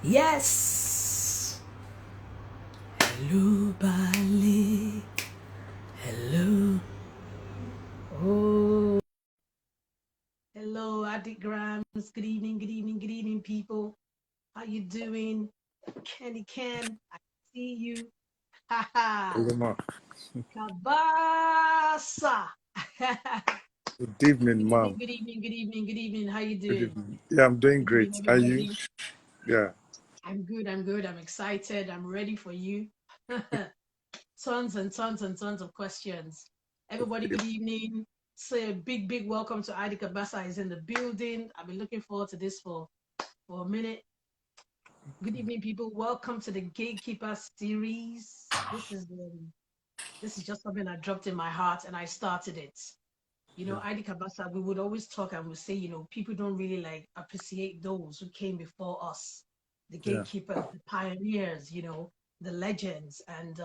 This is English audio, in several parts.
Yes. Hello, Bali. Hello. Oh. Hello, Adigrams. Good evening, good evening, good evening, people. How you doing? Kenny Ken, I see you. Ha ha. Hello, ma. Kabasa. Good evening, Good evening, ma'am. good evening, good evening, good evening. How you Good doing? evening. Yeah, I'm doing Good evening, great. Are you? everybody. Yeah. I'm good, I'm good. I'm excited. I'm ready for you. Tons and tons and tons of questions. Everybody, good evening. Say a big, big welcome to Adi Kabasa is in the building. I've been looking forward to this for a minute. Good evening, people. Welcome to the Gatekeeper series. This is just something that dropped in my heart and I started it. You know, Yeah. Adi Kabasa, we would always talk and we say, people don't really like appreciate those who came before us, the Yeah. gatekeepers, the pioneers, the legends. And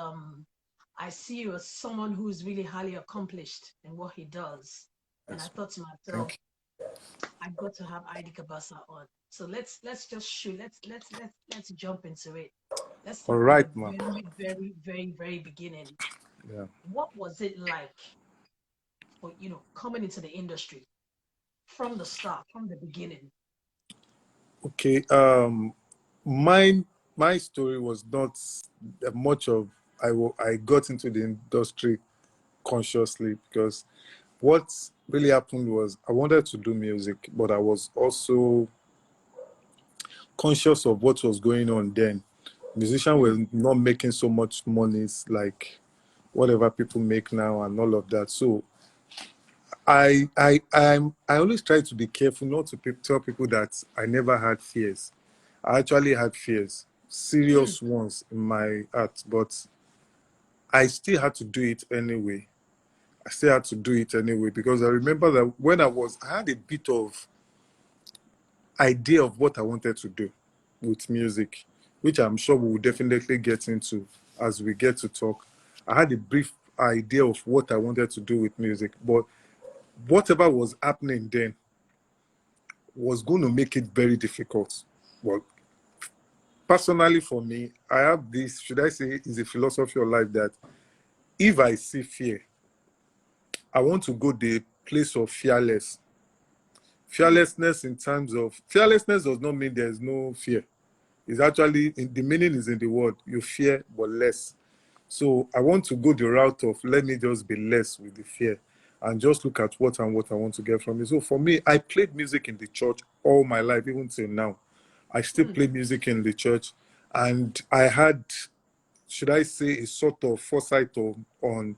I see you as someone who is really highly accomplished in what he does. And I Yes. thought to myself, Thank I've got to have Adi Kabasa on. So let's just shoot. Let's jump into it. Let's you. All start from right, the ma'am. very, very, very, very beginning. Yeah. What was it like for coming into the industry from the start, from the beginning? Okay. My story was not much of I got into the industry consciously because what really happened was I wanted to do music, but I was also conscious of what was going on then. Musicians were not making so much money like whatever people make now and all of that. So I always try to be careful not to tell people that I never had fears. I actually had fears, Mm, serious ones in my heart, but I still had to do it anyway. I still had to do it anyway because I remember that when I had a bit of idea of what I wanted to do with music, which I'm sure we will definitely get into as we get to talk. I had a brief idea of what I wanted to do with music, but whatever was happening then was going to make it very difficult. Well, personally for me, I have this, should I say, is a philosophy of life that if I see fear, I want to go the place of fearless. mm, Fearlessness in terms of, fearlessness does not mean there's no fear. It's actually, the meaning is in the word, you fear but less. So I want to go the route of let me just be less with the fear and just look at what I want to get from it. So for me, I played music in the church all my life, even till now. I still mm, play music in the church, and I had, should I say, a sort of foresight on,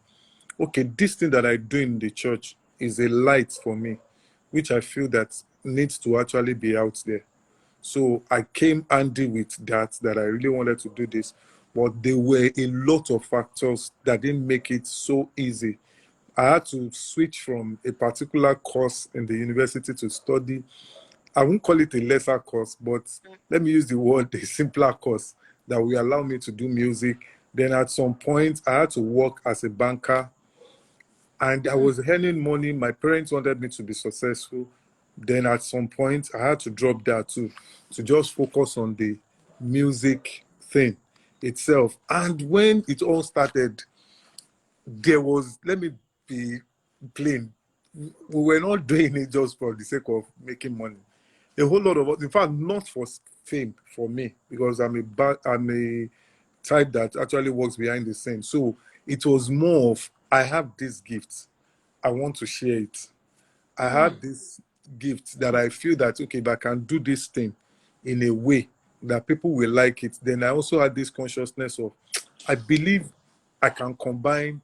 okay, this thing that I do in the church is a light for me, which I feel that needs to actually be out there. So I came handy with that I really wanted to do this, but there were a lot of factors that didn't make it so easy. I had to switch from a particular course in the university to study. I won't call it a lesser course, but let me use the word a simpler course that will allow me to do music. Then at some point, I had to work as a banker and I mm, was earning money. My parents wanted me to be successful. Then at some point, I had to drop that too, to just focus on the music thing itself. And when it all started, there was, let me be plain, we were not doing it just for the sake of making money. A whole lot of us, in fact, not for fame for me, because I'm a type that actually works behind the scenes. So it was more of I have this gift, I want to share it. I mm, have this gift that I feel that okay, if I can do this thing in a way that people will like it, then I also had this consciousness of I believe I can combine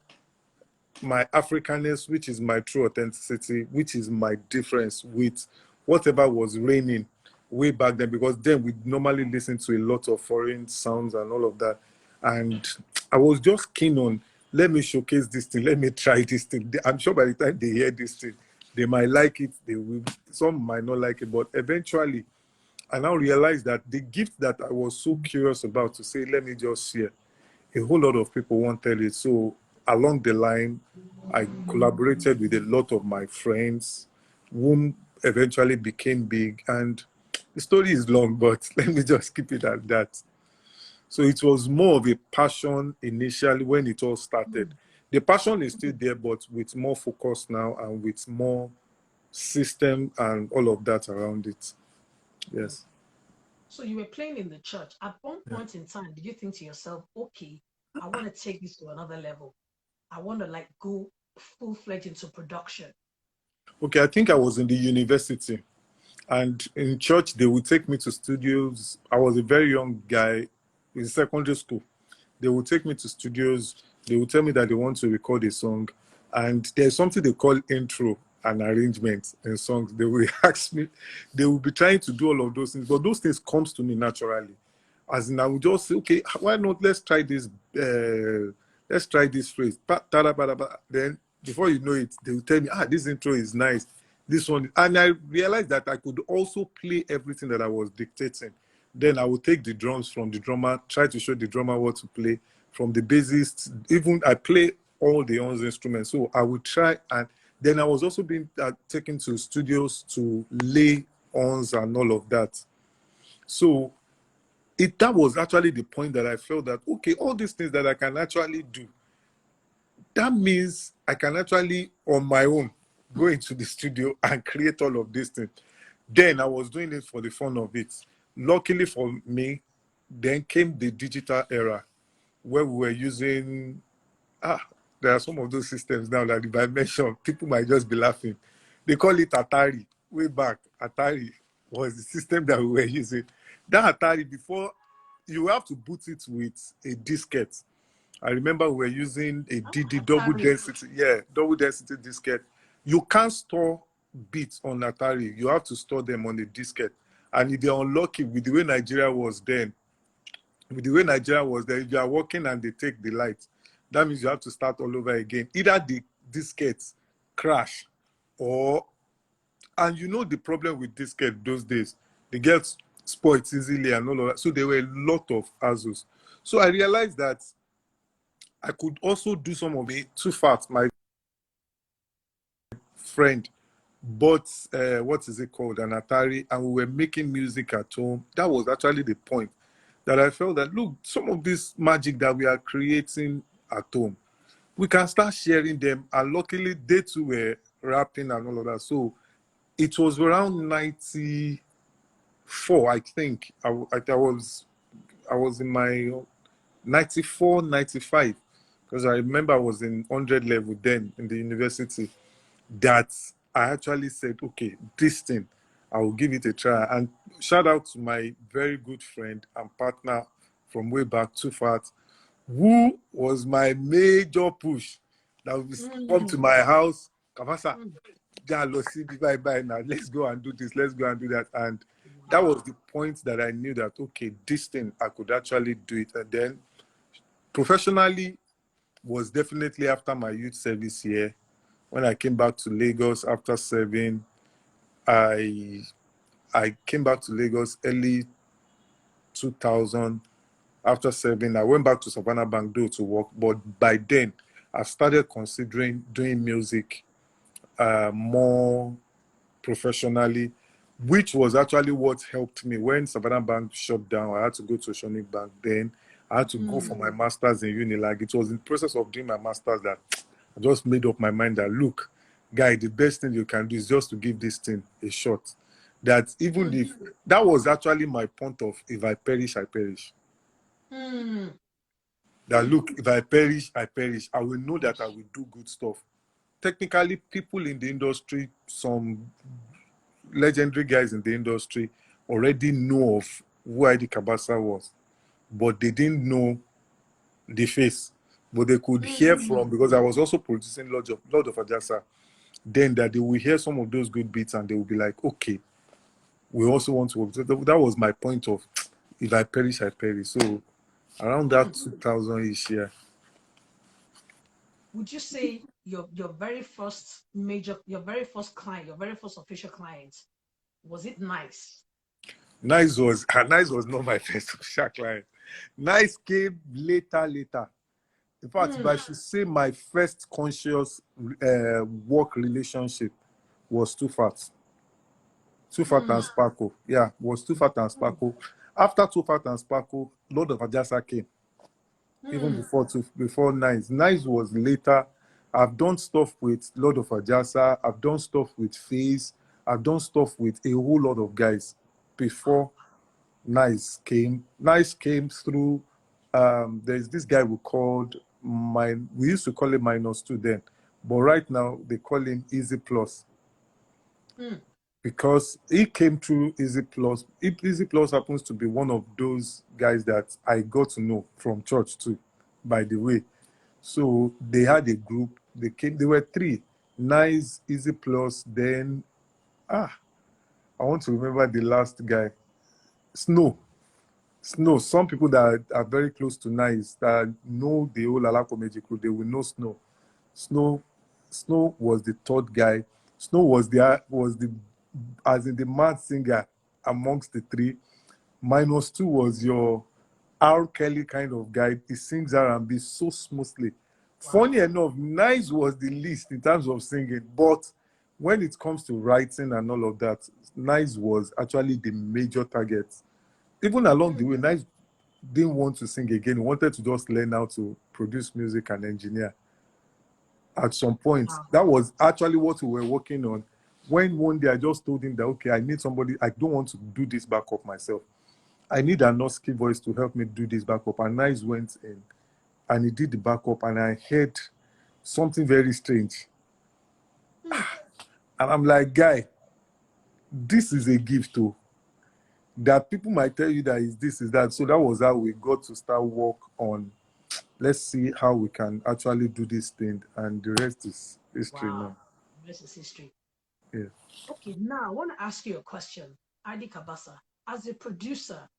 my Africanness, which is my true authenticity, which is my difference with whatever was reigning way back then, because then we normally listen to a lot of foreign sounds and all of that. And I was just keen on, let me showcase this thing, let me try this thing. I'm sure by the time they hear this thing, they might like it, they will, some might not like it, but eventually I now realize that the gift that I was so curious about to say, let me just share, a whole lot of people wanted it. So along the line, I collaborated with a lot of my friends, whom eventually became big. And The story is long, but let me just keep it at that. So it was more of a passion initially when it all started. The passion is still there, but with more focus now and with more system and all of that around it. Yes. So you were playing in the church. At one Yeah. point in time, did you think to yourself, okay, I want to take this to another level? I want to like go full-fledged into production. Okay, I think I was in the university, and in church they would take me to studios. I was a very young guy in secondary school. They would take me to studios. They would tell me that they want to record a song, and there's something they call intro and arrangement in songs. They will ask me. They will be trying to do all of those things, but those things comes to me naturally. As in, I would just say, okay, why not? Let's try this phrase. Then before you know it, they will tell me, this intro is nice. This one, and I realized that I could also play everything that I was dictating. Then I would take the drums from the drummer, try to show the drummer what to play from the bassist. Even I play all the horns instruments, so I would try. And then I was also being taken to studios to lay horns and all of that. So that was actually the point that I felt that, okay, all these things that I can actually do, that means I can actually, on my own, go into the studio and create all of these things. Then I was doing it for the fun of it. Luckily for me, then came the digital era where we were using, there are some of those systems now that if I mention, people might just be laughing. They call it Atari. Way back, Atari was the system that we were using. That Atari, before, you have to boot it with a diskette. I remember we were using a DD double Atari. density, double density diskette. You can't store bits on Atari. You have to store them on a diskette. And if you're unlucky with the way Nigeria was then, if you are working and they take the light, that means you have to start all over again. Either the diskettes crash or, and you know the problem with diskette those days, they get spoiled easily and all of that. So there were a lot of hassles. So I realized that I could also do some of it. Too fat, my friend bought what is it called, an Atari, and we were making music at home. That was actually the point that I felt that, look, some of this magic that we are creating at home, we can start sharing them. And luckily, they too were rapping and all of that. So it was around 94, I think. I was in my 94, 95, because I remember I was in 100 level then in the university, that I actually said, okay, this thing, I will give it a try. And shout out to my very good friend and partner from way back, Too Fat, who was my major push. That would come to my house, CABASA, bye bye now, let's go and do this, let's go and do that. And that was the point that I knew that, okay, this thing, I could actually do it. And then professionally was definitely after my youth service year. When I came back to Lagos after serving, I came back to Lagos early 2000. After serving, I went back to Savannah Bank to work. But by then, I started considering doing music more professionally, which was actually what helped me. When Savannah Bank shut down, I had to go to Oceanic Bank. Then I had to go for my master's in Unilag. It was in the process of doing my master's that I just made up my mind that, look, guy, the best thing you can do is just to give this thing a shot. That even if, that was actually my point of, if I perish, I perish. That, look, if I perish, I perish. I will know that I will do good stuff. Technically, people in the industry, some legendary guys in the industry already know of who ID CABASA was, but they didn't know the face. But they could hear from, because I was also producing Lord of Ajasa, then that they will hear some of those good beats and they will be like, okay, we also want to work. So that was my point of, if I perish, I perish. So around that 2000-ish year. Would you say your very first client, your very first official client, was it Nice? Nice was not my first official client. Nice came later. In fact, if I should say my first conscious work relationship was Too Fat. Too Fat and Sparkle. Yeah, was Too Fat and Sparkle. After Too Fat and Sparkle, Lord of Ajasa came. Even before Nice. Nice was later. I've done stuff with Lord of Ajasa. I've done stuff with FaZe. I've done stuff with a whole lot of guys before Nice came. Nice came through. There's this guy we used to call him -2 then, but right now they call him Easy Plus. Because he came through Easy Plus. Easy Plus happens to be one of those guys that I got to know from church too, by the way. So they had a group. They were 3. Nice, Easy Plus, then I want to remember the last guy. Snow. Some people that are very close to Nice that know the whole Alako Magic crew, they will know Snow. Snow was the 3rd guy. Snow was the as in the mad singer amongst the 3. -2 was your R. Kelly kind of guy. He sings R&B so smoothly. Wow. Funny enough, Nice was the least in terms of singing, but when it comes to writing and all of that, Nice was actually the major target. Even along the way, Nice didn't want to sing again. He wanted to just learn how to produce music and engineer. At some point, that was actually what we were working on. When one day I just told him that, okay, I need somebody, I don't want to do this backup myself. I need an husky voice to help me do this backup. And Nice went in and he did the backup, and I heard something very strange. And I'm like, guy, this is a gift too. That people might tell you that is this, is that. So that was how we got to start work on, let's see how we can actually do this thing. And the rest is history now. The rest is history. Yeah. Okay, now I want to ask you a question. ID CABASA, as a producer,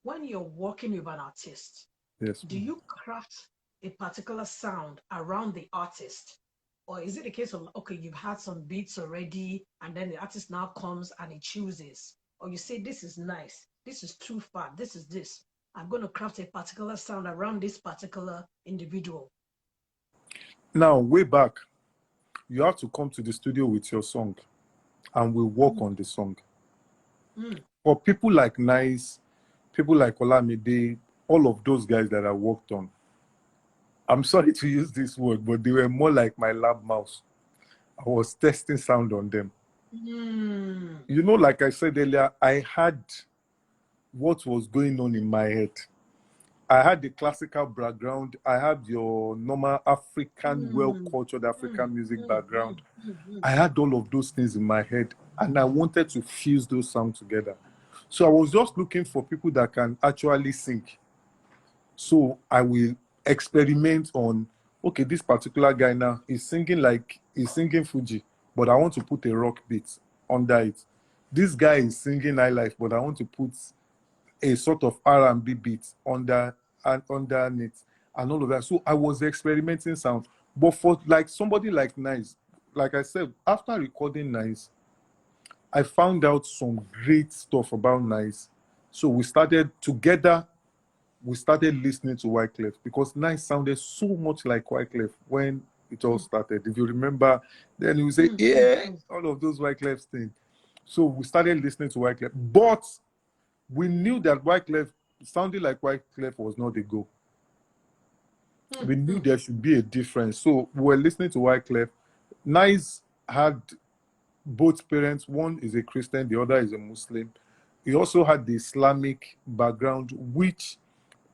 when you're working with an artist, yes, do you craft a particular sound around the artist? Or is it a case of, okay, you've had some beats already, and then the artist now comes and he chooses? Or you say, this is nice, this is too far, this is this. I'm going to craft a particular sound around this particular individual. Now, way back, you have to come to the studio with your song, and we work on the song. For people like Nice, people like Olamide, all of those guys that I worked on, I'm sorry to use this word, but they were more like my lab mouse. I was testing sound on them. You know, like I said earlier, I had what was going on in my head. I had the classical background. I had your normal African, well-cultured African music background. I had all of those things in my head, and I wanted to fuse those sounds together. So I was just looking for people that can actually sing. So I will experiment on, okay, this particular guy now is singing Fuji, but I want to put a rock beat under it. This guy is singing highlife, but I want to put a sort of R&B beat underneath and all of that. So I was experimenting sound. But for like somebody like Nice, like I said, after recording Nice, I found out some great stuff about Nice. So we started listening to Wyclef, because Nice sounded so much like Wyclef when it all started. If you remember, then he would say, yeah, all of those Wyclef things. So we started listening to Wyclef. But we knew that Wyclef, sounding like Wyclef was not the goal. We knew there should be a difference. So we were listening to Wyclef. Nice had both parents. One is a Christian, the other is a Muslim. He also had the Islamic background, which,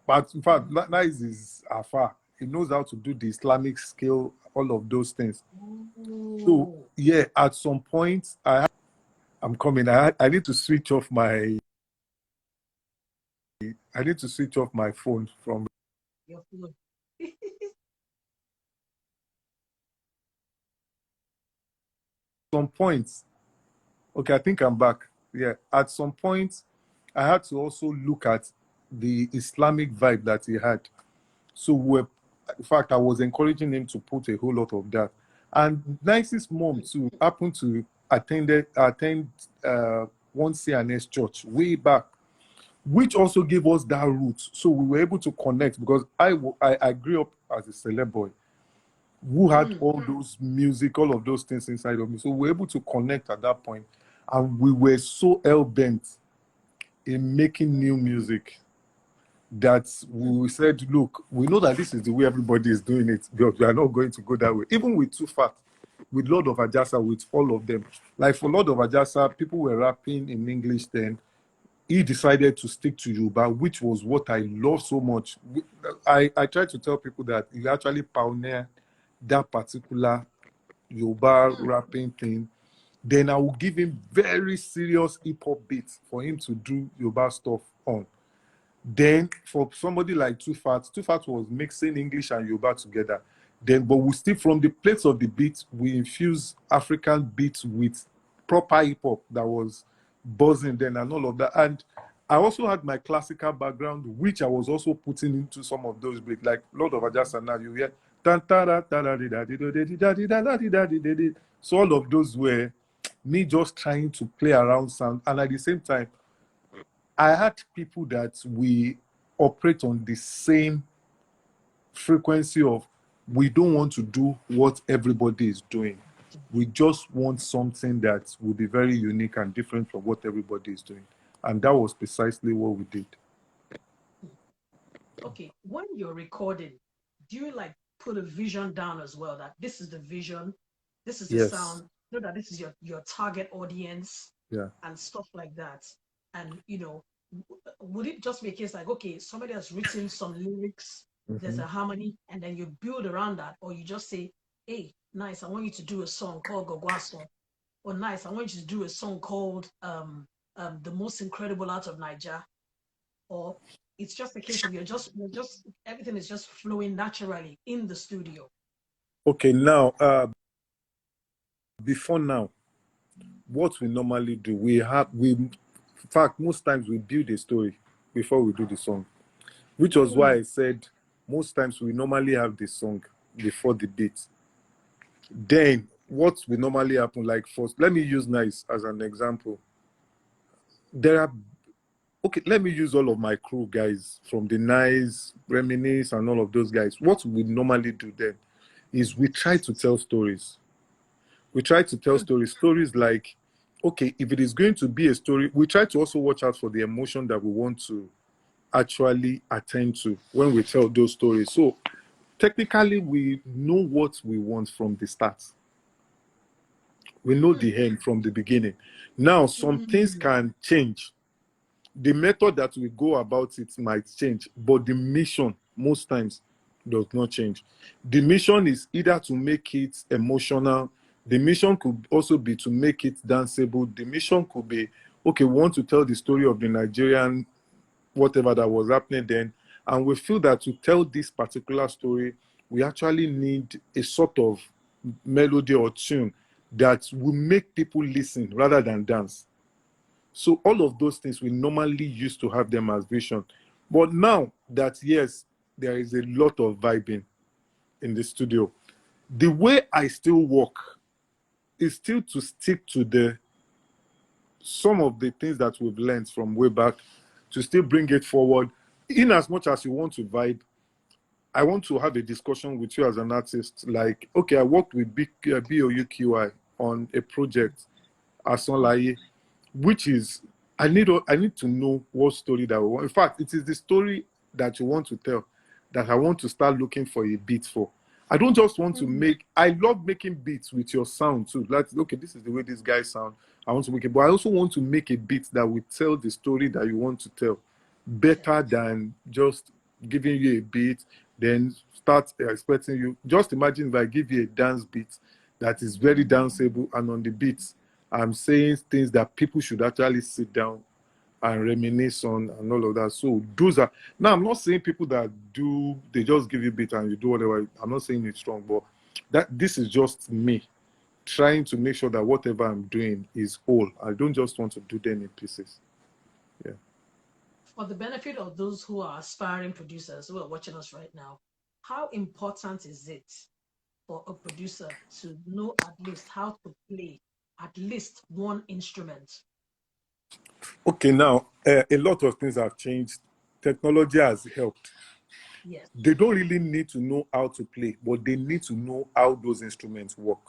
but in fact, Nice is Afar. He knows how to do the Islamic scale, all of those things. So, yeah, at some point, I'm coming. I need to switch off my phone from Your phone. some points. Okay, I think I'm back. Yeah, at some point, I had to also look at the Islamic vibe that he had. So in fact, I was encouraging him to put a whole lot of that. And Nice's mom too happened to attend one CNS church way back, which also gave us that route. So we were able to connect, because I grew up as a celeb boy who had all those music, all of those things inside of me. So we were able to connect at that point. And we were so hell-bent in making new music that we said, look, we know that this is the way everybody is doing it, but we are not going to go that way. Even with Too Fat, with Lord of Ajasa, with all of them. Like for Lord of Ajasa, people were rapping in English then. He decided to stick to Yoruba, which was what I love so much. I try to tell people that he actually pioneered that particular Yoruba rapping thing. Then I will give him very serious hip-hop beats for him to do Yoruba stuff on. Then for somebody like Too Fat was mixing English and Yoruba together. Then, but we still, from the place of the beat, we infuse African beats with proper hip hop that was buzzing then and all of that. And I also had my classical background, which I was also putting into some of those beats, like Lord of Ajasa. Now you hear. So all of those were me just trying to play around sound, and at the same time, I had people that we operate on the same frequency of we don't want to do what everybody is doing. We just want something that will be very unique and different from what everybody is doing. And that was precisely what we did. Okay, when you're recording, do you like put a vision down as well, that this is the vision, this is the Yes. sound, know that this is your target audience, Yeah. and stuff like that? And would it just be a case like, okay, somebody has written some lyrics, there's a harmony, and then you build around that, or you just say, hey, nice, I want you to do a song called Gogwaso, or nice, I want you to do a song called The Most Incredible Out of Niger, or it's just a case of you're just everything is just flowing naturally in the studio? Okay, now before now, what we normally do, in fact, most times we build a story before we do the song, which was why I said most times we normally have the song before the beat. Then what will normally happen, like first, let me use Nice as an example. Let me use all of my crew guys from the Nice, Reminisce, and all of those guys. What we normally do then is we try to tell stories. We try to tell stories like, okay, if it is going to be a story, we try to also watch out for the emotion that we want to actually attend to when we tell those stories. So technically, we know what we want from the start. We know the end from the beginning. Now, some things can change. The method that we go about it might change, but the mission most times does not change. The mission is either to make it emotional. The mission could also be to make it danceable. The mission could be, okay, we want to tell the story of the Nigerian, whatever that was happening then. And we feel that to tell this particular story, we actually need a sort of melody or tune that will make people listen rather than dance. So all of those things we normally used to have them as vision. But now that, yes, there is a lot of vibing in the studio, the way I still work is still to stick to some of the things that we've learned from way back, to still bring it forward. In as much as you want to vibe, I want to have a discussion with you as an artist. Like, okay, I worked with BOUQI on a project, Asanlaye, which is, I need to know what story that we want. In fact, it is the story that you want to tell that I want to start looking for a beat for. I don't just want to make, I love making beats with your sound too. Like, okay, this is the way this guy sound. I want to make it, but I also want to make a beat that will tell the story that you want to tell better than just giving you a beat, then start expecting you. Just imagine if I give you a dance beat that is very danceable, and on the beats, I'm saying things that people should actually sit down and reminisce on and all of that. So those are, now I'm not saying people that do, they just give you beat and you do whatever. I'm not saying it's wrong, but this is just me trying to make sure that whatever I'm doing is whole. I don't just want to do them in pieces. Yeah. For the benefit of those who are aspiring producers who are watching us right now, how important is it for a producer to know at least how to play at least one instrument? Okay, now a lot of things have changed. Technology has helped. Yes. They don't really need to know how to play, but they need to know how those instruments work.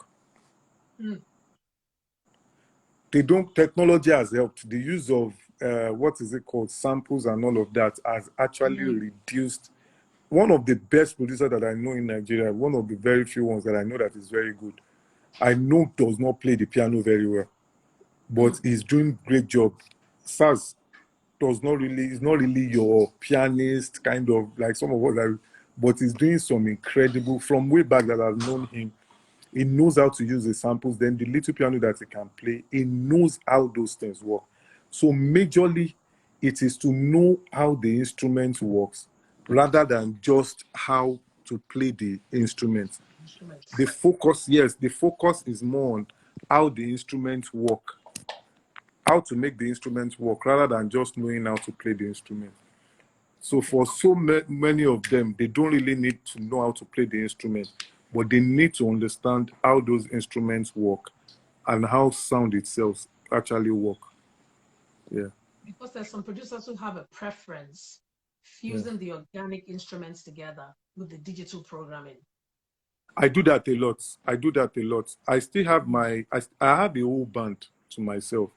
they don't, technology has helped. The use of what is it called, samples and all of that has actually reduced. One of the best producers that I know in Nigeria, one of the very few ones that I know that is very good, I know does not play the piano very well, but he's doing great job. Saz does not really, is not really your pianist kind of like some of us are, but he's doing some incredible, from way back that I've known him. He knows how to use the samples. Then the little piano that he can play, he knows how those things work. So majorly, it is to know how the instrument works rather than just how to play the instrument. Instruments. The focus, yes, the focus is more on how the instruments work, how to make the instruments work rather than just knowing how to play the instrument. So for so many of them, they don't really need to know how to play the instrument, but they need to understand how those instruments work and how sound itself actually work. Yeah. Because there's some producers who have a preference fusing the organic instruments together with the digital programming. I do that a lot. I do that a lot. I still have I have a whole band to myself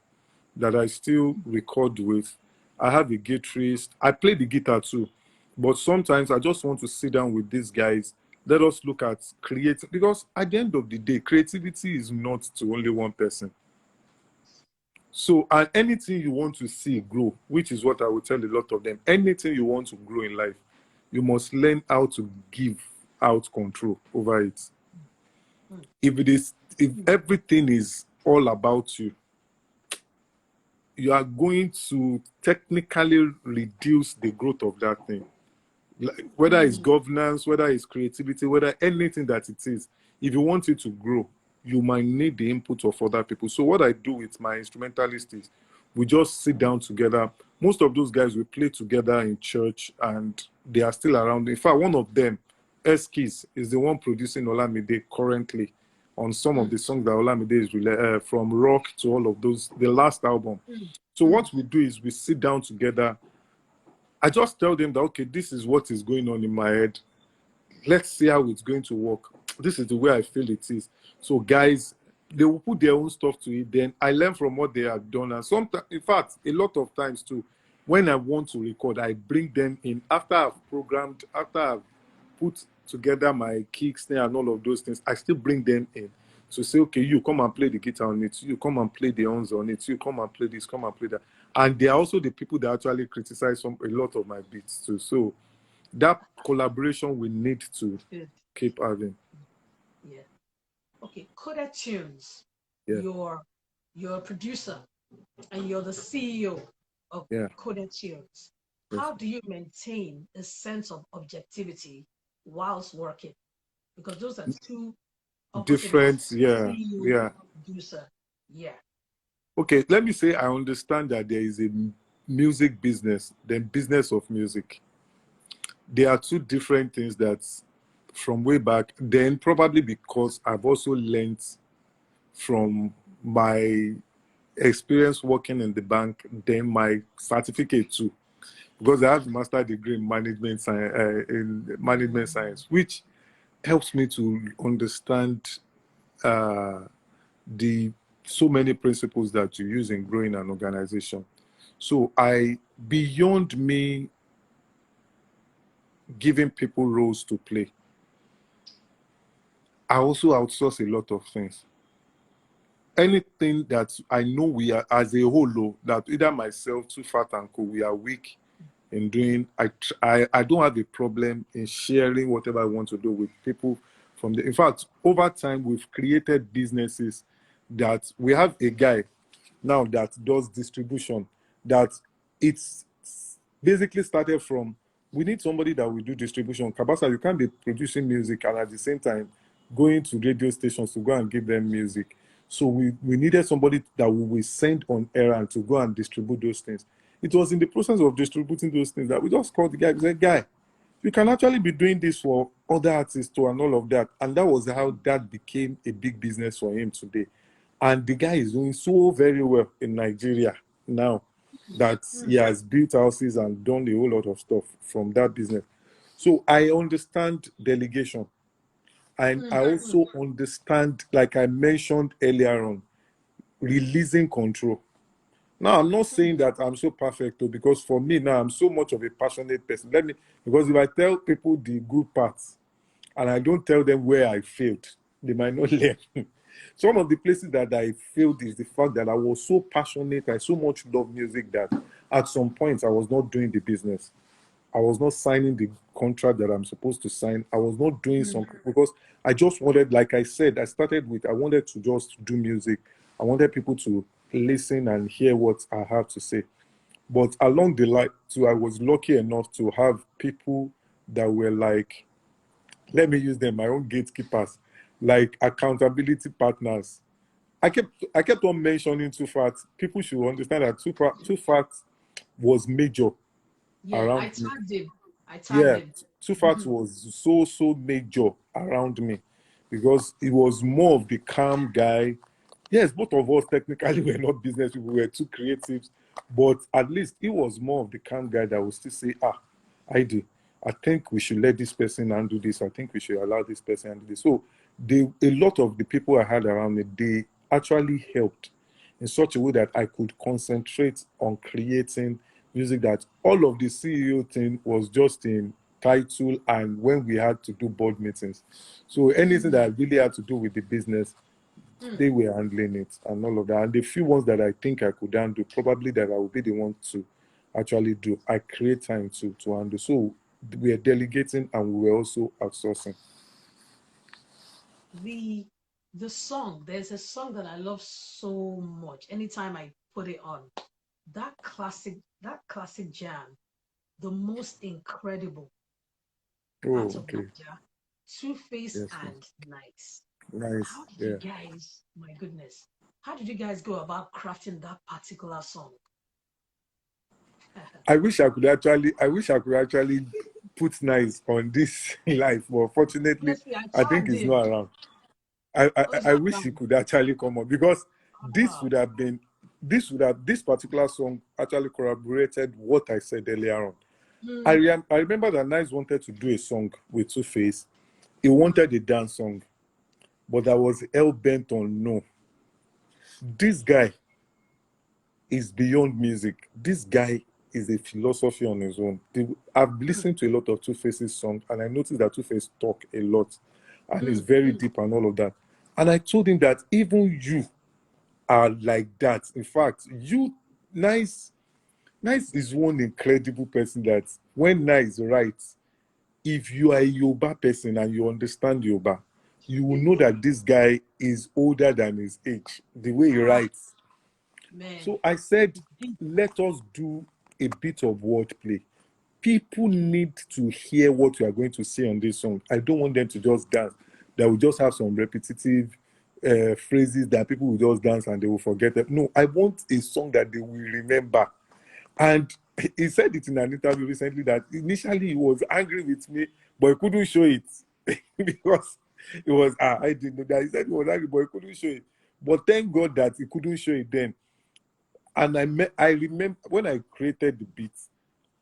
that I still record with. I have a guitarist. I play the guitar too. But sometimes I just want to sit down with these guys. Let us look at creating, because at the end of the day, creativity is not to only one person. So, and anything you want to see grow, which is what I would tell a lot of them, anything you want to grow in life, you must learn how to give out control over it. If everything is all about you, you are going to technically reduce the growth of that thing. Like, whether it's governance, whether it's creativity, whether anything that it is, if you want it to grow, you might need the input of other people. So what I do with my instrumentalists is we just sit down together. Most of those guys we play together in church and they are still around. In fact, one of them, Eskies, is the one producing Olamide currently on some of the songs that Olamide is from rock to all of those, the last album. So what we do is we sit down together. I just tell them that, okay, this is what is going on in my head. Let's see how it's going to work. This is the way I feel it is. So guys, they will put their own stuff to it. Then I learn from what they have done. And sometimes, in fact, a lot of times too, when I want to record, I bring them in after I've programmed, after I've put together my kick, snare, and all of those things. I still bring them in to say, okay, you come and play the guitar on it. You come and play the horns on it. You come and play this, come and play that. And they are also the people that actually criticize a lot of my beats too. So that collaboration we need to keep having. Yeah. Okay, Coda Tunes. Yeah. You're a producer and you're the CEO of Coda Tunes. How do you maintain a sense of objectivity whilst working? Because those are two different, CEO, producer. Yeah. Okay, let me say I understand that there is a music business, then business of music. There are two different things that from way back, then probably because I've also learned from my experience working in the bank, then my certificate too, because I have a master's degree in management science, which helps me to understand the so many principles that you use in growing an organization. So beyond me giving people roles to play, I also outsource a lot of things. Anything that I know we are as a whole, that either myself, Too Fat and Co, we are weak in doing, I don't have a problem in sharing whatever I want to do with people from in fact, over time, we've created businesses that we have a guy now that does distribution, that it's basically started from, we need somebody that will do distribution. CABASA, you can't be producing music and at the same time going to radio stations to go and give them music. So we needed somebody that we will send on errand to go and distribute those things. It was in the process of distributing those things that we just called the guy and said, guy, you can actually be doing this for other artists too and all of that. And that was how that became a big business for him today. And the guy is doing so very well in Nigeria now that he has built houses and done a whole lot of stuff from that business. So I understand delegation. And I also understand, like I mentioned earlier on, releasing control. Now, I'm not saying that I'm so perfect, though, because for me now, I'm so much of a passionate person. Because if I tell people the good parts and I don't tell them where I failed, they might not learn. Some of the places that I failed is the fact that I was so passionate, I so much love music that at some point I was not doing the business. I was not signing the contract that I'm supposed to sign. I was not doing something because I just wanted, like I said, I wanted to just do music. I wanted people to listen and hear what I have to say. But along the line, too, I was lucky enough to have people that were like, let me use them, my own gatekeepers, like accountability partners. I kept on mentioning too fat. People should understand that too fat was major Yeah, I around me. tagged him. I tagged Yeah, him. Tufat was so major around me because he was more of the calm guy. Yes, both of us technically were not business people, we were two creatives, but at least he was more of the calm guy that would still say, I do. I think we should let this person handle this. I think we should allow this person handle this. So a lot of the people I had around me, they actually helped in such a way that I could concentrate on creating music. That all of the CEO thing was just in title and when we had to do board meetings. So anything that really had to do with the business, they were handling it and all of that. And the few ones that I think I could handle, probably that I would be the one to actually do, I create time to handle. So we are delegating and we were also outsourcing. The there's a song that I love so much. Anytime I put it on, that classic jam, the most incredible Oh, part of okay. Naija, Two Face Yes, yes. and Nice. Nice. How did you Yeah. guys, my goodness, how did you guys go about crafting that particular song? I wish I could actually put nice on this life, but fortunately, Honestly, I I think tagged he's him. not around. I, I, Oh, he's I not wish he around. could actually come up because this Ah, would have been this particular song actually corroborated what I said earlier on. mm, I remember that Nice wanted to do a song with Two Face. He wanted a dance song, but I was hell bent on no. This guy is beyond music. This guy is a philosophy on his own. I've listened to a lot of Two Face's songs, and I noticed that Two Face talk a lot, and is very deep and all of that. And I told him that even you are like that. In fact, Nice, Nice is one incredible person that when Nice writes, if you are a Yoruba person and you understand Yoruba, you will know that this guy is older than his age, the way he ah, writes. man. So I said, Deep. let us do a bit of wordplay. People need to hear what you are going to say on this song. I don't want them to just dance. That will just have some repetitive phrases that people will just dance and they will forget it. No, I want a song that they will remember. And he said it in an interview recently that initially he was angry with me, but he couldn't show it because it was I didn't know that. He said he was angry, but he couldn't show it. But thank God that he couldn't show it then. And I remember when I created the beat,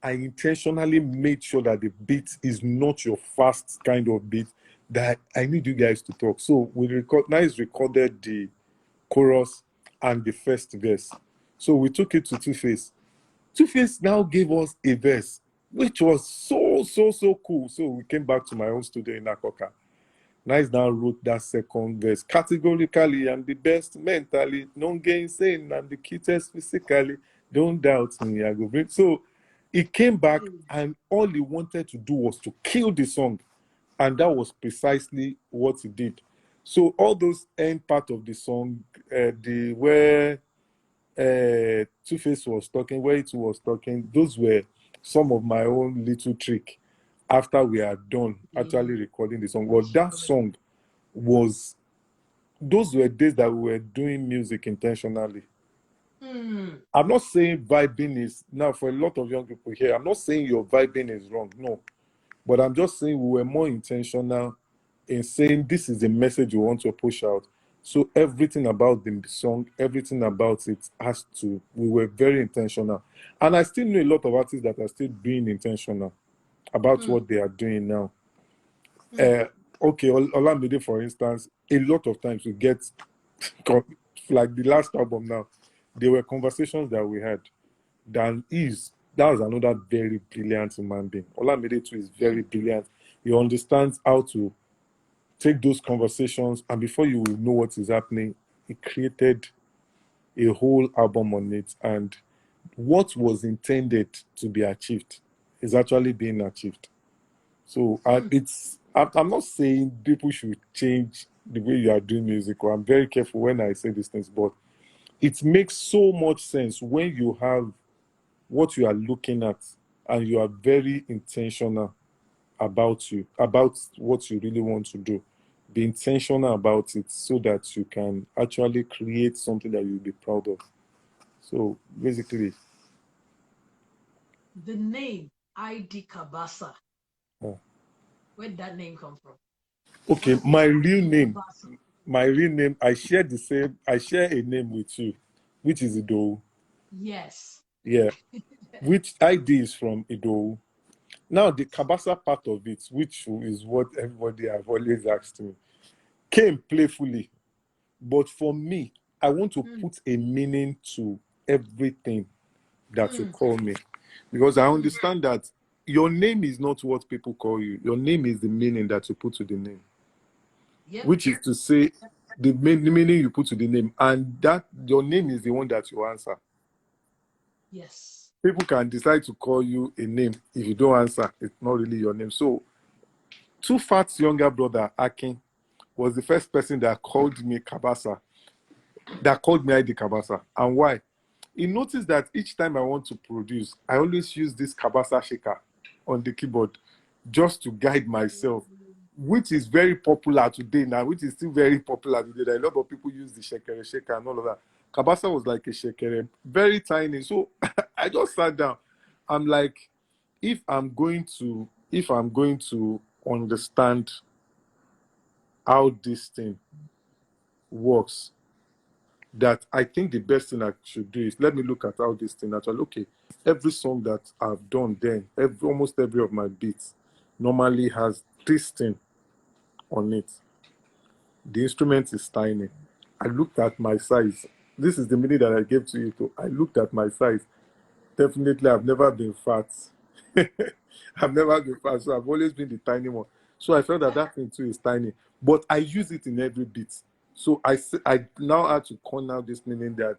I intentionally made sure that the beat is not your fast kind of beat. That I need you guys to talk. So recorded the chorus and the first verse. So we took it to Two Face. Two Face now gave us a verse, which was so cool. So we came back to my own studio in Akoka. Nice now wrote that second verse. Categorically, I'm the best mentally. No gainsaying, I'm the cutest physically. Don't doubt me, I go bring. So he came back and all he wanted to do was to kill the song. And that was precisely what he did. So all those end part of the song, the where Two Face was talking, where it was talking, those were some of my own little trick after we had done actually recording the song. But that song was those were days that we were doing music intentionally. Mm, I'm not saying vibing is now for a lot of young people here. I'm not saying your vibing is wrong, no, but I'm just saying we were more intentional in saying this is the message we want to push out. So everything about the song, everything about it has to. We were very intentional, and I still know a lot of artists that are still being intentional about mm, what they are doing now. mm, Uh, okay, Olamide, for instance, a lot of times we get like the last album now, there were conversations that we had. That was another very brilliant human being. Olamide too is very brilliant. He understands how to take those conversations, and before you will know what is happening, he created a whole album on it. And what was intended to be achieved is actually being achieved. So I'm not saying people should change the way you are doing music, or I'm very careful when I say these things, but it makes so much sense when you have what you are looking at and you are very intentional about what you really want to do. Be intentional about it so that you can actually create something that you'll be proud of. So basically, The name ID Kabasa. uh, Where did that name come from? okay, What is ID Kabasa? my real name, I share a name with you, which is Ido. Yes. Yeah, which ID is from Ido. Now, the Kabasa part of it, which is what everybody have always asked me, came playfully. But for me, I want to put a meaning to everything that you call me. Because I understand that your name is not what people call you. Your name is the meaning that you put to the name. Yep. Which is to say, the meaning you put to the name. And that your name is the one that you answer. Yes. People can decide to call you a name. If you don't answer, it's not really your name. So, Too Fat's younger brother, Akin, was the first person that called me Kabasa, that called me ID Kabasa. And why? He noticed that each time I want to produce, I always use this Kabasa shaker on the keyboard just to guide myself, which is very popular today now, which is still very popular today. That a lot of people use the shaker and all of that. Kabasa was like a shaker, very tiny. So I just sat down. I'm like, if I'm going to understand how this thing works, that I think the best thing I should do is let me look at how this thing actually. Okay, every song that I've done, then almost every of my beats normally has this thing on it. The instrument is tiny. I looked at my size. This is the meaning that I gave to you. Too. I looked at my size. Definitely, I've never been fat. I've never been fat, so I've always been the tiny one. So I felt that that thing too is tiny, but I use it in every beat. So I now had to corner this meaning that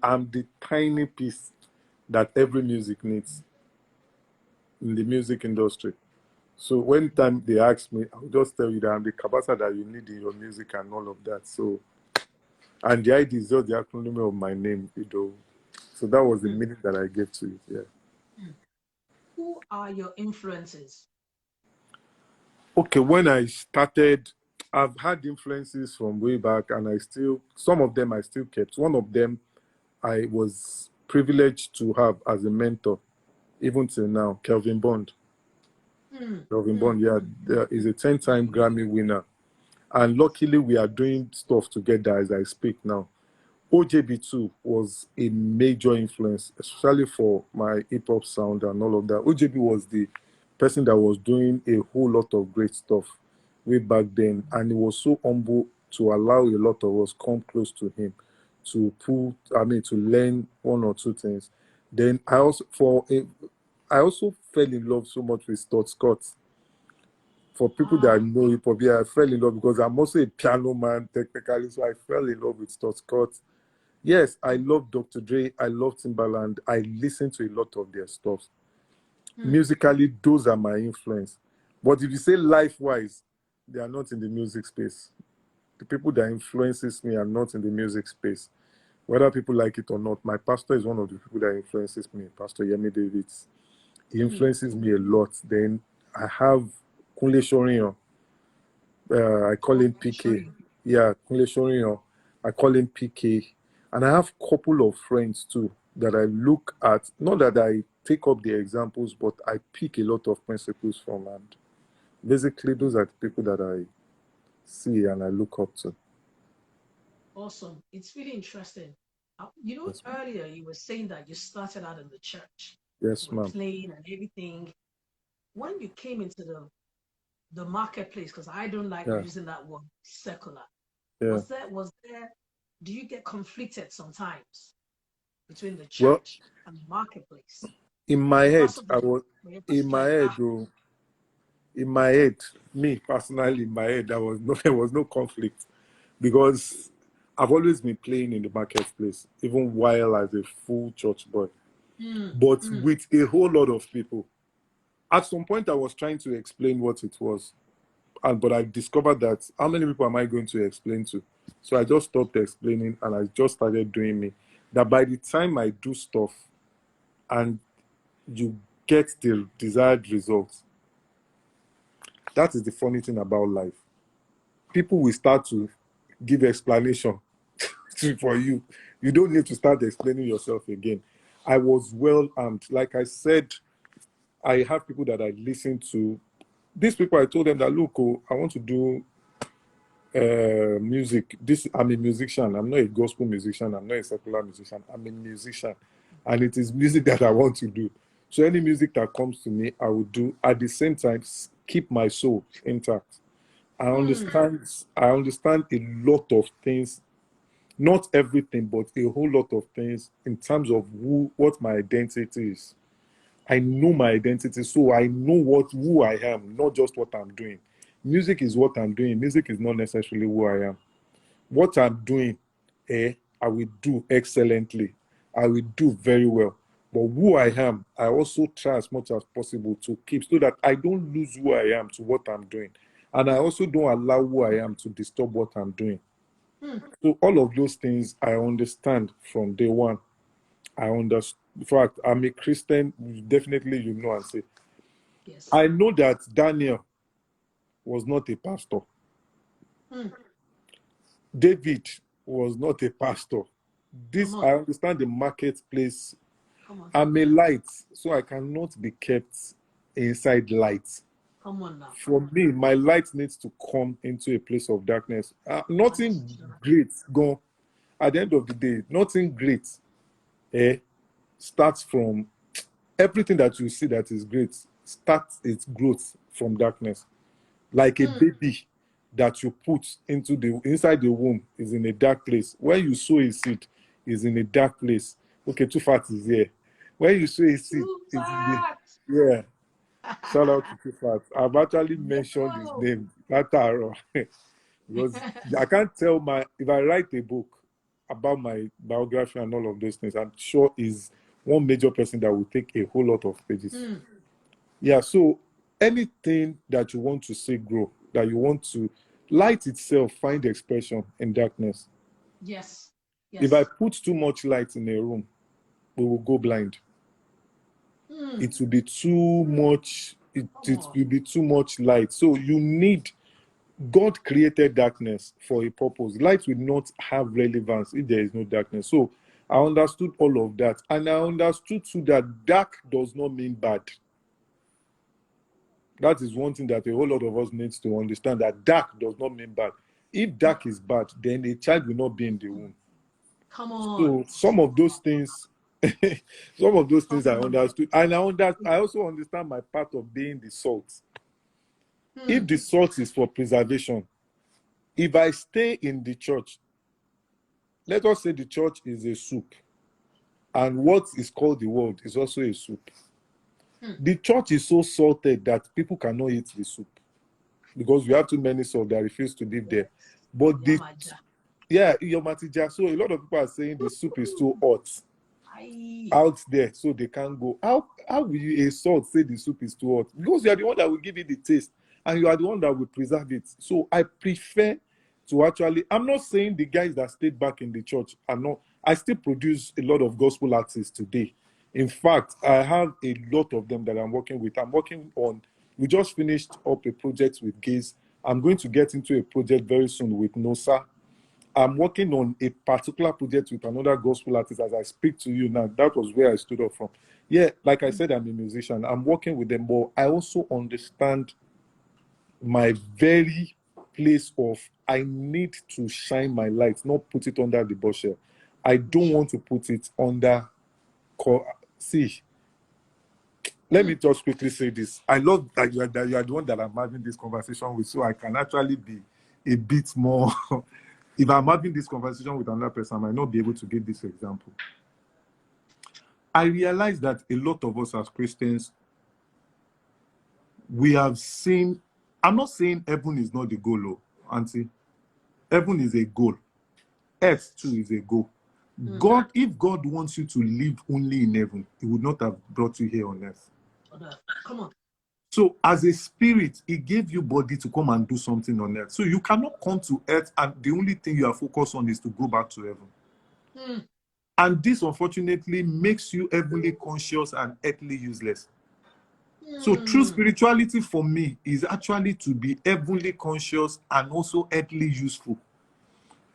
I'm the tiny piece that every music needs in the music industry. So when time they ask me, I'll just tell you that I'm the kabasa that you need in your music and all of that. So, and the idea is just the acronym of my name, Ido. So that was the meaning that I gave to it. Yeah. Who are your influences? Okay, when I started, I've had influences from way back, and some of them I still kept. One of them I was privileged to have as a mentor, even till now, Kelvin Bond. Kelvin Bond, yeah, is a 10-time Grammy winner. And luckily, we are doing stuff together as I speak now. OJB2 was a major influence, especially for my hip hop sound and all of that. OJB was the person that was doing a whole lot of great stuff way back then, and he was so humble to allow a lot of us come close to him to learn one or two things. Then I also fell in love so much with Stott Scott. For people that know hip hop, yeah, I fell in love because I'm also a piano man technically, so I fell in love with Stott Scott. Yes, I love Dr. Dre. I love Timbaland. I listen to a lot of their stuff. Musically, those are my influence. But if you say life-wise, they are not in the music space. The people that influences me are not in the music space. Whether people like it or not, my pastor is one of the people that influences me, Pastor Yemi Davids. He influences me a lot. Then I have Kunle Shorian. I call him PK. Yeah, Kunle Shorian. I call him PK. And I have a couple of friends too that I look at, not that I take up the examples, but I pick a lot of principles from. And basically, those are the people that I see and I look up to. Awesome. It's really interesting. Yes, Earlier you were saying that you started out in the church, yes, were ma'am. playing and everything. When you came into the marketplace, because I don't like Yeah, using that word secular, yeah. was there do you get conflicted sometimes between the Well, church and the marketplace? in my Your head, pastor, I was your in pastor my like, head, though. In my head, me personally, in my head, there was no conflict because I've always been playing in the marketplace, even while as a full church boy, but with a whole lot of people. At some point, I was trying to explain what it was, but I discovered that how many people am I going to explain to? So I just stopped explaining and I just started doing me. That by the time I do stuff and you get the desired results, that is the funny thing about life. People will start to give explanation for you. You don't need to start explaining yourself again. I was well armed. Like I said, I have people that I listen to. These people, I told them that, look, oh, I want to do music. I'm a musician. I'm not a gospel musician. I'm not a secular musician. I'm a musician. And it is music that I want to do. So any music that comes to me, I will do. At the same time, keep my soul intact. I understand a lot of things, not everything, but a whole lot of things in terms of what my identity is. I know my identity, so I know who I am, not just what I'm doing. Music is what I'm doing. Music is not necessarily who I am. What I'm doing, I will do excellently. I will do very well. But who I am, I also try as much as possible to keep so that I don't lose who I am to what I'm doing. And I also don't allow who I am to disturb what I'm doing. So all of those things I understand from day one. I understand. In fact, I'm a Christian. Definitely, and say, yes. I know that Daniel was not a pastor. David was not a pastor. I understand the marketplace. Come on. I'm a light, so I cannot be kept inside light. Come on now. For me, my light needs to come into a place of darkness. Nothing great gone. At the end of the day, nothing great starts from everything that you see that is great starts its growth from darkness. Like a baby that you put inside the womb is in a dark place. When you sow a seed, is in a dark place. Okay, too fat is here. When you sow a seed, is in yeah. Shout out to Too Fat. I've actually mentioned his name that arrow because I can't tell if I write a book about my biography and all of those things, I'm sure is one major person that will take a whole lot of pages. Yeah, so anything that you want to see grow, that you want to light itself find expression in darkness. Yes. If I put too much light in a room, we will go blind. It will be too much, it will be too much light. So God created darkness for a purpose. Light will not have relevance if there is no darkness. So I understood all of that. And I understood too that dark does not mean bad. That is one thing that a whole lot of us needs to understand, that dark does not mean bad. If dark is bad, then a child will not be in the womb. Come on. So some of those things I understood. And I also understand my part of being the salt. If the salt is for preservation, if I stay in the church, let us say the church is a soup, and what is called the world is also a soup. The church is so salted that people cannot eat the soup because we have too many salt that refuse to live there. But Yomatija. So a lot of people are saying the soup is too hot out there, so they can't go. How will you, a salt, say the soup is too hot? Because you are the one that will give it the taste, and you are the one that will preserve it. So I prefer to actually. I'm not saying the guys that stayed back in the church are not. I still produce a lot of gospel artists today. In fact, I have a lot of them that I'm working with. I'm working on. We just finished up a project with Gaze. I'm going to get into a project very soon with Nosa. I'm working on a particular project with another gospel artist as I speak to you now. That was where I stood up from. Yeah, like I said, I'm a musician. I'm working with them, but I also understand my very place of I need to shine my light, not put it under the bushel. I don't want to put it under. See, let me just quickly say this. I love that you are the one that I'm having this conversation with, so I can actually be a bit more if I'm having this conversation with another person, I might not be able to give this example. I realize that a lot of us as Christians, we have seen, I'm not saying heaven is not the goal, oh, Auntie. Heaven is a goal. Earth too is a goal. God, if God wants you to live only in heaven, he would not have brought you here on earth. Come on. So as a spirit, he gave you body to come and do something on earth. So you cannot come to earth and the only thing you are focused on is to go back to heaven. And this, unfortunately, makes you heavenly conscious and earthly useless. So true spirituality for me is actually to be heavenly conscious and also earthly useful.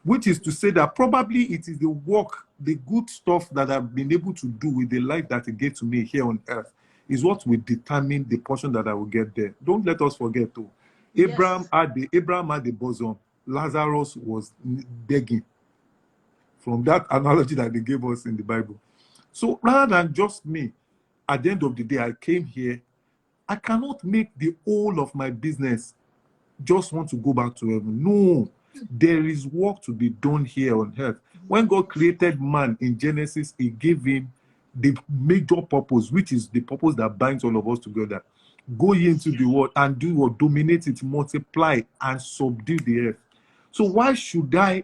Which is to say that probably it is the work, the good stuff that I've been able to do with the life that it gave to me here on earth is what will determine the portion that I will get there. Don't let us forget, though. Yes. Abraham had the bosom. Lazarus was begging. From that analogy that they gave us in the Bible. So rather than just me, at the end of the day, I came here. I cannot make the whole of my business just want to go back to heaven. No, there is work to be done here on earth. When God created man in Genesis, he gave him the major purpose, which is the purpose that binds all of us together. Go into the world and do what? Dominate it, multiply, and subdue the earth. So why should I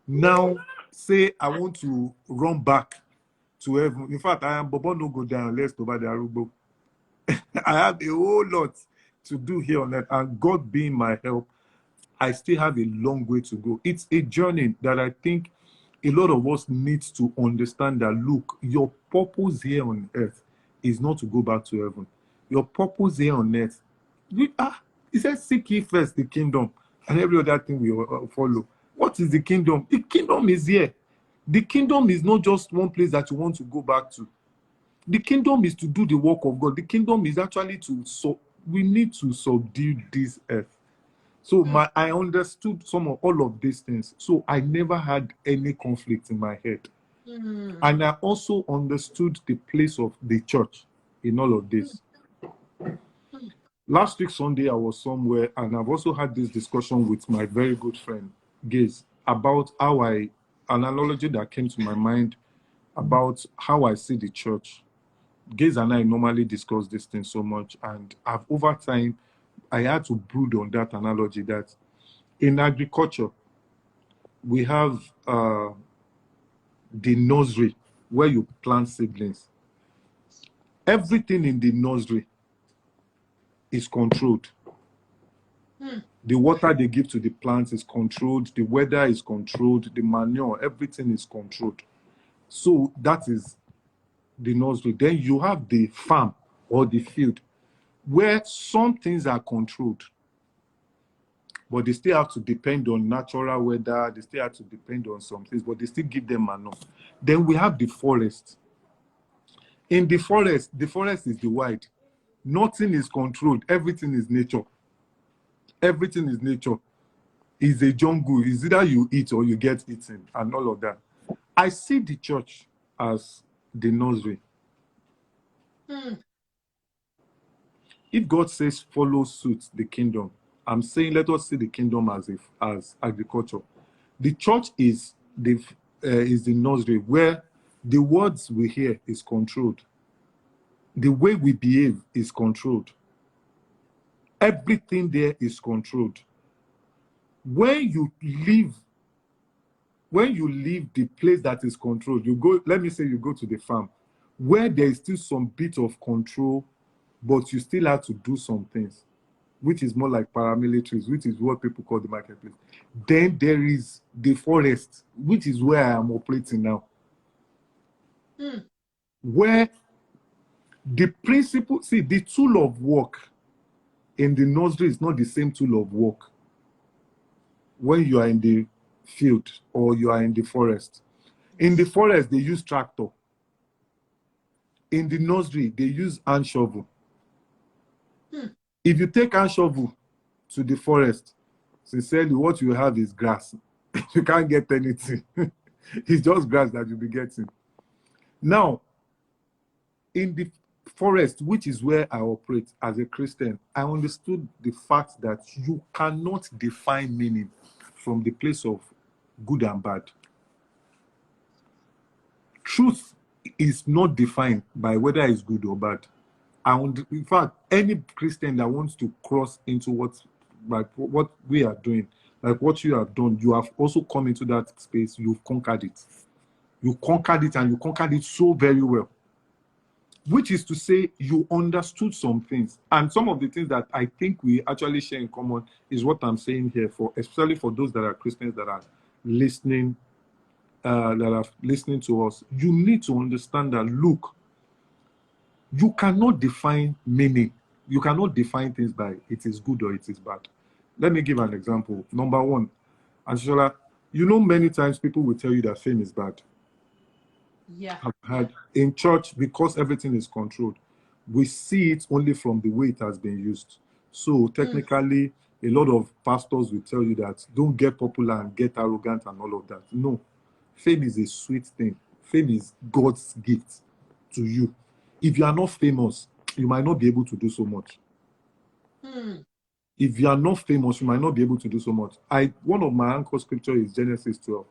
now say I want to run back to heaven? In fact, I am Bobo no go down, let's go by the Arubo. I have a whole lot to do here on earth, and God being my help, I still have a long way to go. It's a journey that I think a lot of us need to understand that, look, your purpose here on earth is not to go back to heaven. Your purpose here on earth, he says, seek ye first the kingdom, and every other thing will follow. What is the kingdom? The kingdom is here. The kingdom is not just one place that you want to go back to. The kingdom is to do the work of God. The kingdom is actually we need to subdue this earth. So I understood all of these things. So I never had any conflict in my head. And I also understood the place of the church in all of this. Last week, Sunday, I was somewhere, and I've also had this discussion with my very good friend, Gaze, about an analogy that came to my mind about how I see the church. Gaze and I normally discuss this thing so much, and over time, I had to brood on that analogy that in agriculture, we have the nursery where you plant seedlings. Everything in the nursery is controlled. The water they give to the plants is controlled. The weather is controlled. The manure, everything is controlled. So that is the nursery. Then you have the farm or the field where some things are controlled, but they still have to depend on natural weather. They still have to depend on some things, but they still give them manure. Then we have the forest. In the forest is the wild. Nothing is controlled. Everything is nature. Everything is nature. It's a jungle. It's either you eat or you get eaten and all of that. I see the church as the nursery. If God says follow suit the kingdom, I'm saying let us see the kingdom as agriculture. The church is the nursery where the words we hear is controlled. The way we behave is controlled. Everything there is controlled. When you leave the place that is controlled, you go, let me say you go to the farm, where there is still some bit of control, but you still have to do some things, which is more like paramilitaries, which is what people call the marketplace. Then there is the forest, which is where I am operating now. Where the principle, see, the tool of work in the nursery is not the same tool of work when you are in the field or you are in the forest. In the forest, they use tractor. In the nursery, they use hand shovel. If you take hand shovel to the forest, sincerely, what you have is grass. You can't get anything. It's just grass that you'll be getting. Now, in the forest, which is where I operate as a Christian, I understood the fact that you cannot define meaning from the place of good and bad. Truth is not defined by whether it's good or bad. And in fact, any Christian that wants to cross into what we are doing, like what you have done, you have also come into that space, you've conquered it. You conquered it, and you conquered it so very well. Which is to say, you understood some things. And some of the things that I think we actually share in common is what I'm saying here, for especially for those that are Christians that are listening to us. You need to understand that, look, you cannot define meaning. You cannot define things by it is good or it is bad. Let me give an example. Number one, Anshola, many times people will tell you that fame is bad. Yeah. I've had in church, because everything is controlled, we see it only from the way it has been used. So technically, a lot of pastors will tell you that don't get popular and get arrogant and all of that. No, fame is a sweet thing. Fame is God's gift to you. If you are not famous, you might not be able to do so much. If you are not famous, you might not be able to do so much. One of my anchor scripture is Genesis 12.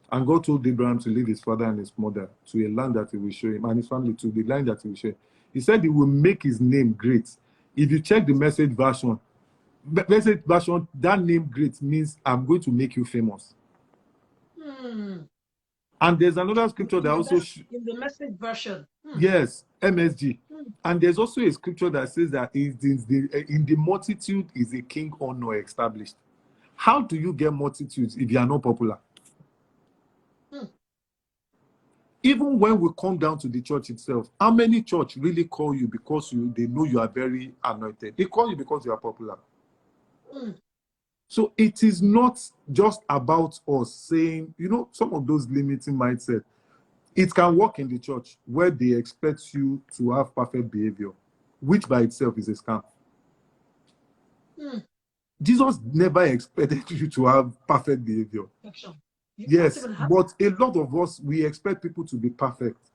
And God told Abraham to leave his father and his mother to a land that he will show him, and his family to the land that he will show him. He said he will make his name great. If you check the message version, that name great means I'm going to make you famous. And there's another scripture that also... in the message version. Yes, MSG. And there's also a scripture that says that in the multitude is a king honor established. How do you get multitudes if you are not popular? Even when we come down to the church itself, how many church really call you because they know you are very anointed? They call you because you are popular. So it is not just about us saying, some of those limiting mindset. It can work in the church where they expect you to have perfect behavior, which by itself is a scam. Jesus never expected you to have perfect behavior. Yes, but a lot of us, we expect people to be perfect.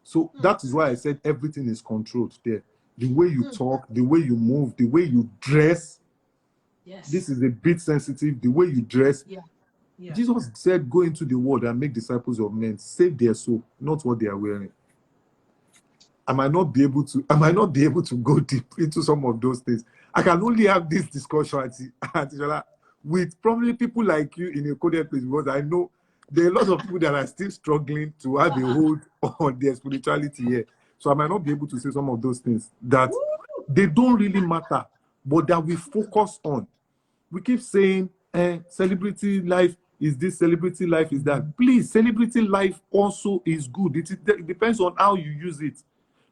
So that is why I said everything is controlled there. The way you talk, the way you move, the way you dress. Yes. This is a bit sensitive. The way you dress. Yeah. Jesus said, go into the world and make disciples of men. Save their soul, not what they are wearing. I might not be able to go deep into some of those things. I can only have this discussion with probably people like you in a coded place, because I know there are a lot of people that are still struggling to have a hold on their spirituality here. So I might not be able to say some of those things that they don't really matter, but that we focus on. We keep saying, celebrity life is this, celebrity life is that. Please, celebrity life also is good. It depends on how you use it.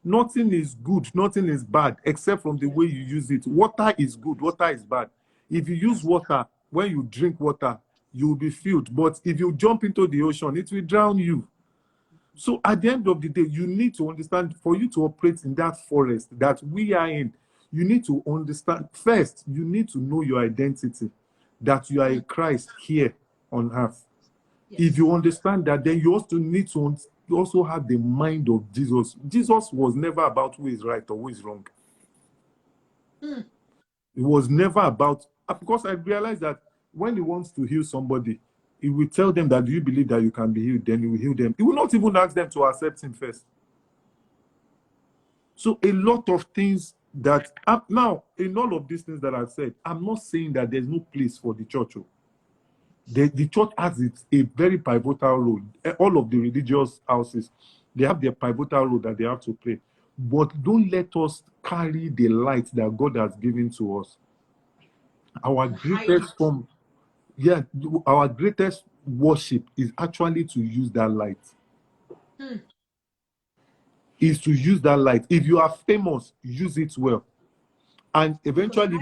Nothing is good, nothing is bad, except from the way you use it. Water is good, water is bad. If you use water, when you drink water, you will be filled. But if you jump into the ocean, it will drown you. So at the end of the day, you need to understand, for you to operate in that forest that we are in, you need to understand, first, you need to know your identity, that you are a Christ here on earth. Yes. If you understand that, then you also need to have the mind of Jesus. Jesus was never about who is right or who is wrong. It was never about, because I realized that when he wants to heal somebody, he will tell them that, do you believe that you can be healed? Then he will heal them. He will not even ask them to accept him first. So a lot of things that, now, in all of these things that I've said, I'm not saying that there's no place for the church. The church has a very pivotal role. All of the religious houses, they have their pivotal role that they have to play. But don't let us carry the light that God has given to us. Our greatest form, our greatest worship is actually to use that light. Is to use that light. If you are famous, use it well. And eventually,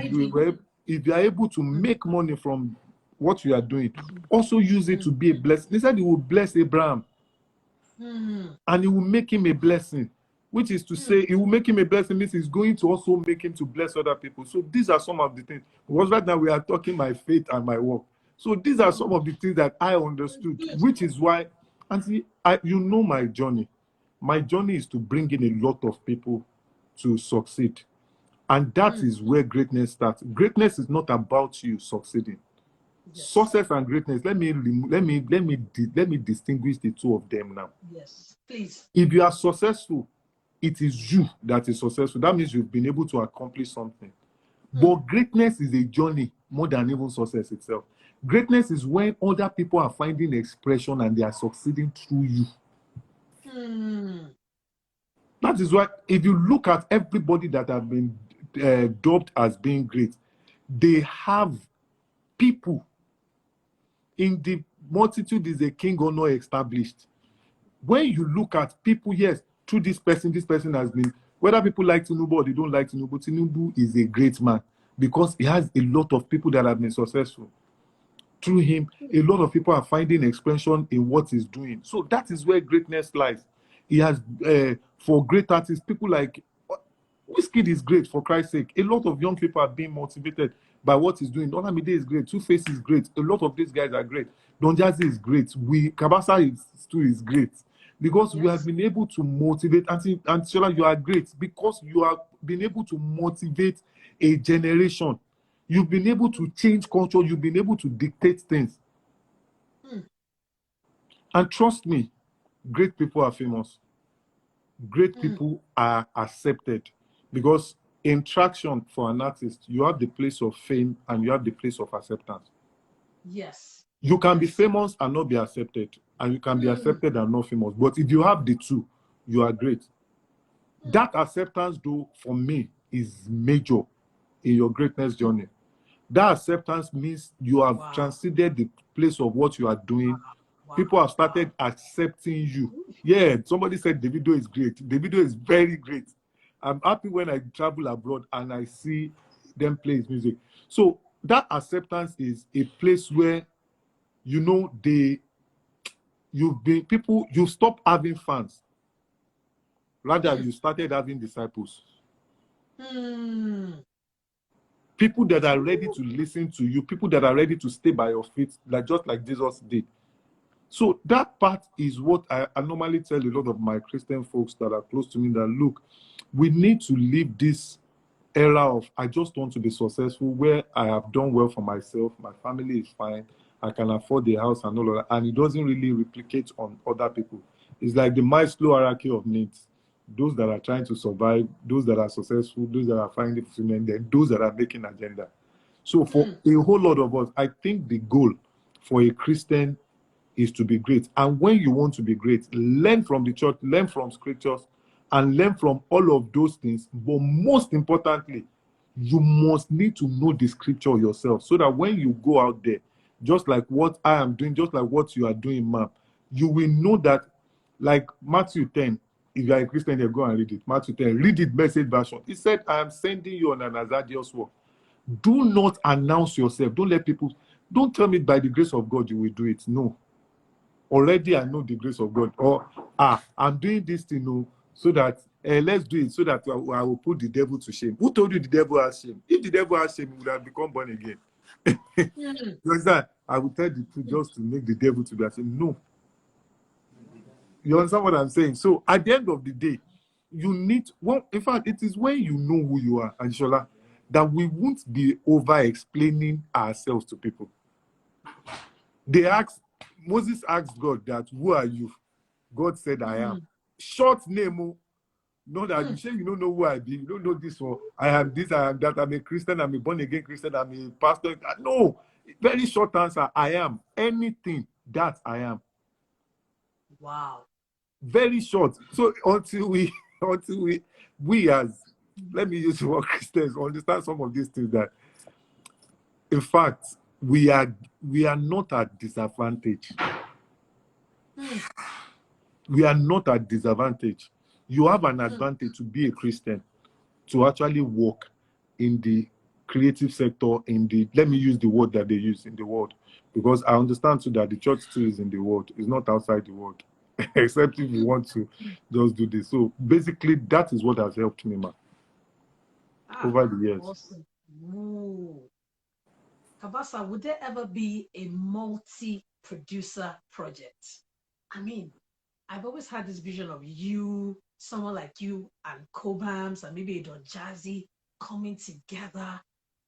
if you are able to make money from what you are doing, also use it to be a blessing. He said he will bless Abraham. And he will make him a blessing. Which is to say, he will make him a blessing means he's going to also make him to bless other people. So these are some of the things. Because right now we are talking my faith and my work. So these are some of the things that I understood, which is why, and see, you know my journey. My journey is to bring in a lot of people to succeed. And that is where greatness starts. Greatness is not about you succeeding. Yes. Success and greatness. Let me distinguish the two of them now. Yes. Please. If you are successful, it is you that is successful. That means you've been able to accomplish something. But greatness is a journey more than even success itself. Greatness is when other people are finding expression and they are succeeding through you. That is why, if you look at everybody that have been dubbed as being great, they have people. In the multitude is a king or not established. When you look at people, yes, through this person has been, whether people like Tinubu or they don't like Tinubu, Tinubu is a great man because he has a lot of people that have been successful. Through him, a lot of people are finding expression in what he's doing. So that is where greatness lies. He has, for great artists, people like Wizkid is great, for Christ's sake. A lot of young people are being motivated by what he's doing. Olamide is great. Two-Face is great. A lot of these guys are great. Don Jazzy is great. CABASA is great. Because we have been able to motivate. And Shola, you are great because you have been able to motivate a generation. You've been able to change culture. You've been able to dictate things. And trust me, great people are famous. Great people are accepted. Because in traction for an artist, you have the place of fame and you have the place of acceptance. Yes. You can be famous and not be accepted, and you can be accepted and not famous. But if you have the two, you are great. That acceptance, though, for me, is major in your greatness journey. That acceptance means you have transcended the place of what you are doing. People have started accepting you. Yeah, somebody said Davido is great. Davido is very great. I'm happy when I travel abroad and I see them play his music. So that acceptance is a place where, you know, you stop having fans. Rather, you started having disciples. People that are ready to listen to you, people that are ready to stay by your feet, just like Jesus did. So that part is what I normally tell a lot of my Christian folks that are close to me, that look, we need to leave this era of I just want to be successful, where I have done well for myself, my family is fine, I can afford the house and all of that, and it doesn't really replicate on other people. It's like the Maslow hierarchy of needs. Those that are trying to survive, those that are successful, those that are finding fulfillment, then those that are making agenda. So for a whole lot of us, I think the goal for a Christian is to be great. And when you want to be great, learn from the church, learn from scriptures, and learn from all of those things. But most importantly, you must need to know the scripture yourself, so that when you go out there, just like what I am doing, just like what you are doing, ma'am, you will know that, like Matthew 10, if you are a Christian, you go and read it. Matthew 10, read it, message version. He said, I am sending you on an hazardous work. Do not announce yourself. Don't let people, don't tell me by the grace of God you will do it. No. Already I know the grace of God. Or, I'm doing this thing, so that, let's do it so that I will put the devil to shame. Who told you the devil has shame? If the devil has shame, he would have become born again. You understand? I will tell the truth just to make the devil to be ashamed. No. You understand what I'm saying? So at the end of the day, you need, well, in fact, it is when you know who you are, Anshola, that we won't be over explaining ourselves to people. Moses asked God that, who are you? God said, I am. Short name, no, that you say you don't know who I be, you don't know this one. I am this, I am that, I'm a Christian, I'm a born again Christian, I'm a pastor. No, very short answer, I am. Anything that I am. Wow. Very short. So until we as, let me use the word Christians, understand some of these things, that in fact we are not at disadvantage. We are not at disadvantage. You have an advantage to be a Christian, to actually work in the creative sector, in the, let me use the word that they use, in the world, because I understand too that the church too is in the world, it's not outside the world. Except if you want to just do this. So basically that is what has helped me, man, over the years. Awesome. CABASA, would there ever be a multi-producer project? I mean, I've always had this vision of you, someone like you and Cobams and maybe a Don Jazzy coming together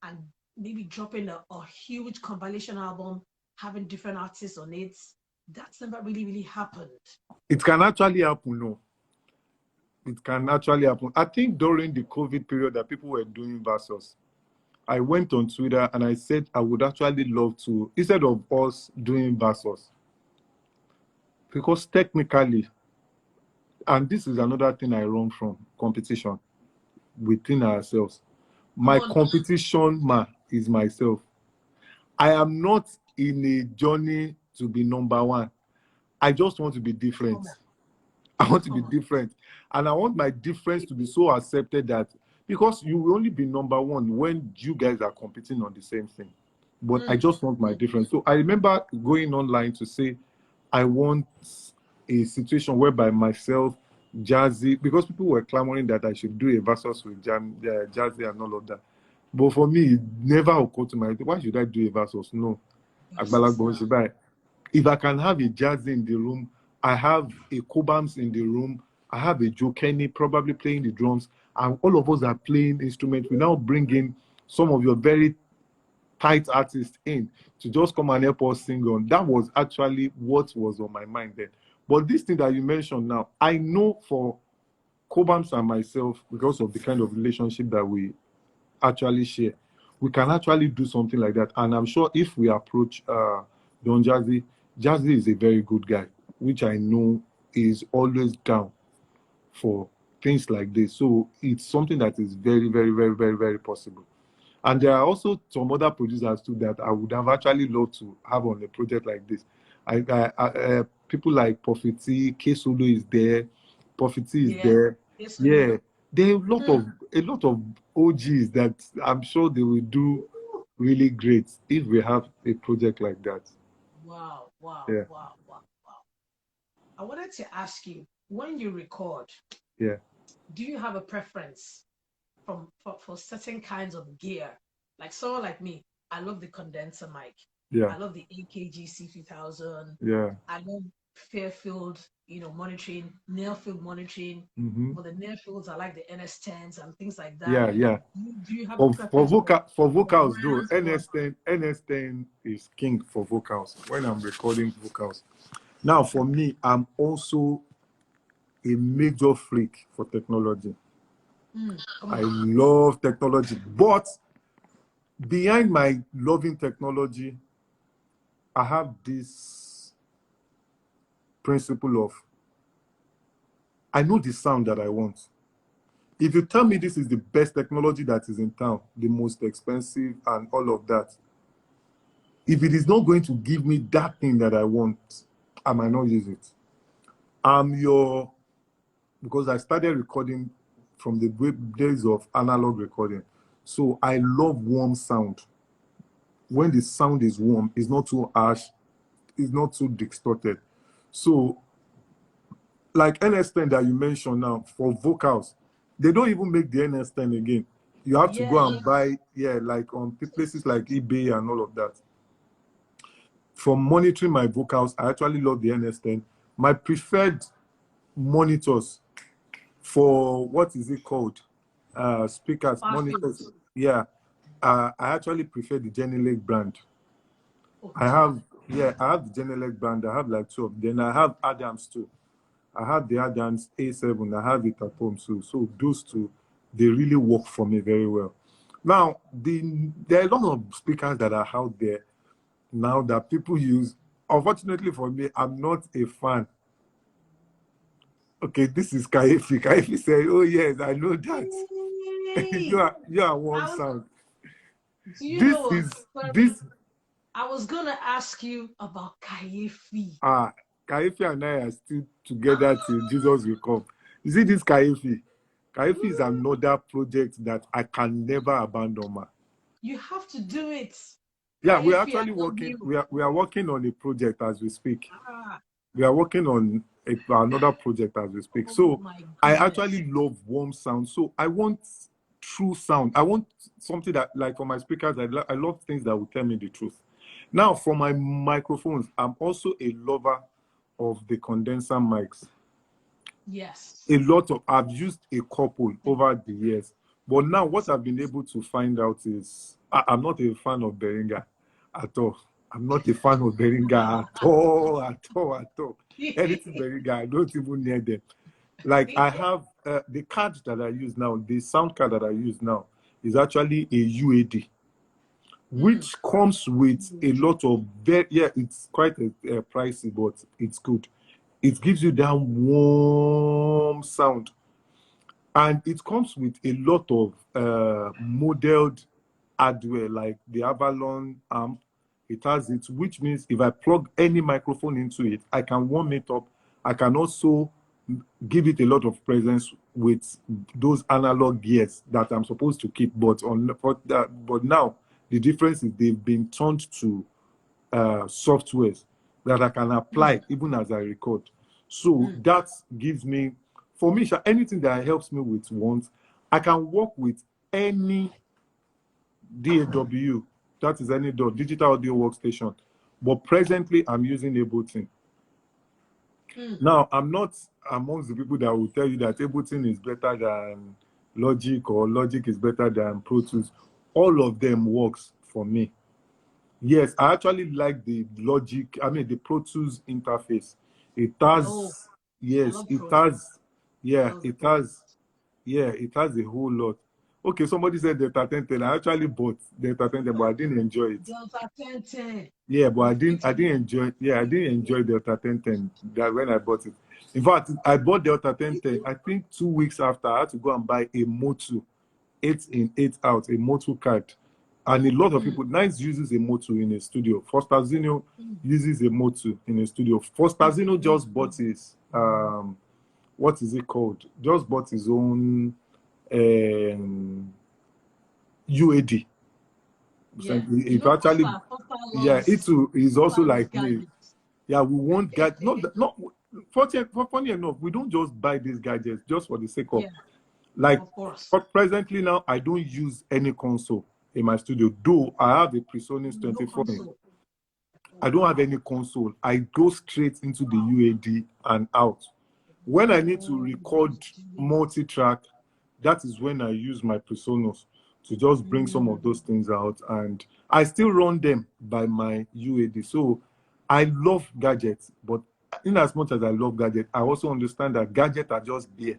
and maybe dropping a huge compilation album, having different artists on it. That's never really happened. It can actually happen, no. It can actually happen. I think during the COVID period that people were doing versus, I went on Twitter and I said I would actually love to, instead of us doing versus, because technically, and this is another thing I run from competition within ourselves. Come My on. competition man is myself. I am not in a journey to be number one. I just want to be different. I want to be different. And I want my difference to be so accepted that, because you will only be number one when you guys are competing on the same thing. But I just want my difference. So I remember going online to say, I want a situation whereby myself, Jazzy, because people were clamoring that I should do a versus with Jazzy and all of that. But for me, it never occurred to my head, why should I do a versus? No. If I can have a Jazzy in the room, I have a Cobams in the room, I have a Joe Kenny probably playing the drums, and all of us are playing instruments. We now bring in some of your very tight artists in to just come and help us sing on. That was actually what was on my mind then. But this thing that you mentioned now, I know for Cobams and myself, because of the kind of relationship that we actually share, we can actually do something like that. And I'm sure if we approach Don Jazzy, Jazzy is a very good guy, which I know is always down for things like this. So it's something that is very possible. And there are also some other producers too that I would have actually loved to have on a project like this. People like Prophecy, K Solo is there, Prophecy is there. Yeah, there are a lot of OGs that I'm sure they will do really great if we have a project like that. Wow. Yeah. I wanted to ask you, when you record, Yeah. do you have a preference for certain kinds of gear? Like someone like me, I love the condenser mic. Yeah. I love the AKG C3000. Yeah. I love Fairfield, monitoring, near field monitoring. For the near fields, I like the NS10s and things like that. Yeah. Do you have a preference For vocals though, brands or NS10 is king for vocals when I'm recording vocals. Now for me, I'm also a major freak for technology. I love technology, but behind my loving technology, I have this principle of, I know the sound that I want. If you tell me this is the best technology that is in town, the most expensive and all of that, if it is not going to give me that thing that I want, I might not use it. Because I started recording from the days of analog recording. So I love warm sound. When the sound is warm, it's not too harsh, it's not too distorted. So, like NS10 that you mentioned now, for vocals, they don't even make the NS10 again. You have to go and buy, like on places like eBay and all of that. For monitoring my vocals, I actually love the NS10. My preferred monitors for, what is it called? Speakers, monitors. Yeah. I actually prefer the Genelec brand. I have the Genelec brand. I have like two of them. Then I have Adams too. I have the Adams A7. I have it at home too. So those two, they really work for me very well. Now, there are a lot of speakers that are out there now that people use. Unfortunately for me, I'm not a fan. Okay, this is Kaifi. Kaifi said, "Oh yes, I know that." you are one sound. Do you know what? This. I was gonna ask you about Kaifi. Kaifi and I are still together till Jesus will come. You see this Kaifi? Kaifi is another project that I can never abandon, man. You have to do it. Yeah, we're actually working. We are working on a project as we speak. We are working on another project as we speak. So I actually love warm sound. So I want true sound. I want something that, like on my speakers, I love things that will tell me the truth. Now, for my microphones, I'm also a lover of the condenser mics. Yes. I've used a couple over the years. But now what I've been able to find out is I'm not a fan of Beringa at all. I'm not a fan of Beringa at all, at all, at all. Anything Beringa, I don't even near them. Like I have the card that I use now, the sound card that I use now is actually a UAD, which comes with a lot of it's quite pricey, but it's good. It gives you that warm sound, and it comes with a lot of modeled hardware, like the Avalon amp. It has it, which means if I plug any microphone into it, I can warm it up. I can also give it a lot of presence with those analog gears that I'm supposed to keep. But now the difference is they've been turned to softwares that I can apply even as I record. So that gives me, for me, anything that helps me with ones, I can work with any DAW, that is any digital audio workstation. But presently, I'm using Ableton. Now, I'm not amongst the people that will tell you that Ableton is better than Logic or Logic is better than Pro Tools. All of them works for me. Yes, I actually like the Logic, the Pro Tools interface. It has, yes, it has, it has a whole lot. Okay, somebody said Delta 1010. I actually bought Delta 1010, but I didn't enjoy it. Delta 1010. Yeah, but I didn't enjoy Delta 1010 that when I bought it. In fact, I bought Delta 1010, I think 2 weeks after. I had to go and buy a Motu, 8 in, 8 out, a Motu card. And a lot of people, Nice uses a Motu in a studio. Fostazino uses a Motu in a studio. Fostazino just bought his, what is it called? Just bought his own UAD. Yeah. It actually, it is also like me. Yeah, we want gadgets. Not funny enough, we don't just buy these gadgets just for the sake of, like, but presently now, I don't use any console in my studio. Though I have a PreSonus 24. I don't have any console. I go straight into the UAD and out. When I need to record multi-track, that is when I use my PreSonus to just bring some of those things out, and I still run them by my UAD. So I love gadgets, but in as much as I love gadgets, I also understand that gadgets are just there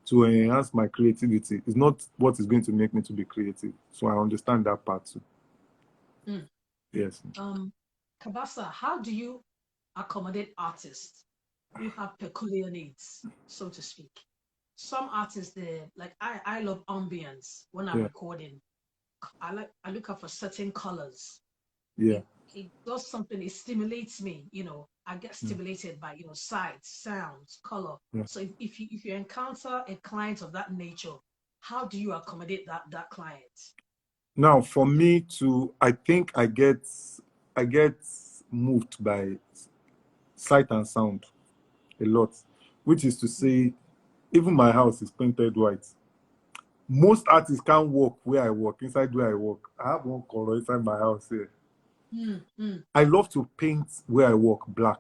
to enhance my creativity. It's not what is going to make me to be creative. So I understand that part too. Yes. CABASA, how do you accommodate artists who have peculiar needs, so to speak? Some artists, I love ambience when I'm recording. I look out for certain colors. Yeah. It does something, it stimulates me, I get stimulated by, sights, sounds, color. Yeah. So if you encounter a client of that nature, how do you accommodate that client? Now, for me I think I get moved by sight and sound a lot, which is to say, even my house is painted white. Most artists can't walk where I walk, inside where I walk. I have one color inside my house here. I love to paint where I walk black.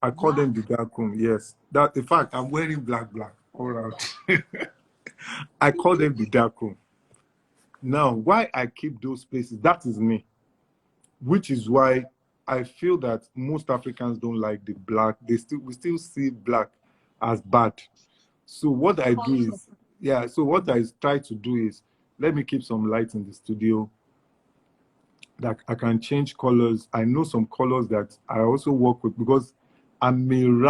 I call them the dark room. Yes. That, in fact, I'm wearing black all around. I call them the dark room. Now, why I keep those places, that is me. Which is why I feel that most Africans don't like the black. We still see black as bad. So what I do is, so what I try to do is, let me keep some light in the studio that I can change colors. I know some colors that I also work with because I'm an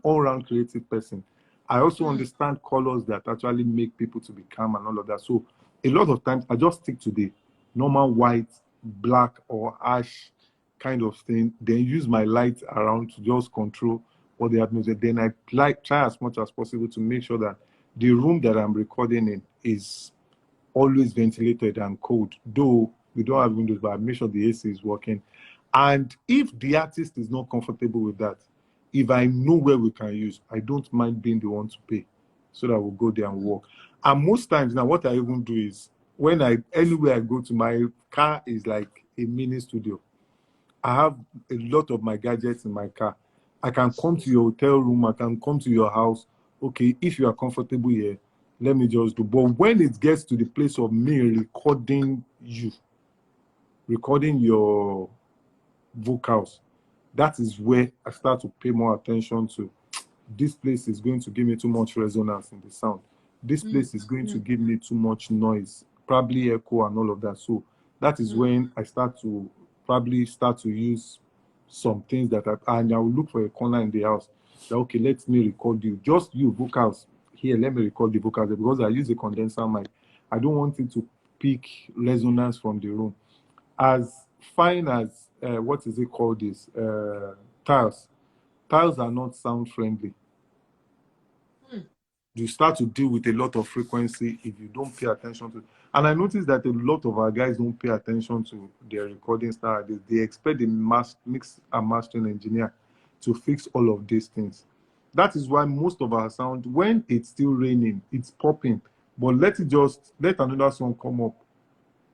all-round creative person. I also understand colors that actually make people to be calm and all of that. So a lot of times I just stick to the normal white, black, or ash kind of thing, then use my light around to just control what the atmosphere. Then I try as much as possible to make sure that the room that I'm recording in is always ventilated and cold. Though we don't have windows, but I make sure the AC is working. And if the artist is not comfortable with that, if I know where we can use, I don't mind being the one to pay so that we'll go there and work. And most times now, what I even do is, anywhere I go to, my car is like a mini studio. I have a lot of my gadgets in my car. I can come to your hotel room, I can come to your house. Okay, if you are comfortable here, let me just do. But when it gets to the place of me recording you, recording your vocals, that is where I start to pay more attention to. This place is going to give me too much resonance in the sound. This place is going to give me too much noise, probably echo and all of that. So that is when I start to use some things that and I will look for a corner in the house. That, okay, let me record you. Just you vocals here. Let me record the vocals because I use a condenser mic. I don't want it to pick resonance from the room. As fine as what is it called? This tiles. Tiles are not sound friendly. You start to deal with a lot of frequency if you don't pay attention to. And I noticed that a lot of our guys don't pay attention to their recording style. They expect the mix and mastering engineer to fix all of these things. That is why most of our sound, when it's still raining, it's popping. But let another song come up.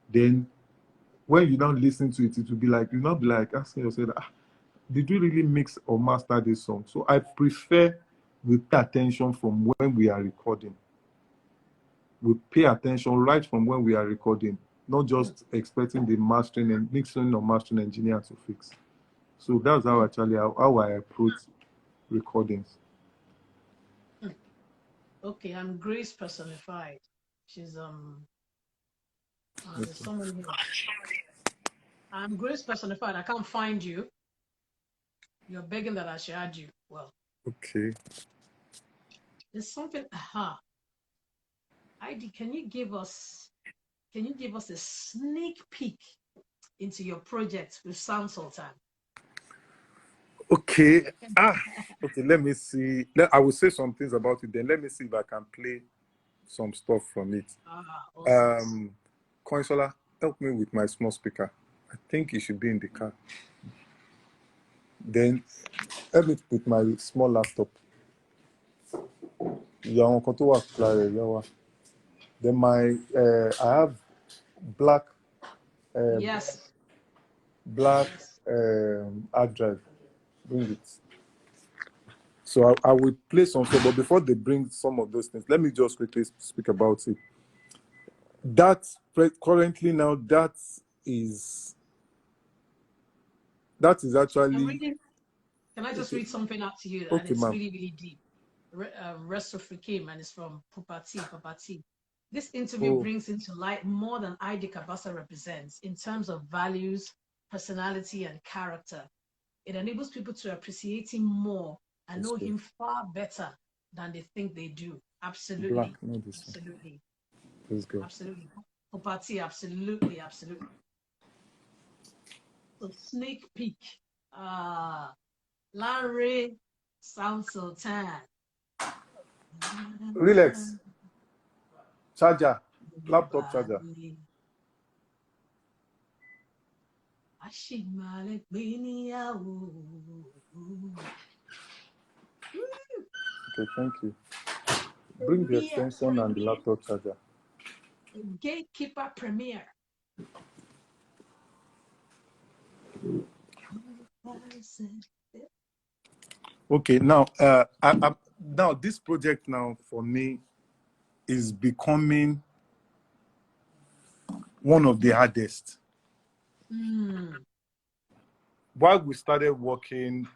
Then when you don't listen to it, it will be like, you'll not be like asking yourself, did we really mix or master this song? So I prefer we pay attention from when we are recording. We pay attention right from when we are recording, not just expecting the mastering and mixing or mastering engineer to fix. So that's how how I approach recordings. Okay, I'm Grace personified. She's there's someone here. I'm Grace personified. I can't find you. You're begging that I should add you. Well, okay. There's something. ID, can you give us a sneak peek into your project with Sound Sultan? Okay. Okay, let me see. I will say some things about it, then let me see if I can play some stuff from it. Awesome. Consola, help me with my small speaker. I think it should be in the car. Then help me with my small laptop. Then I have black Yes. Black hard drive. Bring it. So I will play some stuff, but before they bring some of those things, let me just quickly speak about it. Currently now, that is actually. Can I just read something out to you? Okay, and it's ma'am. really, really deep. Rest of Frikim, and it's from Papati. This interview brings into light more than ID CABASA represents in terms of values, personality, and character. It enables people to appreciate him more and know him far better than they think they do. Absolutely. Absolutely. Absolutely. Papati, absolutely. So sneak peek. Larry Sound Sultan. Relax. Charger. Laptop charger. Okay, thank you. Bring the extension and the laptop charger. GateKeeper Premiere. Okay, now now this project now for me is becoming one of the hardest. While we started working,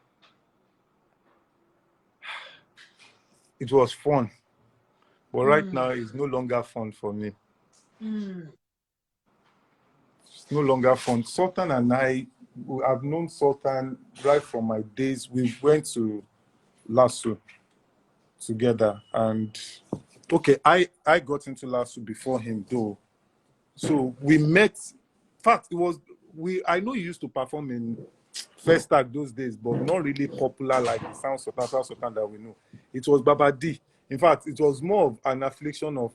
it was fun, but right now it's no longer fun for me. It's no longer fun. Sultan and I've known Sultan right from my days. We went to Lasso together, and okay, I got into Lasso before him though. So we met. In fact, I know he used to perform in First Tag those days, but not really popular like the Sound Sultan that we know. It was Baba D. In fact, it was more of an affiliation of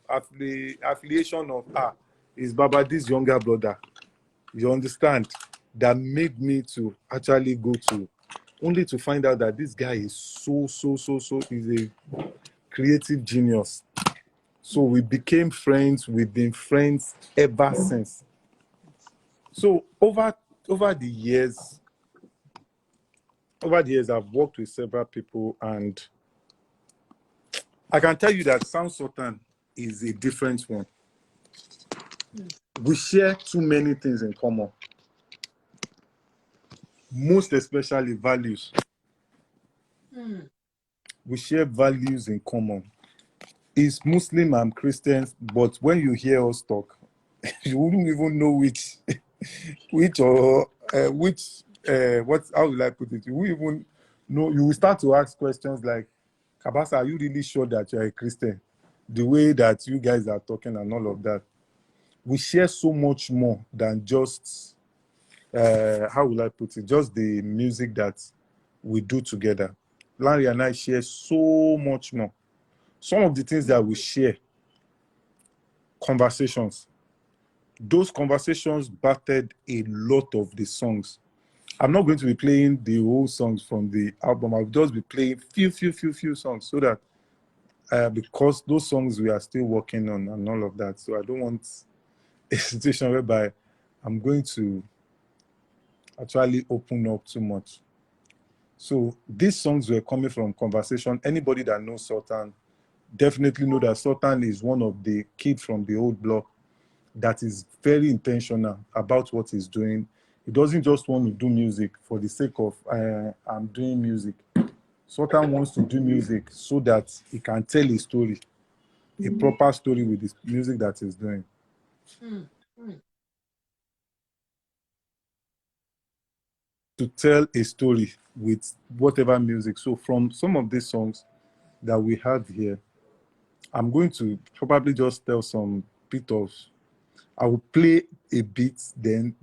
is Baba D's younger brother. You understand? That made me to actually go to, only to find out that this guy is so is a creative genius. So we became friends. We've been friends ever since. So over the years, I've worked with several people, and I can tell you that Sound Sultan is a different one. We share too many things in common, most especially values. We share values in common. It's Muslim and Christians, but when you hear us talk, you wouldn't even know which what, how will I put it? You wouldn't even know. You will start to ask questions like, Cabasa, are you really sure that you're a Christian? The way that you guys are talking and all of that. We share so much more than just, how will I put it? Just the music that we do together. Larry and I share so much more. Some of the things that we share, conversations. Those conversations battered a lot of the songs. I'm not going to be playing the whole songs from the album. I'll just be playing few songs so that because those songs we are still working on and all of that. So I don't want a situation whereby I'm going to actually open up too much. So these songs were coming from conversation. Anybody that knows Sultan definitely know that Sultan is one of the kids from the old block that is very intentional about what he's doing. He doesn't just want to do music for the sake of I'm doing music. Sultan wants to do music so that he can tell a story, a proper story with the music that he's doing. To tell a story with whatever music. So from some of these songs that we have here, I'm going to probably just tell some bit of, I will play a bit, then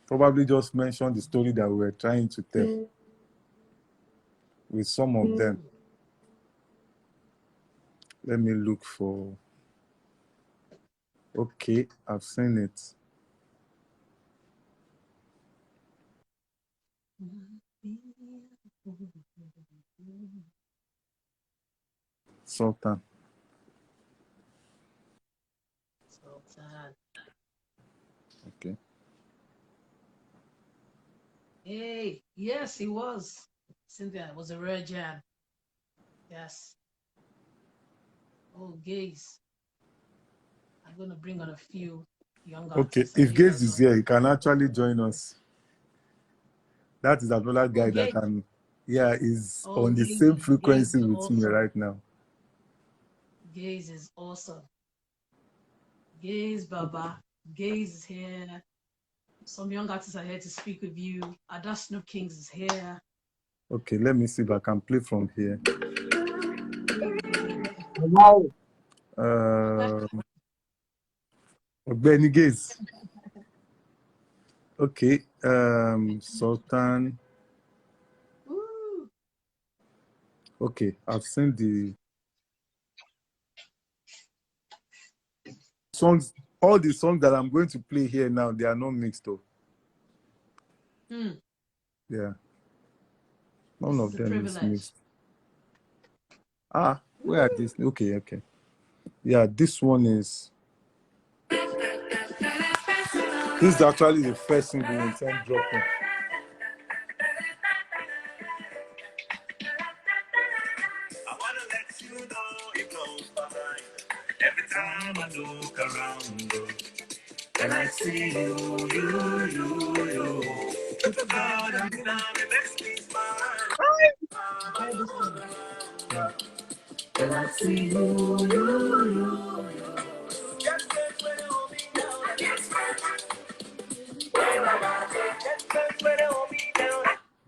probably just mention the story that we're trying to tell with some of them. Let me look for, okay, I've seen it. Sultan. Okay. Hey, yes, he was. Cynthia, it was a rare jam. Yes. Oh, Gaze. I'm going to bring on a few young artists. Okay, if Gaze is here, he can actually join us. That is another guy that can, is on the same frequency with me right now. Gaze is awesome. Gaze, Baba. Gaze is here. Some young artists are here to speak with you. Ada Snoop Kings is here. Okay, let me see if I can play from here. Benny Gaze. Okay, Sultan. Ooh. Okay, I've seen the songs. All the songs that I'm going to play here now, they are not mixed up. Yeah. None of them is mixed. Ah, where are these? Okay. Yeah, this one is. This is actually the first single in time dropping. I wanna let you know it blows my mind. Every time I look around, and I see you. God, I'm it makes me smile. And I see you.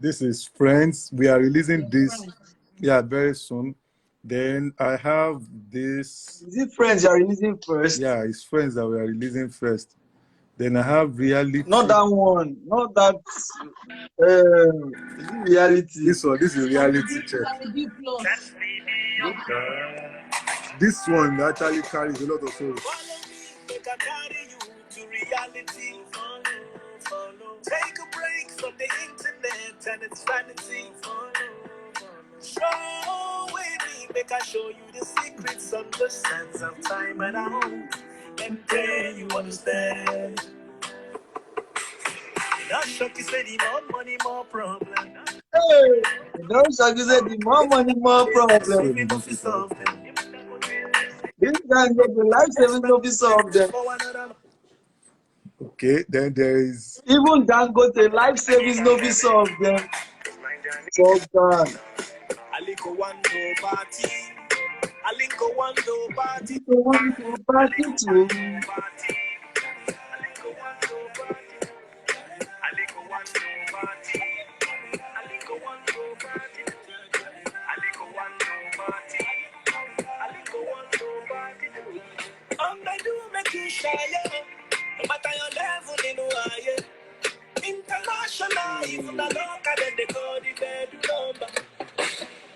This is Friends. We are releasing this, very soon. Then I have this. Is it Friends you are releasing first? Yeah, it's Friends that we are releasing first. Then I have Reality. Not that one. Not that. Is it Reality? This is Reality Check. This one actually carries a lot of soul. Take a break from the internet and its vanity. Show with me, make I show you the secrets of the sands of time and I hope and pray you understand. Not shock you say the more money, more problem. Hey, don't shock you say the more money, more problem. The This guy got the life saving officer of them. Okay, then there is Even Dangote, life saving officer of them. So done. Aliko Wando party. Aliko Wando party. People want to go back into Party. Aliko Wando party. Aliko Wando party. Aliko Wando party. Aliko Wando party. Aliko Wando party. I do make you shy, no matter your level in Hawaii. International, even the local, then they call the bed number.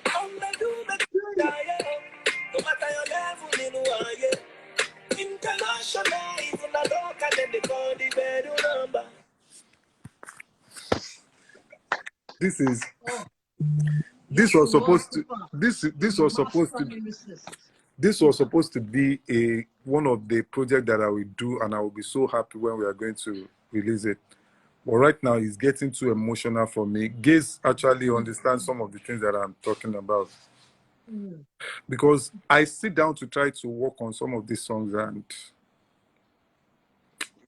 I do make you shy, no matter your level in Hawaii. International, even the local, then they call the bed number. this is Oh, this yes, was it was supposed to super. this The was supposed master to lyricist. this was supposed to be a one of the projects that I will do, and I will be so happy when we are going to release it. But right now, it's getting too emotional for me. Gaze actually understands some of the things that I'm talking about, Mm. because I sit down to try to work on some of these songs, and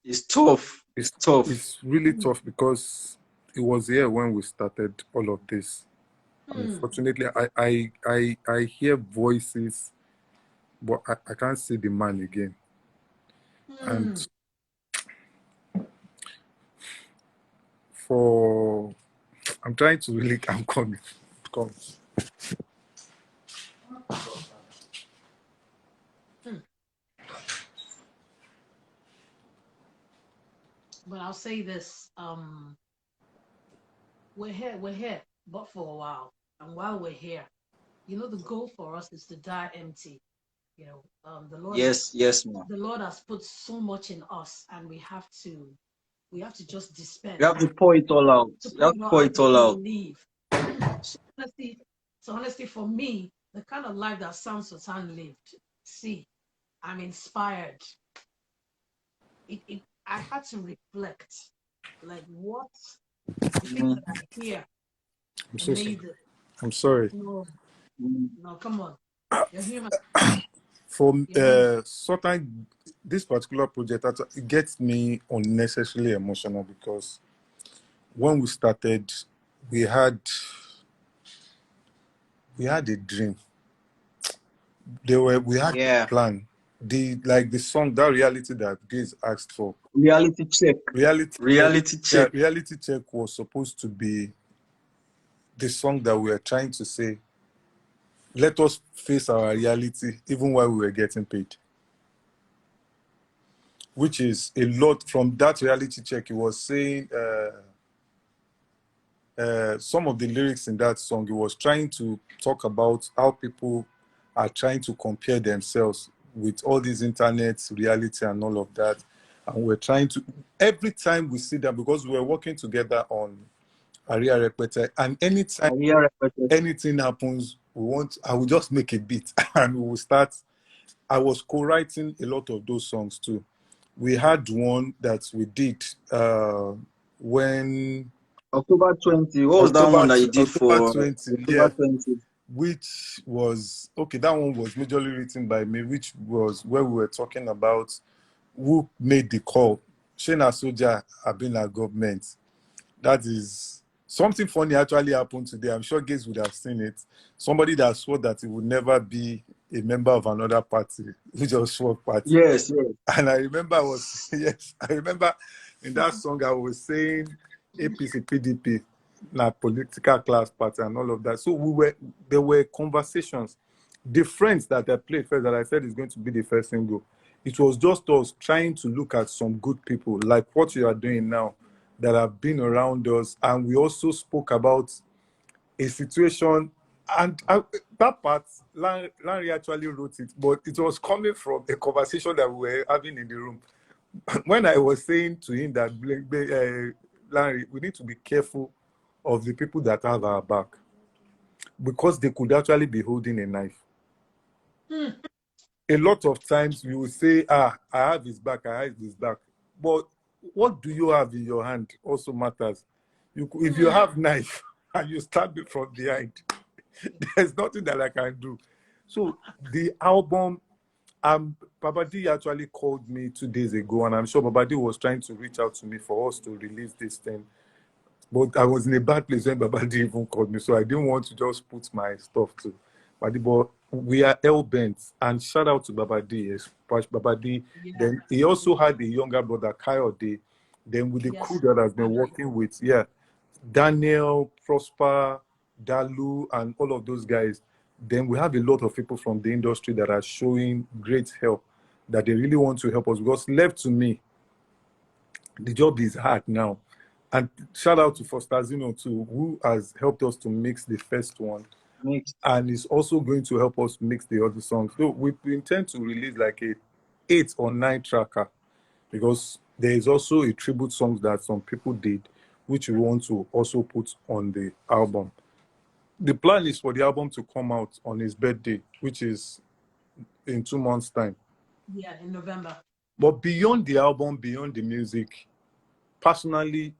it's tough. It's tough. it's really tough because it was here when we started all of this. Unfortunately, I hear voices, but I can't see the man again. And I'm trying to really, I'm coming. But I'll say this: we're here, but for a while, and while we're here, you know, the goal for us is to die empty. You know, the Lord. Yes, ma'am. The Lord has put so much in us, and we have to just dispense. You have to pour it all out. You have to pour it all out. Leave. So honestly, for me, the kind of life that Sam Sultan lived, see, I'm inspired. I had to reflect, like what the things that I hear. I'm so sorry. I'm sorry. No, come on. You're human. For certain, this particular project, it gets me unnecessarily emotional because when we started, we had a dream. We had a plan. The song, that reality that Gaze asked for. Reality check. Reality check. Yeah, reality check was supposed to be the song that we were trying to say, let us face our reality even while we were getting paid. Which is a lot from that reality check. It was saying some of the lyrics in that song, it was trying to talk about how people are trying to compare themselves with all these internet reality and all of that. And we're trying to, every time we see that, because we're working together on Aria Repete, and anytime anything happens, I will just make a beat and we will start. I was co-writing a lot of those songs too. We had one that we did when October 20. What was that one that you did for 20, October 20? Which was okay. That one was majorly written by me, which was where we were talking about who made the call. Shena Soja have been our government. That is something funny actually happened today. I'm sure Gates would have seen it. Somebody that swore that he would never be a member of another party, which was swore party. Yes. And I remember I remember in that song I was saying APC, PDP, not political class party and all of that. So there were conversations. The friends that I played first that I said is going to be the first single. It was just us trying to look at some good people like what you are doing now that have been around us. And we also spoke about a situation, and that part, Larry actually wrote it, but it was coming from a conversation that we were having in the room. When I was saying to him that, Larry, we need to be careful of the people that have our back, because they could actually be holding a knife. A lot of times you will say, I have his back, I have his back. But what do you have in your hand also matters. If you have knife and you stab me from behind, there's nothing that I can do. So the album, Baba D actually called me 2 days ago, and I'm sure Baba D was trying to reach out to me for us to release this thing. But I was in a bad place when Baba D even called me, so I didn't want to just put my stuff to Baba D. But we are hell-bent, and shout out to Baba D. Yes, Baba D. Yeah. Then he also had a younger brother, Kayode. Then with the crew that has been working with, Daniel, Prosper, Dalu, and all of those guys. Then we have a lot of people from the industry that are showing great help, that they really want to help us. Because left to me, the job is hard now. And shout out to Foster Zino too, who has helped us to mix the first one. And is also going to help us mix the other songs. So we intend to release like a 8 or 9 tracker, because there is also a tribute song that some people did, which we want to also put on the album. The plan is for the album to come out on his birthday, which is in 2 months' time. Yeah, in November. But beyond the album, beyond the music, personally,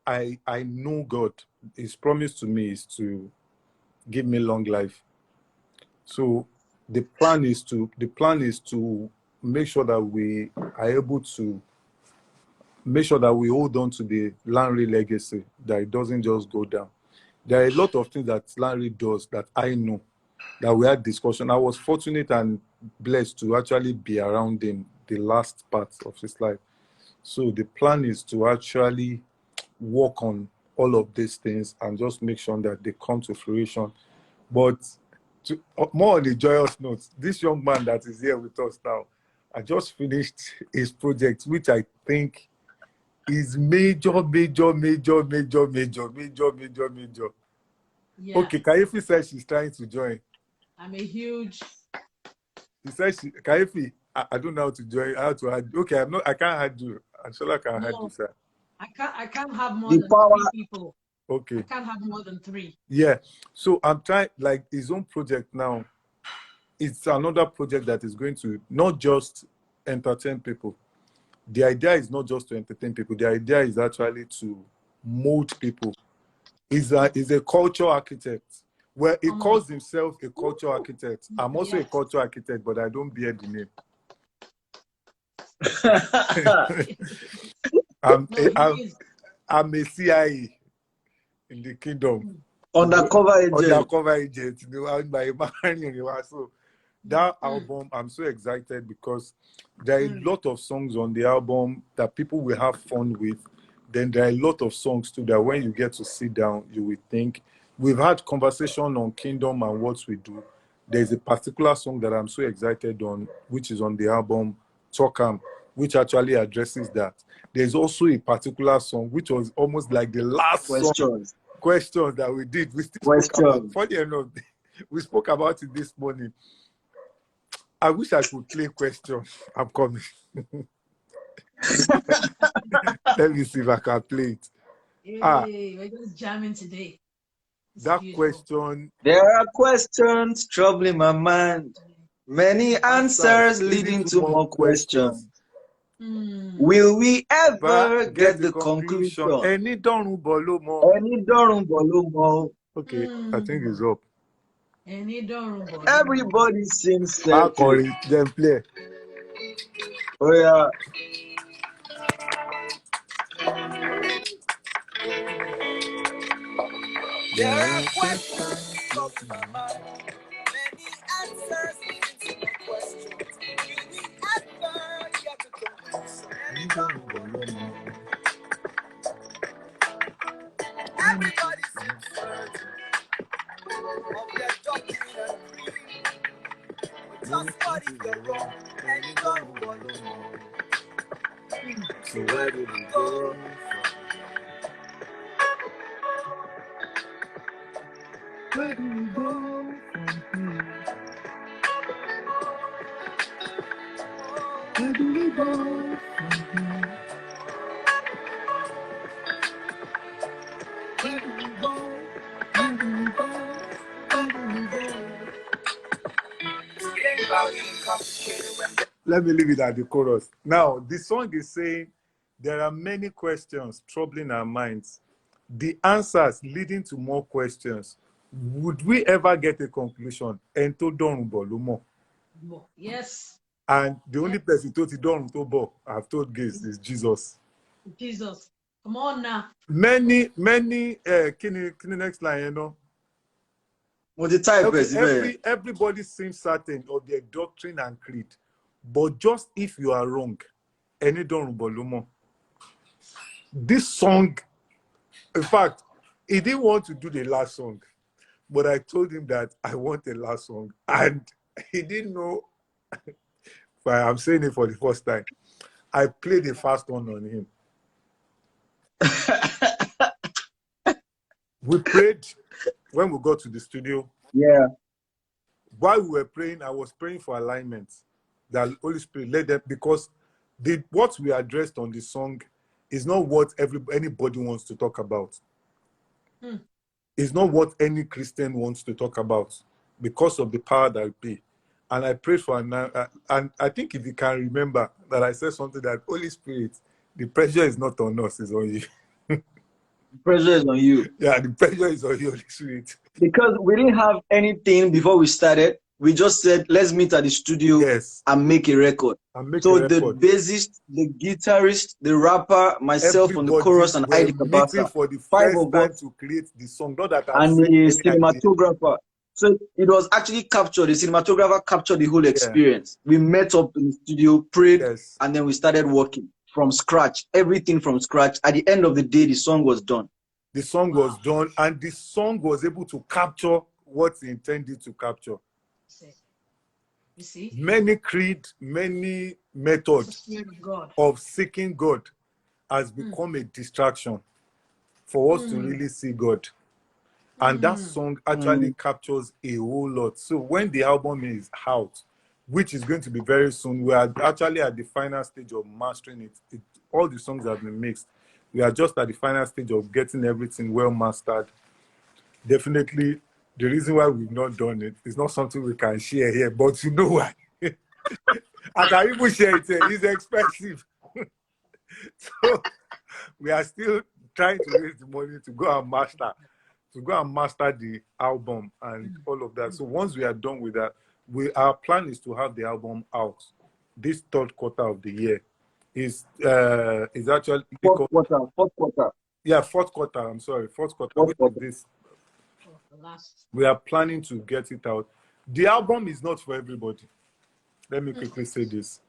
I know God. His promise to me is to give me long life. So the plan is to make sure that we are able to make sure that we hold on to the Larry legacy, that it doesn't just go down. There are a lot of things that Larry does that I know, that we had discussion. I was fortunate and blessed to actually be around him the last part of his life. So the plan is to actually work on all of these things and just make sure that they come to fruition. But more on a joyous note, this young man that is here with us now, I just finished his project, which I think is major. Yeah. Okay, Kaifi says she's trying to join. I'm a huge. She says, Kaifi, I don't know how to join. How to add? Okay, I can't add you. I'm sure I can add you, sir. I can't have more than 3 people. Okay. I can't have more than 3. Yeah. So I'm trying, like, his own project now. It's another project that is going to not just entertain people. The idea is not just to entertain people. The idea is actually to mold people. He's a culture architect. Well, he calls himself a culture architect. I'm also a culture architect, but I don't bear the name. I'm a CIA in the kingdom. Undercover agent. Undercover agent. So that album, I'm so excited because there are a lot of songs on the album that people will have fun with. Then there are a lot of songs too that when you get to sit down, you will think. We've had conversation on Kingdom and what we do. There's a particular song that I'm so excited on, which is on the album Talkam, which actually addresses that. There's also a particular song which was almost like the last question that we did. We still spoke about. Funny enough, we spoke about it this morning. I wish I could play question. I'm coming. Let me see if I can play it. Hey, we're just jamming today. That question. There are questions troubling my mind. Many answers leading to more questions. Will we ever get the conclusion? Any dorun bolomo. Okay, I think it's up. Everybody seems set. Then play. Oh yeah. There are questions in my mind. Many answers leading to the questions. Will we ever get to conclusion? Everybody seems certain of their doctrine and creed. But just what if they're wrong? And you don't want to know. So where do we go? Where do we go from here? Where do we go from here? Where do we go? Where do we go? Where do we go? Let me leave it at the chorus. Now, the song is saying there are many questions troubling our minds. The answers leading to more questions. Would we ever get a conclusion? Yes. And the only person told you don't to I've told Gaze is Jesus. Jesus. Come on now. Many, can you next line, you know? What the type Okay, is everybody seems certain of their doctrine and creed. But just if you are wrong, any don't bolumo. This song, in fact, he didn't want to do the last song, but I told him that I want the last song, and he didn't know. But I'm saying it for the first time. I played the fast one on him. We prayed when we got to the studio. Yeah. While we were praying, I was praying for alignment. That Holy Spirit led them, because what we addressed on the song is not what anybody wants to talk about. It's not what any Christian wants to talk about because of the power that I pay. And I prayed for and I think if you can remember that I said something that Holy Spirit, the pressure is not on us, it's on you. The pressure is on you. Yeah, the pressure is on you, Holy Spirit. Because we didn't have anything before we started. We just said, let's meet at the studio and make a record. So the bassist, the guitarist, the rapper, myself on the chorus, and I CABASA, for the five first of time us, to create the song. Not that and the cinematographer. So it was actually captured. The cinematographer captured the whole experience. We met up in the studio, prayed, and then we started working from scratch. Everything from scratch. At the end of the day, the song was done. The song was done, and the song was able to capture what it intended to capture. You see? Many creed, many methods of seeking God has become a distraction for us to really see God. And that song actually captures a whole lot. So when the album is out, which is going to be very soon, we are actually at the final stage of mastering it. All the songs have been mixed. We are just at the final stage of getting everything well mastered. Definitely, the reason why we've not done it is not something we can share here, but you know why? I can even share it here. It's expensive. So we are still trying to raise the money to go and master the album and all of that. So once we are done with that, our plan is to have the album out this third quarter of the year. Is actually fourth quarter. Yeah, fourth quarter. I'm sorry, fourth quarter. Fourth quarter. This. We are planning to get it out. The album is not for everybody. Let me quickly say this.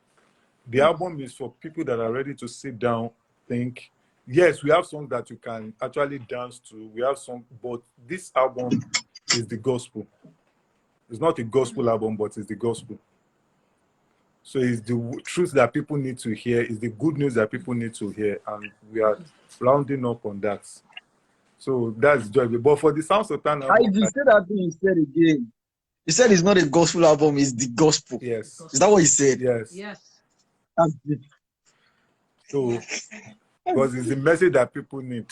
The album is for people that are ready to sit down, think. Yes, we have songs that you can actually dance to. We have some, but this album is the gospel. It's not a gospel album, but it's the gospel. So it's the truth that people need to hear. It's the good news that people need to hear. And we are rounding up on that. So that's joy. But for the Sound Sultan album, you said that thing you said again. You said it's not a gospel album, it's the gospel. Yes. Is that what you said? Yes. Yes. That's it. So, because it's the message that people need.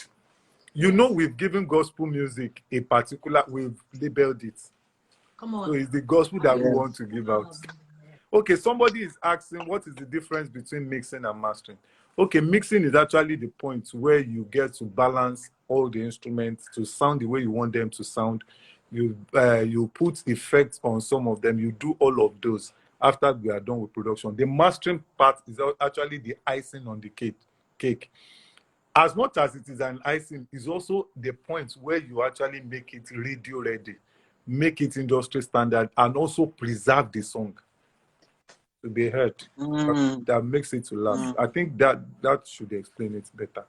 You know, we've given gospel music a particular, we've labeled it. Come on. So it's the gospel that we want to give out. Okay, somebody is asking, what is the difference between mixing and mastering? Okay, mixing is actually the point where you get to balance all the instruments to sound the way you want them to sound. You put effects on some of them. You do all of those after we are done with production. The mastering part is actually the icing on the cake. As much as it is an icing, is also the point where you actually make it radio ready, make it industry standard, and also preserve the song to be heard. That makes it to last. I think that should explain it better.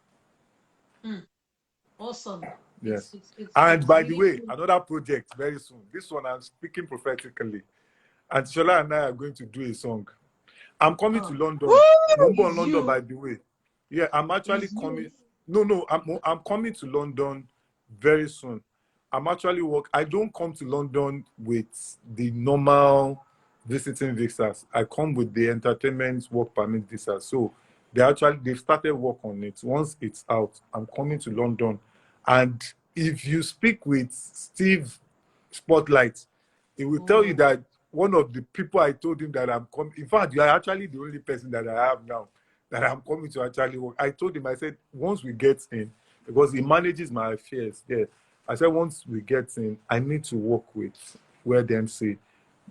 Awesome. Yes. And by the way, another project very soon. This one I'm speaking prophetically. And Shola and I are going to do a song. I'm coming to London. London, by the way. Yeah, I'm actually coming. No, I'm coming to London very soon. I'm actually I don't come to London with the normal visiting visas. I come with the entertainment work permit visa. So they've started work on it. Once it's out, I'm coming to London. And if you speak with Steve Spotlight, he will tell you that one of the people I told him that I'm coming. In fact, you are actually the only person that I have now that I'm coming to actually work. I told him, I said, once we get in, because he manages my affairs there. I said, once we get in, I need to work with Where Them Say.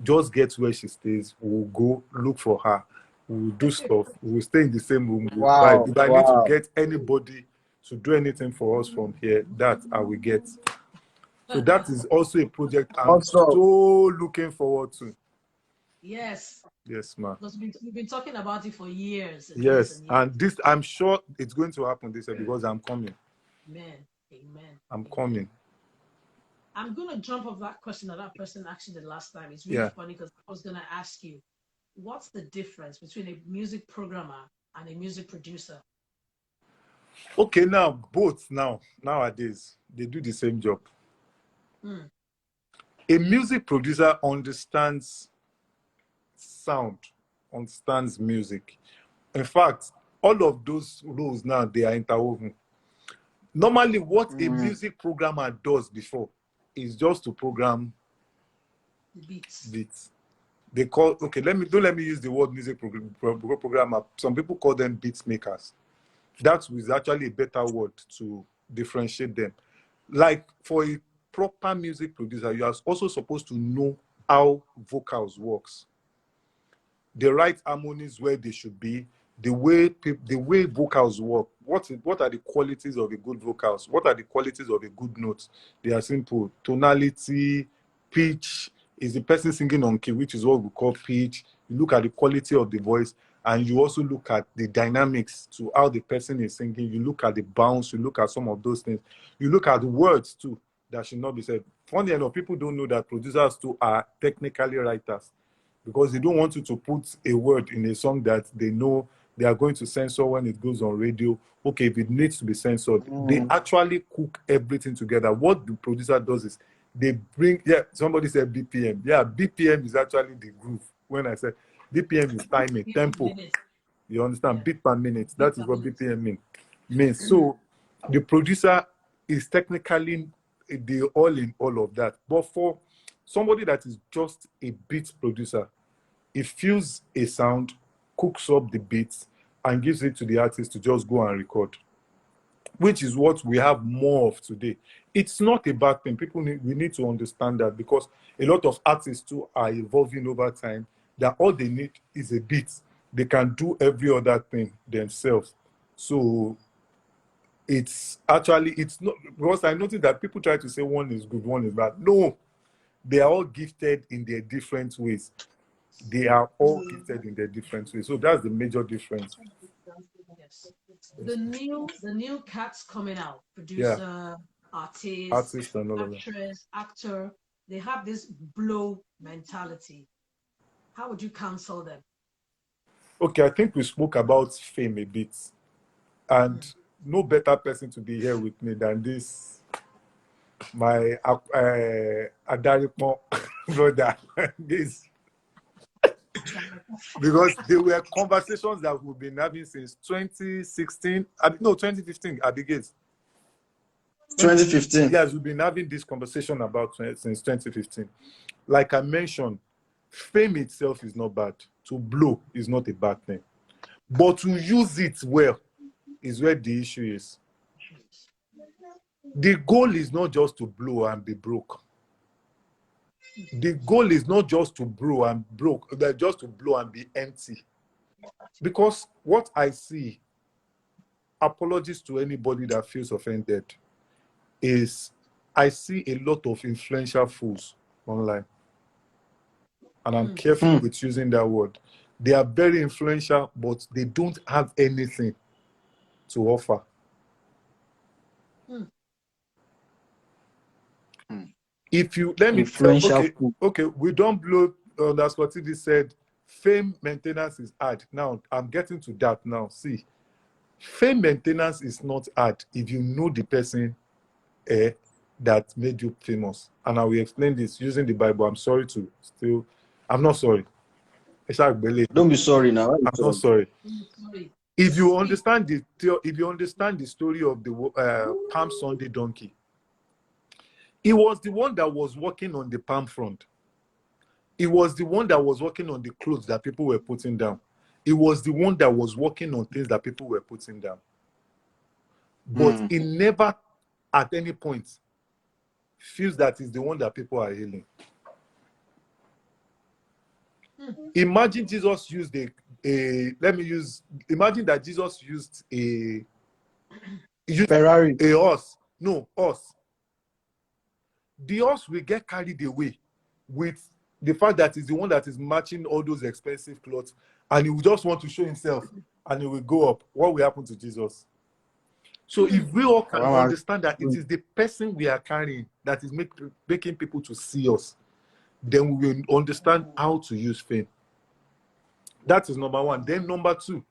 just get where she stays. We'll go look for her. We'll do stuff. We'll stay in the same room. Wow. If I need to get anybody to do anything for us from here, that I will get. So that is also a project I'm so looking forward to. Yes. Yes, ma'am. Because we've been talking about it for years. Yes, and this, I'm sure it's going to happen this year because I'm coming. Amen. Amen. I'm coming. I'm going to jump off that question that person asked you the last time. It's really funny because I was going to ask you, what's the difference between a music programmer and a music producer? Okay, now, both nowadays, they do the same job. A music producer understands sound, understands music. In fact, all of those roles now, they are interwoven. Normally, what a music programmer does before is just to program beats. They call, okay, let me use the word music programmer. Some people call them beat makers. That is actually a better word to differentiate them. Like for a proper music producer, you are also supposed to know how vocals works. The right harmonies where they should be, the way vocals work. What are the qualities of a good vocals? What are the qualities of a good note? They are simple. Tonality, pitch. Is the person singing on key, which is what we call pitch. You look at the quality of the voice, and you also look at the dynamics to how the person is singing. You look at the bounce. You look at some of those things. You look at the words too that should not be said. Funny enough, people don't know that producers too are technically writers, because they don't want you to put a word in a song that they know they are going to censor when it goes on radio. Okay, if it needs to be censored, they actually cook everything together. What the producer does is they bring, somebody said BPM. Yeah, BPM is actually the groove. When I said BPM is timing, tempo. You understand? Beat per minute. That is what BPM means. So the producer is technically the all in all of that. But for somebody that is just a beat producer, it feels a sound, cooks up the beats, and gives it to the artist to just go and record, which is what we have more of today. It's not a bad thing. We need to understand that, because a lot of artists too are evolving over time, that all they need is a beat. They can do every other thing themselves. So it's not, because I noticed that people try to say one is good, one is bad. No, they are all gifted in their different ways. They are all gifted in their different ways. So that's the major difference. Yes. The new cats coming out, producer, artist, actress, actor, they have this blow mentality. How would you counsel them? Okay, I think we spoke about fame a bit. And no better person to be here with me than this, my Adaripo brother. This. Because there were conversations that we've been having since 2016. No, 2015, Abigail. 2015. Yes, we've been having this conversation about since 2015. Like I mentioned, fame itself is not bad. To blow is not a bad thing. But to use it well is where the issue is. The goal is not just to blow and be broke. The goal is not just to blow and just to blow and be empty. Because what I see, apologies to anybody that feels offended, is I see a lot of influential fools online. And I'm careful with using that word. They are very influential, but they don't have anything to offer. If you let me okay, we don't blow. That's what TV said. Fame maintenance is hard. Now I'm getting to that now. See, fame maintenance is not hard if you know the person that made you famous. And I will explain this using the Bible. I'm not sorry. Don't be sorry now. I'm not sorry. If you understand the story of the Palm Sunday donkey, he was the one that was working on the palm front. He was the one that was working on the clothes that people were putting down. He was the one that was working on things that people were putting down. But he never, at any point, feels that he's the one that people are hailing. Imagine Jesus used imagine that Jesus used Ferrari. a horse. No, horse. The horse will get carried away with the fact that he's the one that is matching all those expensive clothes, and he will just want to show himself, and he will go up. What will happen to Jesus? So if we all can understand that it is the person we are carrying that is making people to see us, then we will understand how to use fame. That is number one. Then number two,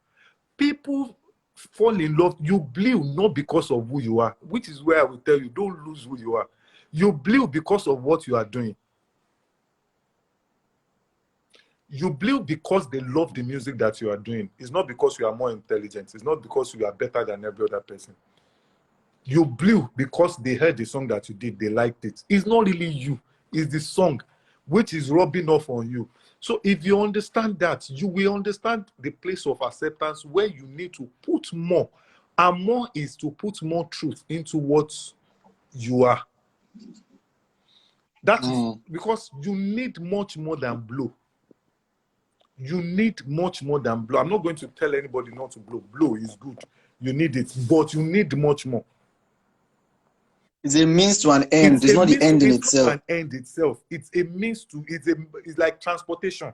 people fall in love. You bleed not because of who you are, which is where I will tell you, don't lose who you are. You bleed because of what you are doing. You bleed because they love the music that you are doing. It's not because you are more intelligent. It's not because you are better than every other person. You blew because they heard the song that you did, they liked it. It's not really you, it's the song which is rubbing off on you. So if you understand that, you will understand the place of acceptance where you need to put more. And more is to put more truth into what you are. That is because you need much more than blow. You need much more than blow. I'm not going to tell anybody not to blow. Blow is good. You need it, but you need much more. It's a means to an end. It's not the end in itself. It's an end itself. It's a means to, it's like transportation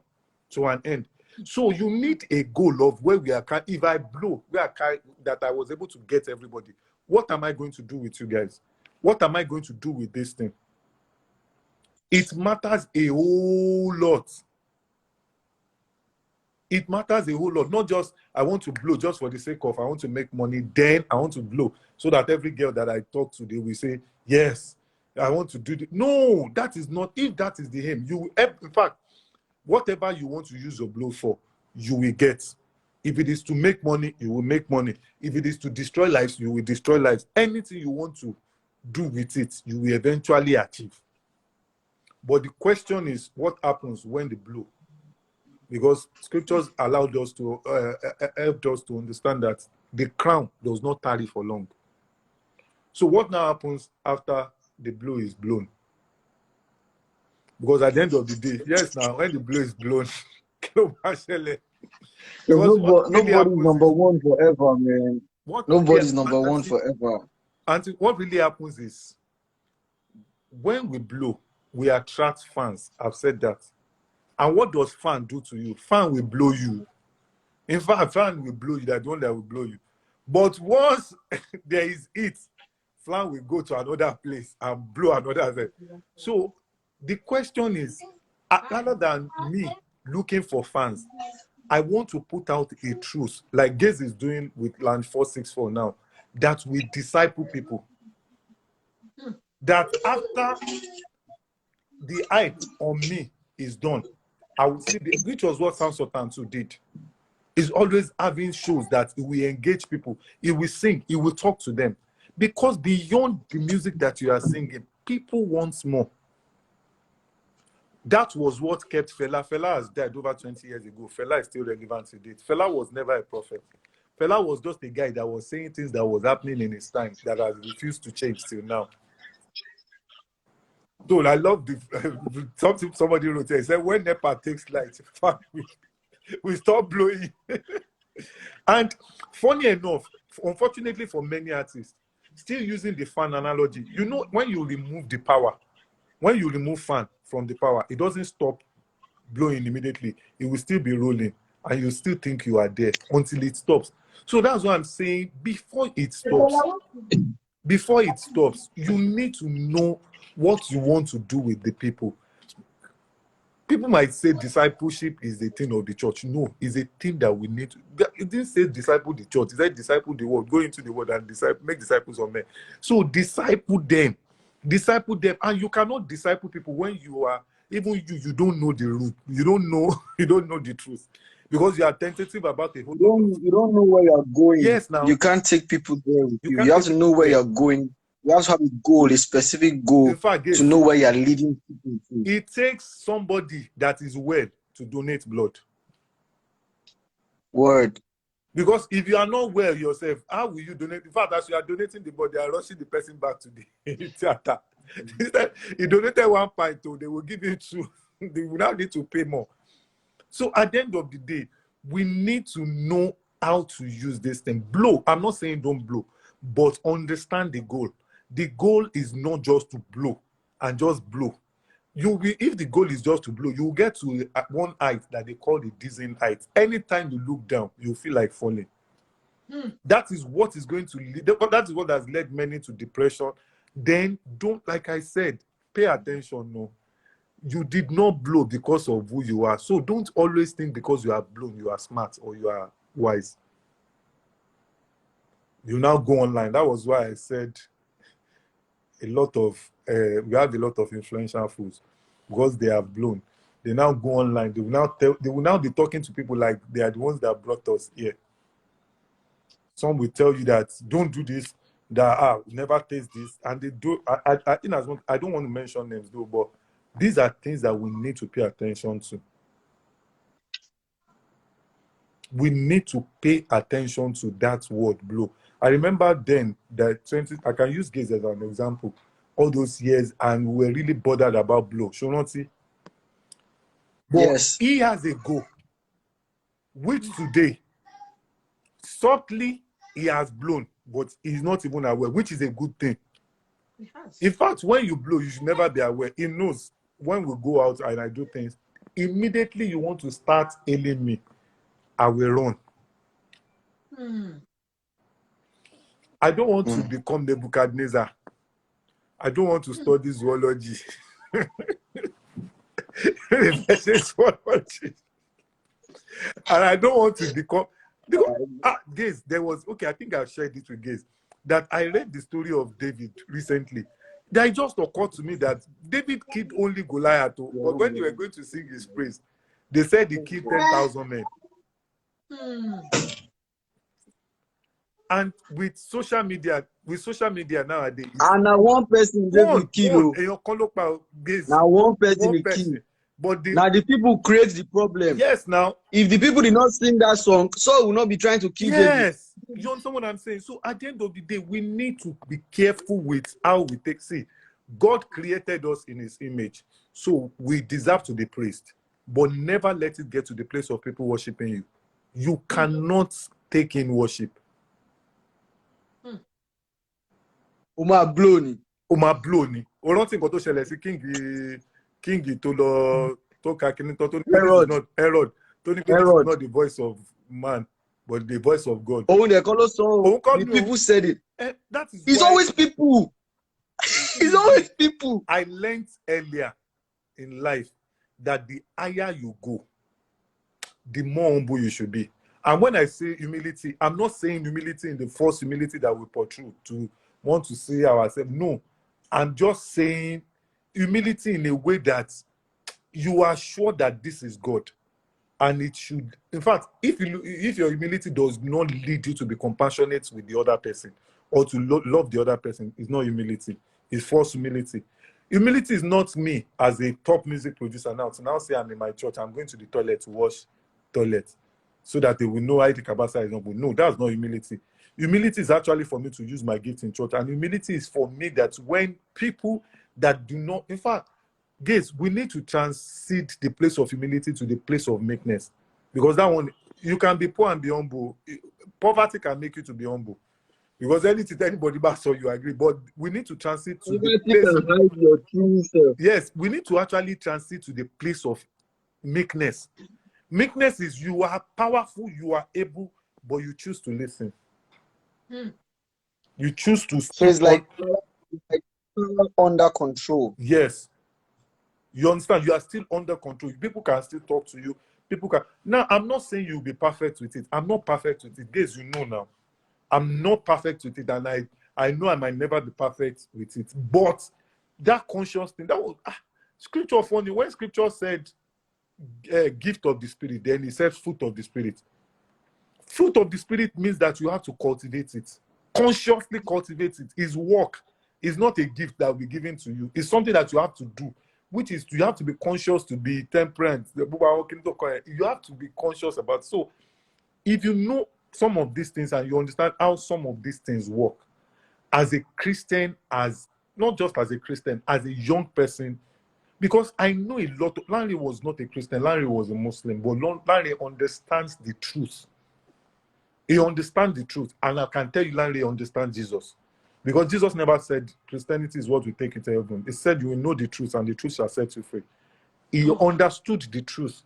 to an end. So you need a goal of where we are. If I blow, that I was able to get everybody, what am I going to do with you guys? What am I going to do with this thing? It matters a whole lot. It matters a whole lot. Not just, I want to blow just for the sake of, I want to make money, then I want to blow. So that every girl that I talk to, they will say, yes, I want to do this. No, that is not, if that is the aim, in fact, whatever you want to use your blow for, you will get. If it is to make money, you will make money. If it is to destroy lives, you will destroy lives. Anything you want to do with it, you will eventually achieve. But the question is, what happens when the blow? Because scriptures allowed us to helped us to understand that the crown does not tarry for long. So what now happens after the blow is blown? Because at the end of the day, yes, now when the blow is blown, nobody's number one forever, man. Nobody's number one forever. And what really happens is, when we blow, we attract fans. I've said that. And what does fan do to you? Fan will blow you. In fact, fan will blow you. That's the one that will blow you. But once there is it, fan will go to another place and blow another thing. So the question is, rather than me looking for fans, I want to put out a truth, like Gaze is doing with Land 464 now, that we disciple people. That after the hype on me is done, I would see, which was what Sound Sultan 2 did. Is always having shows that it will engage people. It will sing. It will talk to them. Because beyond the music that you are singing, people want more. That was what kept Fela. Fela has died over 20 years ago. Fela is still relevant today. Fela was never a prophet. Fela was just a guy that was saying things that was happening in his time that has refused to change till now. So I love something somebody wrote here. He said, when NEPA takes light, we stop blowing. And funny enough, unfortunately for many artists, still using the fan analogy, you know, when you remove the power, when you remove fan from the power, it doesn't stop blowing immediately. It will still be rolling, and you still think you are there until it stops. So that's what I'm saying. Before it stops, you need to know what you want to do with the people. People might say discipleship is a thing of the church. No, it's a thing that we need to. It didn't say disciple the church. It said disciple the world. Go into the world and make disciples of men. So disciple them, and you cannot disciple people when you are you don't know the root. You don't know the truth, because you are tentative about the whole. You don't know where you're going. Yes, now you can't take people there with you. You have to know where you're going. You have to have a goal, a specific goal, in fact, to know where you're leading people to. It takes somebody that is well to donate blood. Word. Because if you are not well yourself, how will you donate? In fact, as you are donating the blood, they are rushing the person back to the theater. He donated 1 pint, they will give you 2. They will now need to pay more. So at the end of the day, we need to know how to use this thing. Blow. I'm not saying don't blow, but understand the goal. The goal is not just to blow and just blow. If the goal is just to blow, you will get to one height that they call the dizzying height. Anytime you look down, you feel like falling. That is what is going to lead. That is what has led many to depression. Then don't, like I said, pay attention. No, you did not blow because of who you are. So don't always think because you are blown, you are smart or you are wise. You now go online. That was why I said we have a lot of influential fools because they have blown. They now go online. They will now be talking to people like they are the ones that brought us here. Some will tell you that don't do this, that never taste this, and they do. I don't want to mention names though, but these are things that we need to pay attention to. We need to pay attention to that word blow. I remember then that I can use Gaze as an example, all those years, and we were really bothered about blow. Shonoti. But yes, he has a goal, which today, subtly, he has blown, but he's not even aware, which is a good thing. In fact, when you blow, you should never be aware. He knows when we go out and I do things, immediately you want to start ailing me, I will run. I don't want to become Nebuchadnezzar. I don't want to study zoology. And I don't want to become. Gaze, there was, I think I've shared it with Gaze, that I read the story of David recently. That it just occurred to me that David killed only Goliath, but when you were going to sing his praise, they said he killed 10,000 men. And with social media nowadays, and now one person David kill. Now one person will kill. But now the people create the problem. Yes, now if the people did not sing that song, Saul will not be trying to kill David. Yes, you understand what I'm saying? So at the end of the day, we need to be careful with how we take. See, God created us in his image, so we deserve to be praised, but never let it get to the place of people worshiping you. You cannot take in worship. Uma bloni. Oranti nkan tó ṣẹlẹ̀ sí King tó lọ tó ka kíní tó ní Herod tó ní pé this is not the voice of man but the voice of God. The people said it. That is it's always people. It's always people. I learned earlier in life that the higher you go, the more humble you should be. And when I say humility, I'm not saying humility in the false humility that we portray to want to see ourselves. No, I'm just saying humility in a way that you are sure that this is God. And it should, in fact, if your humility does not lead you to be compassionate with the other person or to love the other person, it's not humility. It's false humility. Humility is not me as a top music producer now. To now say I'm in my church, I'm going to the toilet to wash toilet so that they will know I the CABASA is not good. No, that's not humility. Humility is actually for me to use my gift in church. And humility is for me that when people that do not, in fact, guys, we need to transit the place of humility to the place of meekness. Because that one, you can be poor and be humble. Poverty can make you to be humble. Because anything anybody back so you agree. But we need to transit to the place. Yes, we need to actually transit to the place of meekness. Meekness is you are powerful, you are able, but you choose to listen. You choose to. So it's like under control. Yes. You understand? You are still under control. People can still talk to you. People can. Now, I'm not saying you'll be perfect with it. I'm not perfect with it. Guys, you know now. I'm not perfect with it. And I know I might never be perfect with it. But that conscious thing, that was scripture funny. When scripture said gift of the spirit, then it said fruit of the spirit. Fruit of the spirit means that you have to cultivate it. Consciously cultivate it. It's work. It's not a gift that will be given to you. It's something that you have to do. Which is you have to be conscious to be temperate. You have to be conscious about it. So if you know some of these things and you understand how some of these things work, as a Christian, as not just as a Christian, as a young person, Because I know a lot of, Larry was not a Christian, Larry was a Muslim, but Larry understands the truth. He understands the truth. And I can tell you, Larry understands Jesus. Because Jesus never said Christianity is what we take into heaven. He said you will know the truth and the truth shall set you free. He understood the truth.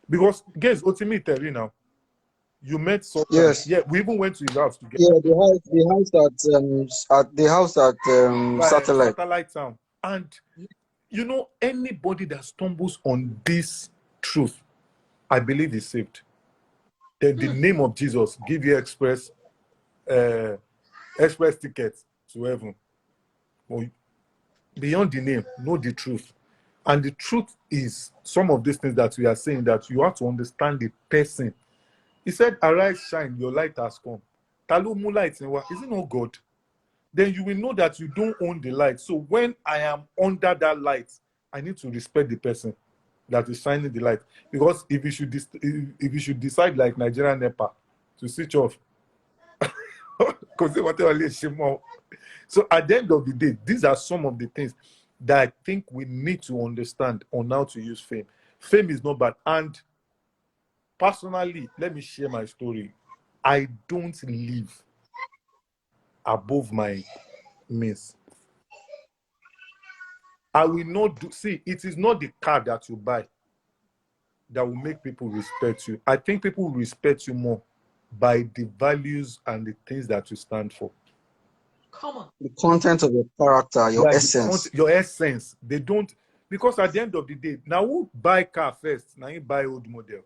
Because, guys, ultimately now, you met someone. Yes. Yeah, we even went to his house together. Yeah, the house at Satellite. Satellite Town. And, you know, anybody that stumbles on this truth, I believe is saved. That the name of Jesus give you express tickets to heaven. Well, beyond the name, know the truth. And the truth is some of these things that we are saying, that you have to understand the person. He said, arise, shine, your light has come. Talumu light, is it not God? Then you will know that you don't own the light. So when I am under that light, I need to respect the person that is shining the light. Because if you should decide like Nigerian NEPA to switch off, so at the end of the day, these are some of the things that I think we need to understand on how to use fame. Fame is not bad. And personally, let me share my story. I don't live above my means. I will not do, see, it is not the car that you buy that will make people respect you. I think people will respect you more by the values and the things that you stand for. Come on. The content of your character, your essence. Your essence. They don't, because at the end of the day, now who buy car first? Now you buy old model.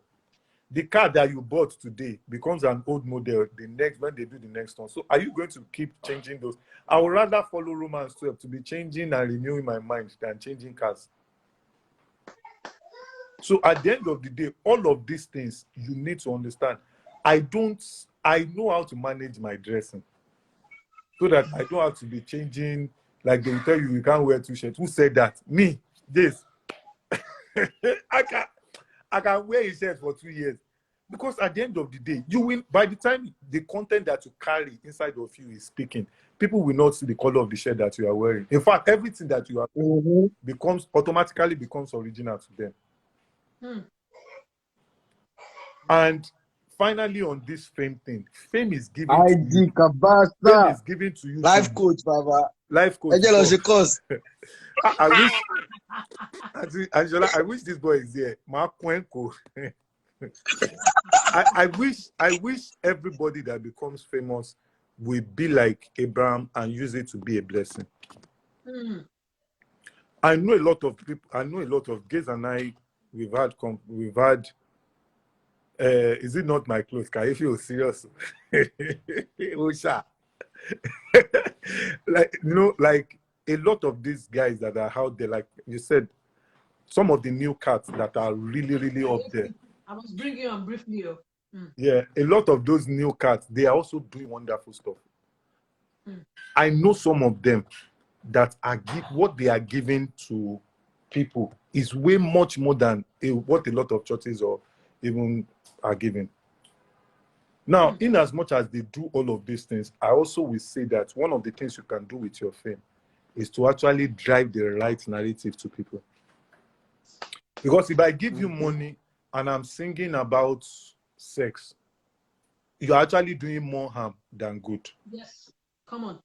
The car that you bought today becomes an old model when they do the next one. So are you going to keep changing those? I would rather follow Romans 12 to be changing and renewing my mind than changing cars. So at the end of the day, all of these things you need to understand. I know how to manage my dressing so that I don't have to be changing. Like they will tell you can't wear 2 shirts. Who said that? Me. Yes. I can wear a shirt for 2 years. Because at the end of the day, you will, by the time the content that you carry inside of you is speaking, people will not see the color of the shirt that you are wearing. In fact, everything that you are automatically becomes original to them. And finally, on this fame thing, fame is given to you. CABASA. Fame is given to you. Life coach, Baba. Life coach. I wish, Angela, I wish this boy is here. I wish everybody that becomes famous will be like Abraham and use it to be a blessing. I know a lot of people. I know a lot of Gaze and I. We've had. Is it not my clothes? Can you feel serious? Like, you know, like a lot of these guys that are out there, like you said, some of the new cats that are really, really up there. I must bring you on briefly. Yeah, a lot of those new cats, they are also doing wonderful stuff. I know some of them that are what they are giving to people is way much more than what a lot of churches or even are giving. Now, in as much as they do all of these things, I also will say that one of the things you can do with your fame is to actually drive the right narrative to people. Because if I give you money and I'm singing about sex, you're actually doing more harm than good. Yes, come on.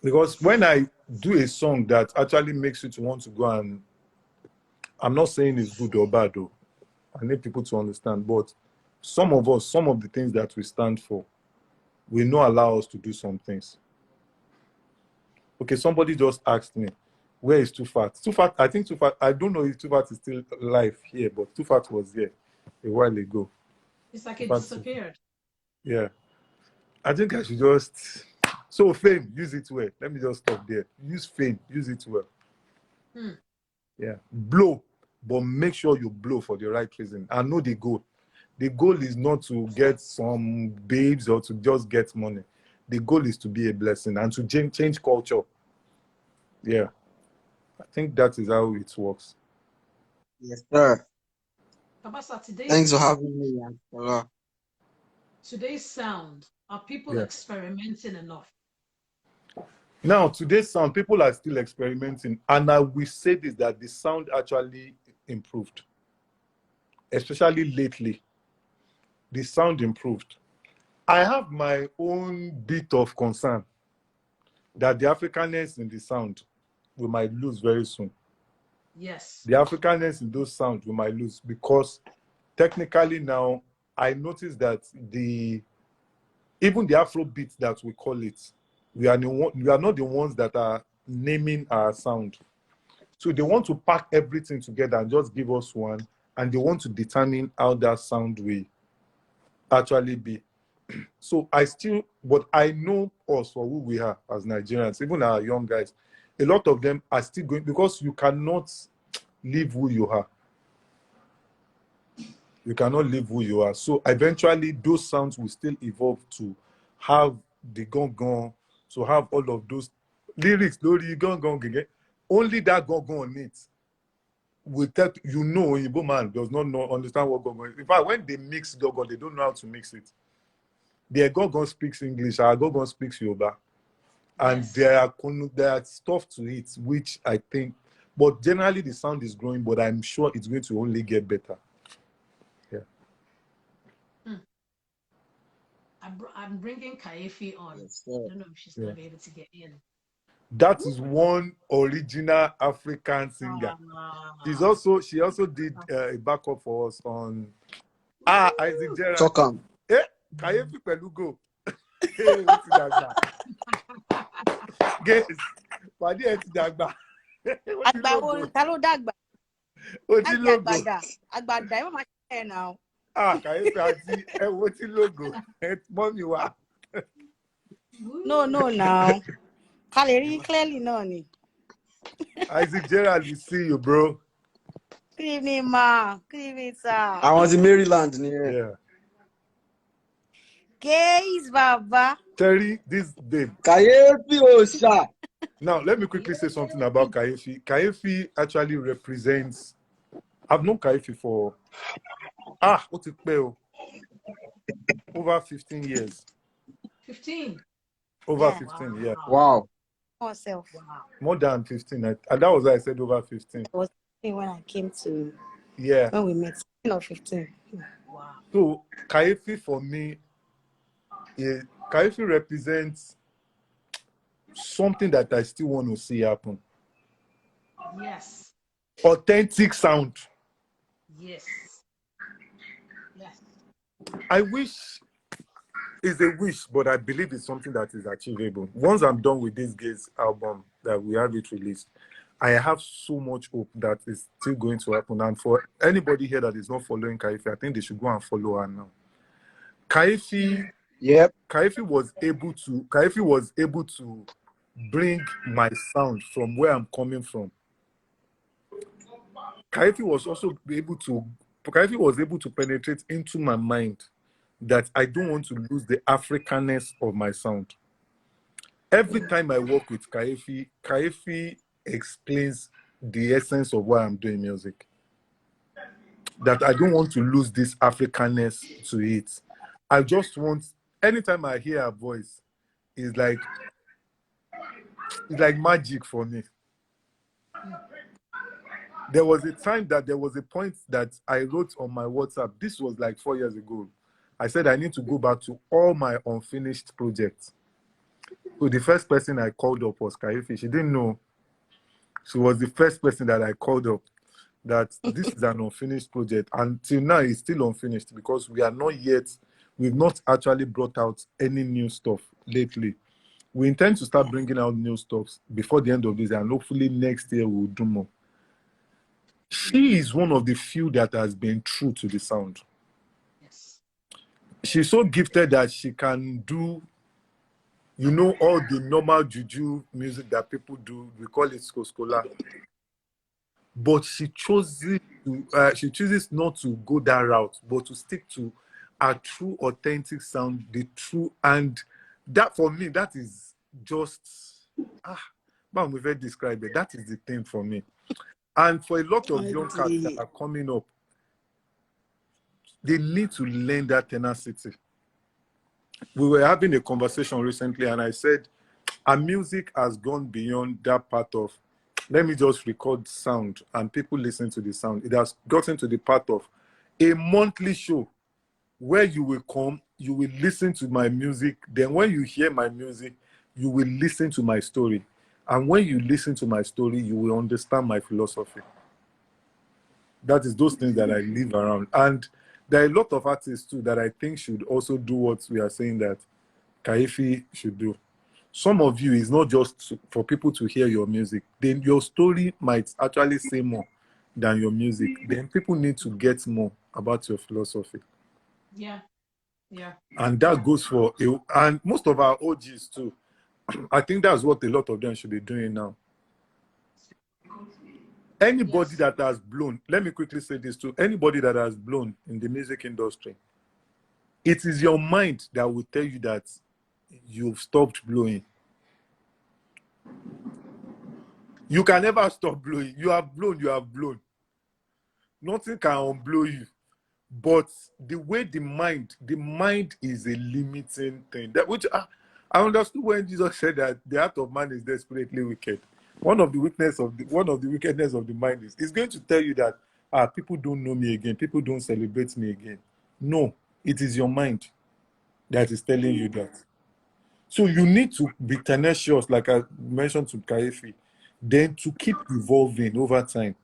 Because when I do a song that actually makes you to want to go, and I'm not saying it's good or bad though, I need people to understand, but some of us, some of the things that we stand for will not allow us to do some things. Okay, somebody just asked me, where is Too Fat? Too Fat, I think Too Fat, I don't know if Too Fat is still alive here, but Too Fat was here a while ago. It's like it disappeared. Yeah. I think I should just, so fame, use it well. Let me just stop there. Use fame, use it well. Yeah, blow, but make sure you blow for the right reason. I know the goal. The goal is not to get some babes or to just get money. The goal is to be a blessing and to change culture. Yeah, I think that is how it works. Yes, sir. CABASA, thanks for having me. Today's sound, are people experimenting enough? Now, today's sound, people are still experimenting, and I will say this, that the sound actually improved, especially lately. The sound improved. I have my own bit of concern that the Africanness in the sound we might lose very soon. Yes. The Africanness in those sounds we might lose, because technically now I noticed that even the Afrobeat that we call it, we are not the ones that are naming our sound. So they want to pack everything together and just give us one, and they want to determine how that sound will actually be. So but I know us for who we are as Nigerians, even our young guys, a lot of them are still going, because you cannot live who you are. You cannot live who you are. So eventually those sounds will still evolve to have the gong, to have all of those lyrics, gong. Only that gong on it will tell Igbo man does not understand what gong is. In fact, when they mix gong, they don't know how to mix it. Their gong speaks English, our gong speaks Yoruba. And Yes. there are stuff to it, which I think, but generally the sound is growing, but I'm sure it's going to only get better. I'm bringing Kaefi on. Yes, I don't know if she's going to be able to get in. That is one original African singer. She also did a backup for us on Isaac Gerard. Talk Kaefi Pelugo. What's that? Guess. Padi eti dagba. Oti logo. Agbada, ẹ má ṣe now. Kaefi àti oti logo. Mommy wa. No, now. Clearly, no. Isaac Gerald, we see you, bro. Good evening, ma. Good evening, sir. I was in Maryland near. Yeah. Gays, Baba. Terry, this babe. Kaefi Osha. Now, let me quickly say something about Kaefi. Kaefi actually represents. I've known Kaefi for what's it called? Over 15 years. 15. Over 15, yeah. Wow. Myself. More than 15. And that was why I said over 15. It was when I came to. Yeah. When we met, 15. Wow. So Kaefi for me, Kaefi represents something that I still want to see happen. Yes. Authentic sound. Yes. Yes. I wish, it's a wish, but I believe it's something that is achievable. Once I'm done with this Gays album, that we have it released, I have so much hope that it's still going to happen. And for anybody here that is not following Kaefi, I think they should go and follow her now. Kaefi was able to bring my sound from where I'm coming from. Kaefi was able to penetrate into my mind that I don't want to lose the Africanness of my sound. Every time I work with Kaefi explains the essence of why I'm doing music. That I don't want to lose this Africanness to it. I just want, anytime I hear her voice, it's like magic for me. There was a point that I wrote on my WhatsApp. This was like 4 years ago. I said I need to go back to all my unfinished projects. So the first person I called up was Kaefi. She didn't know. She was the first person that I called up that this is an unfinished project. Until now, it's still unfinished because we've not actually brought out any new stuff lately. We intend to start bringing out new stuff before the end of this year, and hopefully next year we'll do more. She is one of the few that has been true to the sound. Yes. She's so gifted that she can do, all the normal juju music that people do. We call it skoskola. But she chooses not to go that route, but to stick to a true, authentic sound, and that for me, that is just, we very describe it. That is the thing for me. And for a lot of young cats that are coming up, they need to learn that tenacity. We were having a conversation recently, and I said, And music has gone beyond that part of, let me just record sound and people listen to the sound. It has gotten to the part of a monthly show where you will come, you will listen to my music. Then when you hear my music, you will listen to my story. And when you listen to my story, you will understand my philosophy. That is those things that I live around. And there are a lot of artists too that I think should also do what we are saying that Kaifi should do. Some of you is not just for people to hear your music. Then your story might actually say more than your music. Then people need to get more about your philosophy. Yeah. Yeah. And that goes for, and most of our OGs too. I think that's what a lot of them should be doing now. Anybody that has blown, let me quickly say this too, anybody that has blown in the music industry, it is your mind that will tell you that you've stopped blowing. You can never stop blowing. You have blown, you have blown. Nothing can unblow you. But the way the mind is a limiting thing. That which I understood when Jesus said that the heart of man is desperately wicked. One of the wickedness of the mind is it's going to tell you that people don't know me again, people don't celebrate me again. No, it is your mind that is telling you that. So you need to be tenacious, like I mentioned to Kaifi, then to keep evolving over time.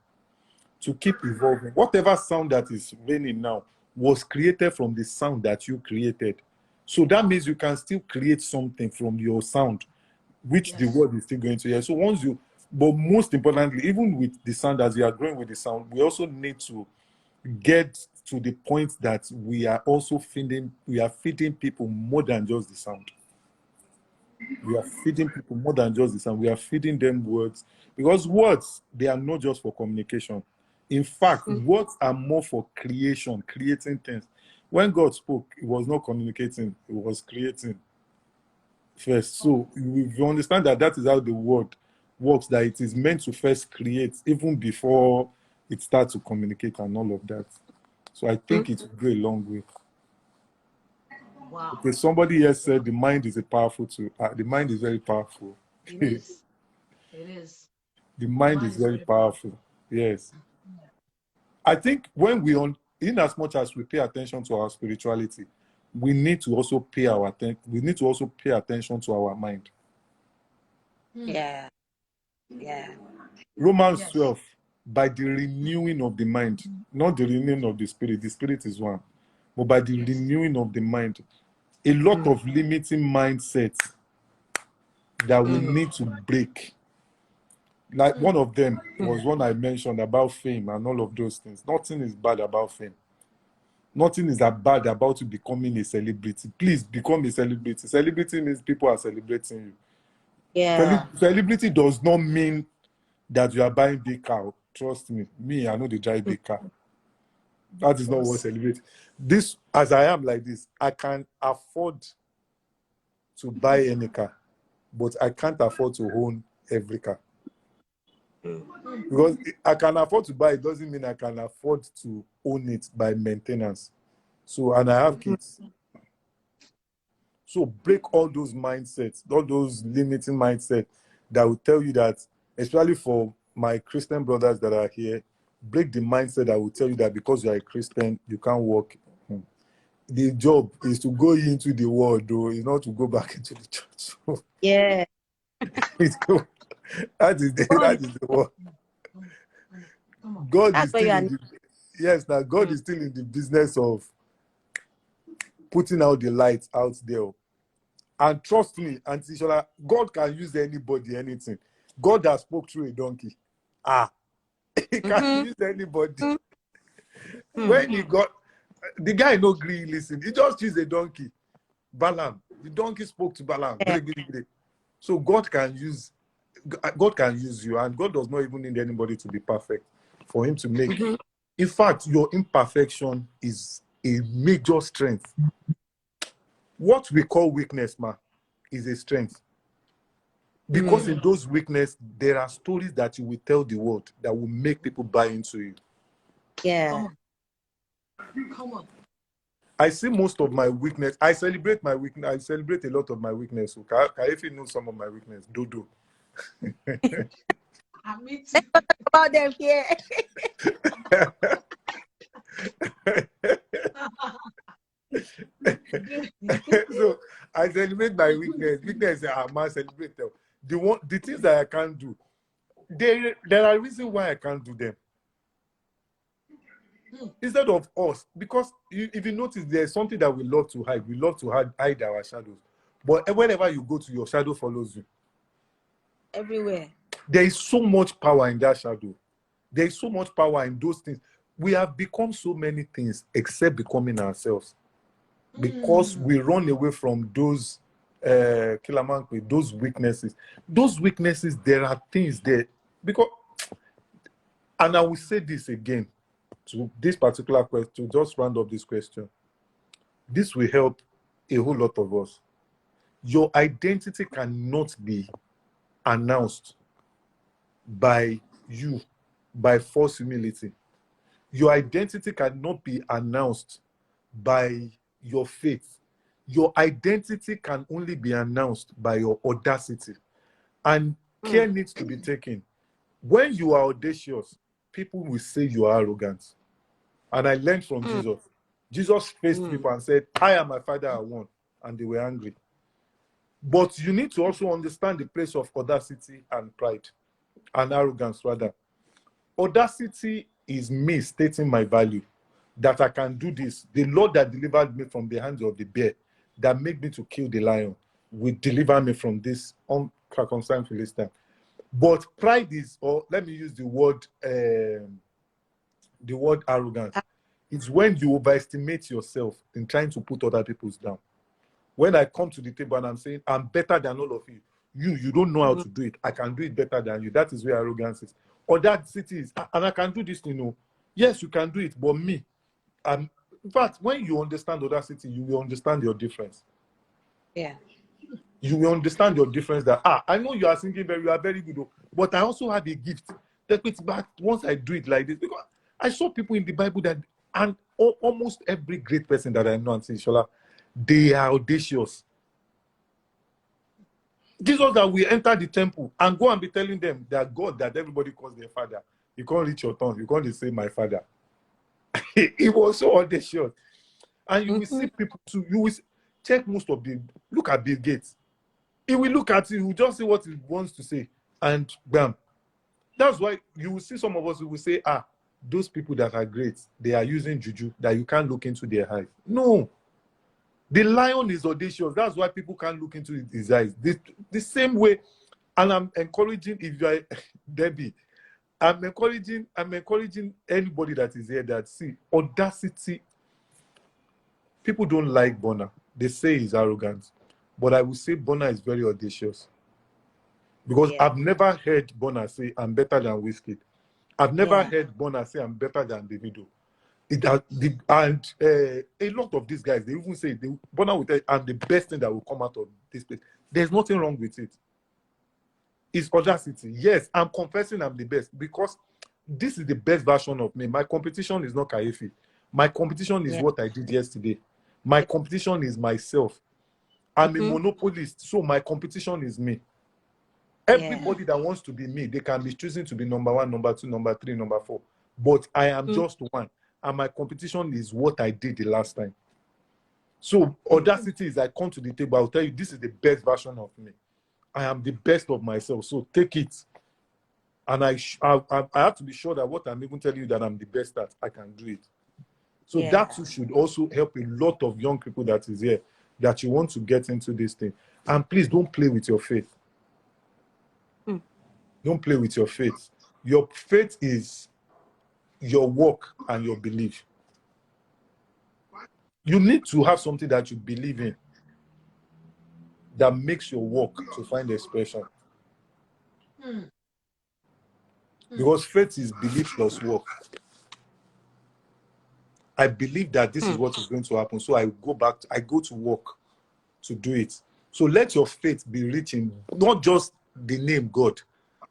To keep evolving. Whatever sound that is reigning now was created from the sound that you created. So that means you can still create something from your sound, which the world is still going to hear. So once you, but most importantly, even with the sound, as you are growing with the sound, we also need to get to the point that we are also feeding people more than just the sound. We are feeding people more than just the sound. We are feeding them words, because words, they are not just for communication. In fact, words are more for creation, creating things. When God spoke, it was not communicating, it was creating first. So you understand that that is how the word works, that it is meant to first create even before it starts to communicate and all of that. So I think it will go a long way. Wow. Okay, somebody here said the mind is a powerful tool. The mind is very powerful. It is. It is. The mind is very powerful. Yes. I think when in as much as we pay attention to our spirituality, we need to also pay attention to our mind. Yeah. Yeah. Romans 12, by the renewing of the mind, not the renewing of the spirit. The spirit is one, but by the renewing of the mind. A lot of limiting mindsets that we need to break. Like one of them was one I mentioned about fame and all of those things. Nothing is bad about fame. Nothing is that bad about you becoming a celebrity. Please become a celebrity. Celebrity means people are celebrating you. Yeah. Celebrity does not mean that you are buying big car. Trust me, I know they drive big car. That is not what celebrity. This, as I am like this, I can afford to buy any car, but I can't afford to own every car. Because I can afford to buy, it doesn't mean I can afford to own it by maintenance. So, and I have kids. So break all those mindsets, all those limiting mindsets that will tell you that, especially for my Christian brothers that are here, break the mindset that will tell you that because you are a Christian, you can't work. The job is to go into the world, though, is not to go back into the church. Yeah. That is the word. God is still in God is still in the business of putting out the light out there. And trust me, Auntie Shola, God can use anybody, anything. God has spoke through a donkey. He can use anybody. When he got the guy no agree, listen, he just used a donkey. Balaam. The donkey spoke to Balaam. So God can use you, and God does not even need anybody to be perfect for him to make. In fact, your imperfection is a major strength. What we call weakness, is a strength. Because in those weaknesses, there are stories that you will tell the world that will make people buy into you. Yeah. Come on. I see most of my weakness. I celebrate my weakness. I celebrate a lot of my weakness. So Kaifi knows some of my weakness. Dodo. Me too. About them here. So I celebrate my weakness. Weakness, I must celebrate them. The things that I can't do, there are reasons why I can't do them. Instead of us, because if you notice, there's something that we love to hide. We love to hide our shadows. But wherever you go to, your shadow follows you. Everywhere. There is so much power in that shadow. There is so much power in those things. We have become so many things except becoming ourselves. Because we run away from those those weaknesses. Those weaknesses, there are things there. Because, and I will say this again, to this particular question, to just round up this question. This will help a whole lot of us. Your identity cannot be announced by you, by false humility. Your identity cannot be announced by your faith. Your identity can only be announced by your audacity. And care needs to be taken. When you are audacious, people will say you are arrogant. And I learned from Jesus. Jesus faced people and said, I and my Father are one. And they were angry. But you need to also understand the place of audacity and pride. And arrogance, rather. Audacity is me stating my value. That I can do this. The Lord that delivered me from the hands of the bear, that made me to kill the lion, will deliver me from this uncircumcised Philistine. But pride is, or let me use the word arrogance. It's when you overestimate yourself in trying to put other people's down. When I come to the table and I'm saying, I'm better than all of you. You don't know how to do it. I can do it better than you. That is where arrogance is. Audacity is, and I can do this, Yes, you can do it, but me. In fact, when you understand audacity, you will understand your difference. Yeah. You will understand your difference that, I know you are singing very, you are very good, but I also have a gift. Take it back once I do it like this. Because I saw people in the Bible that, and almost every great person that I know, and Shola, they are audacious. Jesus that we enter the temple and go and be telling them that God that everybody calls their father. You can't reach your tongue. You can't say my father. He was so audacious. And you will see people too. You will check most of them. Look at Bill Gates. He will look at it. He will just say what he wants to say. And bam. That's why you will see some of us who will say, those people that are great, they are using juju, that you can't look into their eyes. No. The lion is audacious. That's why people can't look into his eyes. The same way, and I'm encouraging, if you are Debbie, I'm encouraging anybody that is here that, see, audacity, people don't like Bonner. They say he's arrogant. But I would say Bonner is very audacious. Because I've never heard Bonner say, I'm better than Whiskey. I've never heard Bonner say, I'm better than Davido. And a lot of these guys, they even say, Bonner will tell you, I'm the best thing that will come out of this place. There's nothing wrong with it. It's audacity. Yes, I'm confessing I'm the best because this is the best version of me. My competition is not Kaifi. My competition is what I did yesterday. My competition is myself. I'm a monopolist, so my competition is me. Everybody that wants to be me, they can be choosing to be number 1, number 2, number 3, number 4. But I am just one. And my competition is what I did the last time. So audacity is I come to the table, I'll tell you, this is the best version of me. I am the best of myself. So take it. And I have to be sure that what I'm even telling you that I'm the best at, I can do it. So that should also help a lot of young people that is here, that you want to get into this thing. And please don't play with your faith. Don't play with your faith. Your faith is your work and your belief. You need to have something that you believe in that makes your work to find expression. Because faith is belief plus work. I believe that this is what is going to happen. So I go to work to do it. So let your faith be rich in not just the name God,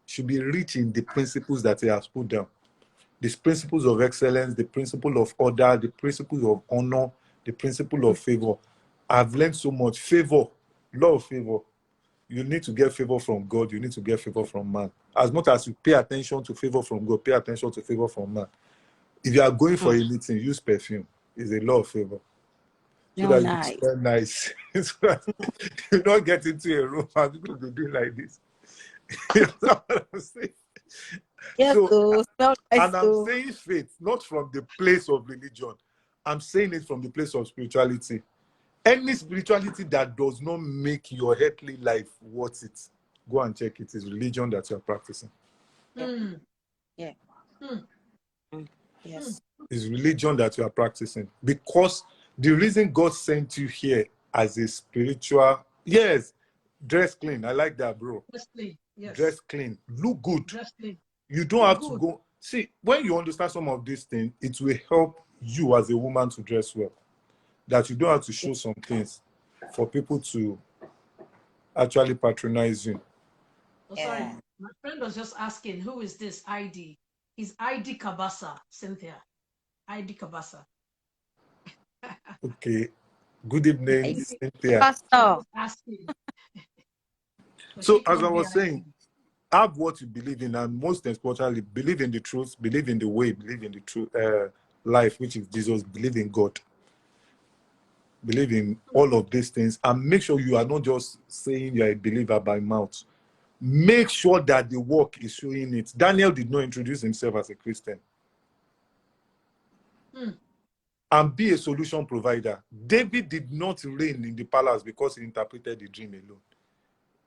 should be rich in the principles that he has put down. These principles of excellence, the principle of order, the principles of honor, the principle of favor. I've learned so much. Favor, law of favor. You need to get favor from God. You need to get favor from man. As much as you pay attention to favor from God, pay attention to favor from man. If you are going for a meeting, use perfume. It's a law of favor. So No, that you nice. smell nice. So that you don't get into a room and people will be doing like this. You know what I'm saying? Yes, So, smell nice and I'm saying faith, not from the place of religion. I'm saying it from the place of spirituality. Any spirituality that does not make your earthly life worth it, go and check it. It's religion that you're practicing. Yeah. Yes. It's religion that you are practicing. Because the reason God sent you here as a spiritual, yes, dress clean. I like that, bro. Dress clean. Yes. Dress clean. Look good. Dress clean. You don't have to go. See, when you understand some of these things, it will help you as a woman to dress well. That you don't have to show some things for people to actually patronize you. Oh, sorry. My friend was just asking, who is this ID? Is ID CABASA, Cynthia. ID CABASA. Okay. Good evening, Cynthia. Asking. So, as I was saying, have what you believe in, and most importantly, believe in the truth, believe in the way, believe in the truth, life, which is Jesus, believe in God. Believe in all of these things, and make sure you are not just saying you're a believer by mouth. Make sure that the work is showing it. Daniel did not introduce himself as a Christian. And be a solution provider. David did not reign in the palace because he interpreted the dream alone.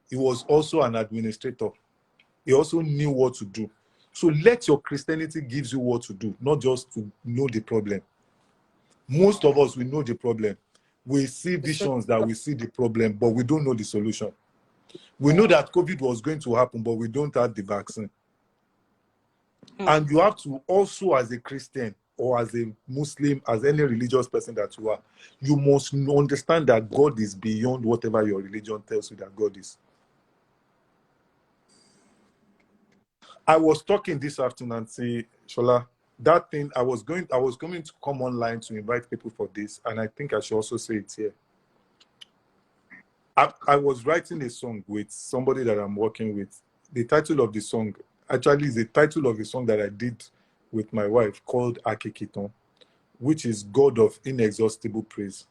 He was also an administrator. He also knew what to do. So let your Christianity gives you what to do, not just to know the problem. Most of us, we know the problem. We see visions that we see the problem, but we don't know the solution. We know that COVID was going to happen, but we don't have the vaccine. And you have to also, as a Christian or as a Muslim, as any religious person that you are, you must understand that God is beyond whatever your religion tells you that God is. I was talking this afternoon and say, Shola, that thing, I was going to come online to invite people for this, and I think I should also say it here. I was writing a song with somebody that I'm working with. The title of the song actually is the title of a song that I did with my wife called Akekiton, which is God of inexhaustible praise.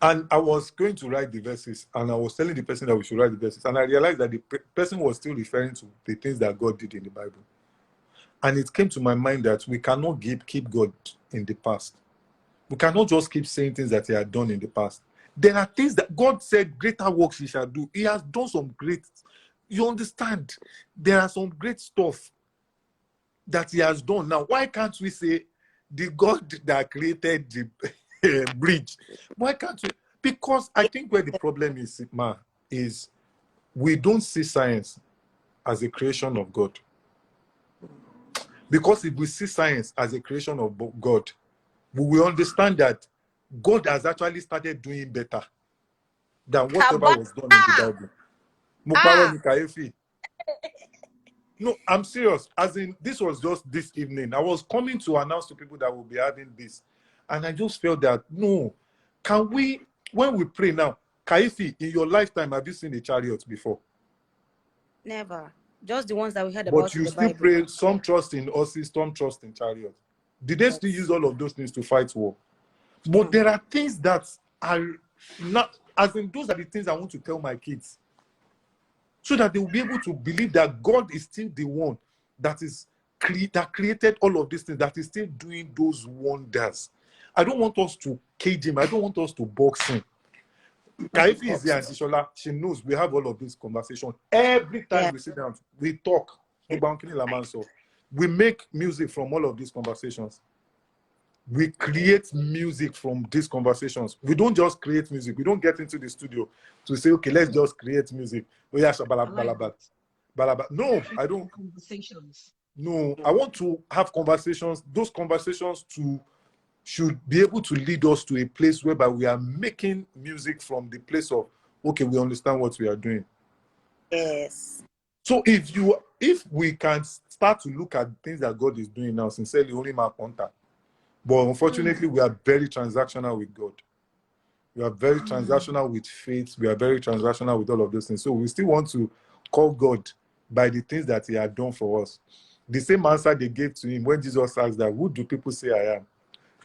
And I was going to write the verses, and I was telling the person that we should write the verses, and I realized that the person was still referring to the things that God did in the Bible. And it came to my mind that we cannot keep God in the past. We cannot just keep saying things that he had done in the past. There are things that God said, greater works he shall do. He has done some great, you understand? There are some great stuff that he has done. Now, why can't we say the God that created the bridge? Why can't we? Because I think where the problem is, is we don't see science as a creation of God. Because if we see science as a creation of God, we will understand that God has actually started doing better than whatever was done in the Bible. No, I'm serious. As in, this was just this evening. I was coming to announce to people that we'll be having this. And I just felt that, no, can we, when we pray now, Kaifi, in your lifetime, have you seen a chariot before? Never. Just the ones that we heard about. But you still pray, some trust in horses, some trust in chariots. Did they still use all of those things to fight war? But there are things that are not, as in those are the things I want to tell my kids. So that they will be able to believe that God is still the one that is that created all of these things, that is still doing those wonders. I don't want us to cage him. I don't want us to box him. Kaifi is here and Shola, she knows we have all of these conversations. Every time we sit down, we talk. We make music from all of these conversations. We create music from these conversations. We don't just create music. We don't get into the studio to say, okay, let's just create music. Oh, yeah, no, I don't. Conversations. No, I want to have conversations. Those conversations should be able to lead us to a place whereby we are making music from the place of, okay, we understand what we are doing. Yes. So if we can start to look at things that God is doing now, sincerely, only my contact. But unfortunately, we are very transactional with God. We are very transactional with faith. We are very transactional with all of those things. So we still want to call God by the things that he had done for us. The same answer they gave to him when Jesus asked that, who do people say I am?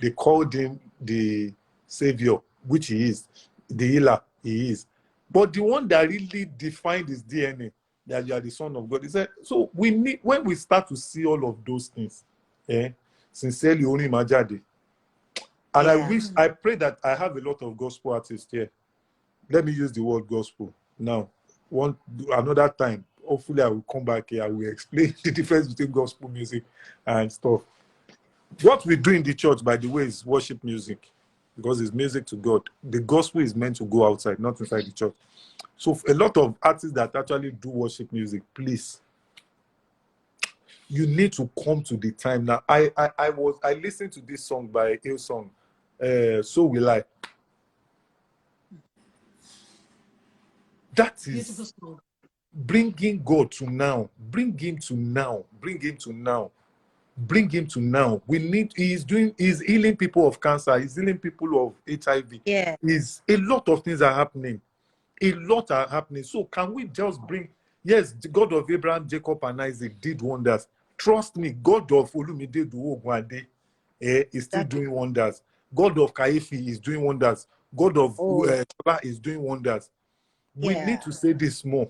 They called him the Savior, which he is, the healer, he is. But the one that really defined his DNA, that you are the Son of God, he said, so we need, when we start to see all of those things, sincerely, only Majadi. And I pray that I have a lot of gospel artists here. Let me use the word gospel now. Another time, hopefully I will come back here. I will explain the difference between gospel music and stuff. What we do in the church, by the way, is worship music, because it's music to God. The gospel is meant to go outside, not inside the church. So a lot of artists that actually do worship music, please, you need to come to the time. Now, I listened to this song by Hillsong, So Will I. That is bringing God to now. Bring him to now. Bring him to now. Bring him to now. He's healing people of cancer. He's healing people of HIV. Yeah. A lot of things are happening. A lot are happening. So can we just bring, yes, the God of Abraham, Jacob, and Isaac did wonders. Trust me, God of Olumide Duogwande is still doing wonders. God of Kaifi is doing wonders. God of Tola is doing wonders. We need to say this more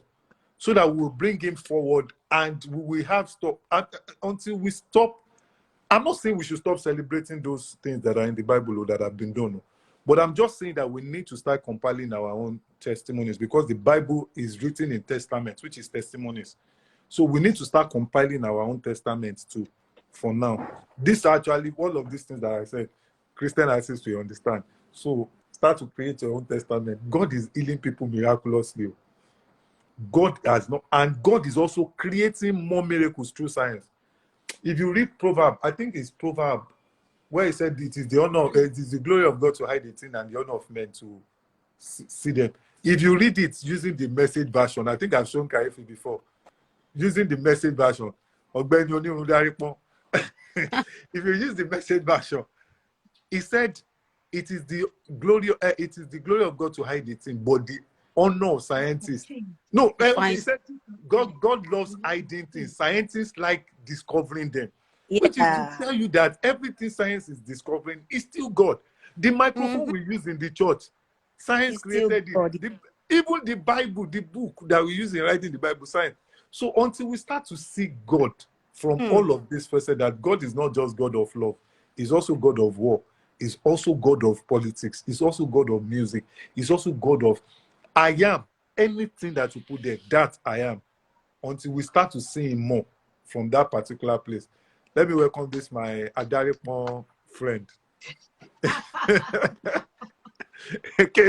so that we'll bring him forward and we will have stop until we stop. I'm not saying we should stop celebrating those things that are in the Bible or that have been done, but I'm just saying that we need to start compiling our own testimonies, because the Bible is written in testaments, which is testimonies. So we need to start compiling our own testaments too. For now, this actually, all of these things that I said, Christian access to understand. So start to create your own testament. God is healing people miraculously. God has not, and God is also creating more miracles through science. If you read Proverb, I think it's Proverb, where he said it is the glory of God to hide the thing and the honor of men to see them. If you read it using the Message version, I think I've shown Kaifi before, using the Message version, if you use the Message version, he said it is the glory of God to hide the thing, but the honor of scientists. No, he said God loves hiding things. Scientists like discovering them. Which is to tell you that everything science is discovering is still God. The microphone we use in the church, science created it. Even the Bible, the book that we use in writing the Bible, science. So until we start to see God from all of this, first said that God is not just God of love, He's also God of war. He's also God of politics. He's also God of music. He's also God of I am. Anything that you put there, that I am. Until we start to see him more from that particular place. Let me welcome this, my Adaripon friend.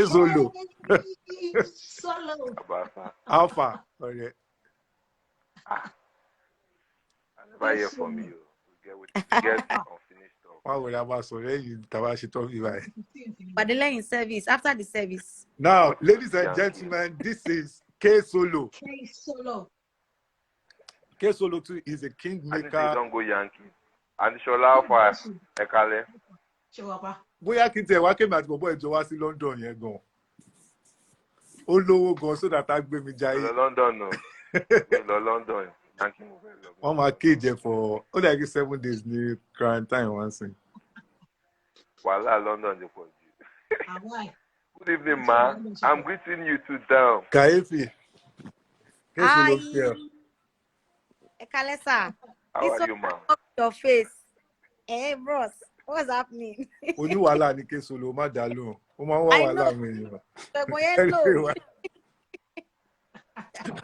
Solo. Solo. Alpha. Okay. I never hear from you. We get unfinished stuff. Why would I was already Tawashi talking about? But the line service, after the service. Now, ladies and gentlemen, this is K Solo. K Solo. K Solo too is a kingmaker. I don't go Yankee. And Shola for Ekale. Boya kí n tẹ̀ wá kémi àti bọ̀bọ̀ ìjọ wá sí London yẹn gan. Ó lówó gan so that á gbé mi jayé. Lọ London no. Lọ London. Wọ́n máa kéde for ó dàgbé 7 days ní quarantine wọ́n sìn. Wàhálà London dey for you. Why? Good evening, ma. I'm greeting you too down. Kàyéfì. Hi. Ekale sir. How are you, ma? Your face. Hey, bros. What's happening? Oní wàhálà ní K Solo má dá lóhùn. Ó máa ń wá wàhálà àwọn èèyàn.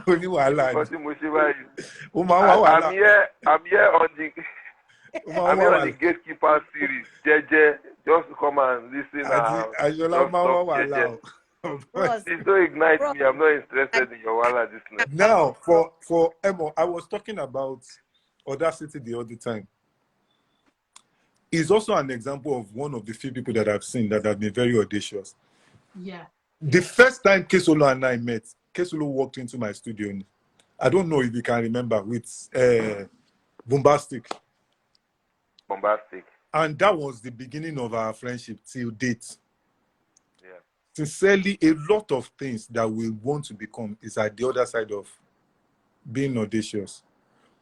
Oní wàhálà ni. Ó máa ń wá wàhálà. I'm here on the GateKeeper series. JJ, just come and listen. Àjọlá máa ń wá wàhálà. Please don't ignite me. I'm not interested in your wàhálà this night. Now, for Emo, I was talking about Audacity the other time. He's also an example of one of the few people that I've seen that have been very audacious. Yeah. The first time K Solo and I met, K Solo walked into my studio. I don't know if you can remember, with Bombastic. Bombastic. And that was the beginning of our friendship till date. Yeah. Sincerely, a lot of things that we want to become is at the other side of being audacious.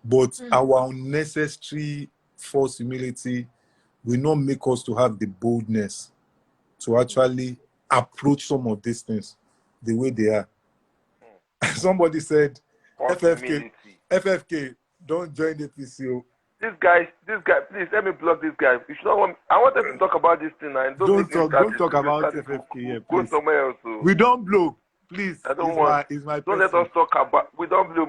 But our unnecessary false humility will not make us to have the boldness to actually approach some of these things the way they are. Somebody said, FFK, don't join the PCO. This guy, please let me block this guy. You should not want. I wanted to talk about this thing and Don't talk about FFK here, please. Go somewhere else. So. We don't blow, please. I don't want. Don't let us talk about. We don't blow.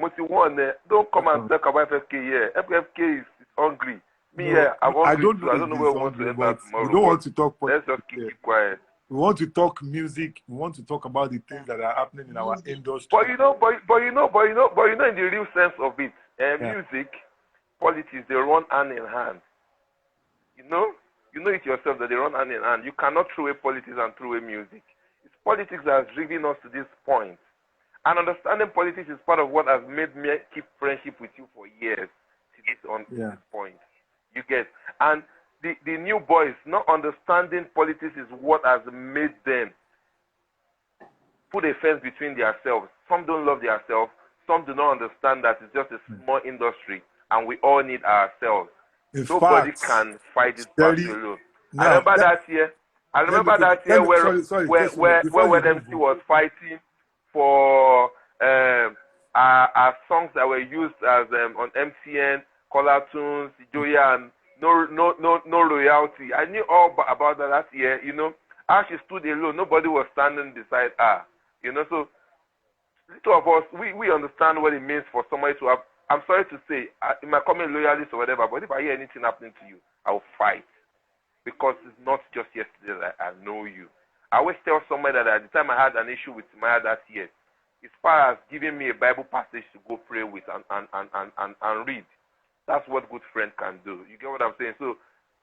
Don't come and talk about FFK here. FFK is hungry. Me here, I'm hungry. I don't know where we want to enter tomorrow. We don't want to talk. Let's just keep it quiet. We want to talk music. We want to talk about the things that are happening in our industry. But in the real sense of it, music, politics, they run hand in hand. You know it yourself that they run hand in hand. You cannot throw away politics and throw away music. It's politics that has driven us to this point. And understanding politics is part of what has made me keep friendship with you for years to this point. You get, and the new boys not understanding politics is what has made them put a fence between themselves. Some don't love themselves. Some do not understand that it's just a small industry, and we all need ourselves. Nobody can fight this battle alone. I remember that year. Where MC was fighting for our songs that were used as on MCN, Collar Tunes, Joya, and no royalty. I knew all about that last year. How she stood alone. Nobody was standing beside her. So little of us, we understand what it means for somebody to have. I'm sorry to say, it might come in loyalist or whatever, but if I hear anything happening to you, I will fight. Because it's not just yesterday that I know you. I always tell somebody that at the time I had an issue with Maya that year, as far as giving me a Bible passage to go pray with and read, that's what good friend can do. You get what I'm saying? So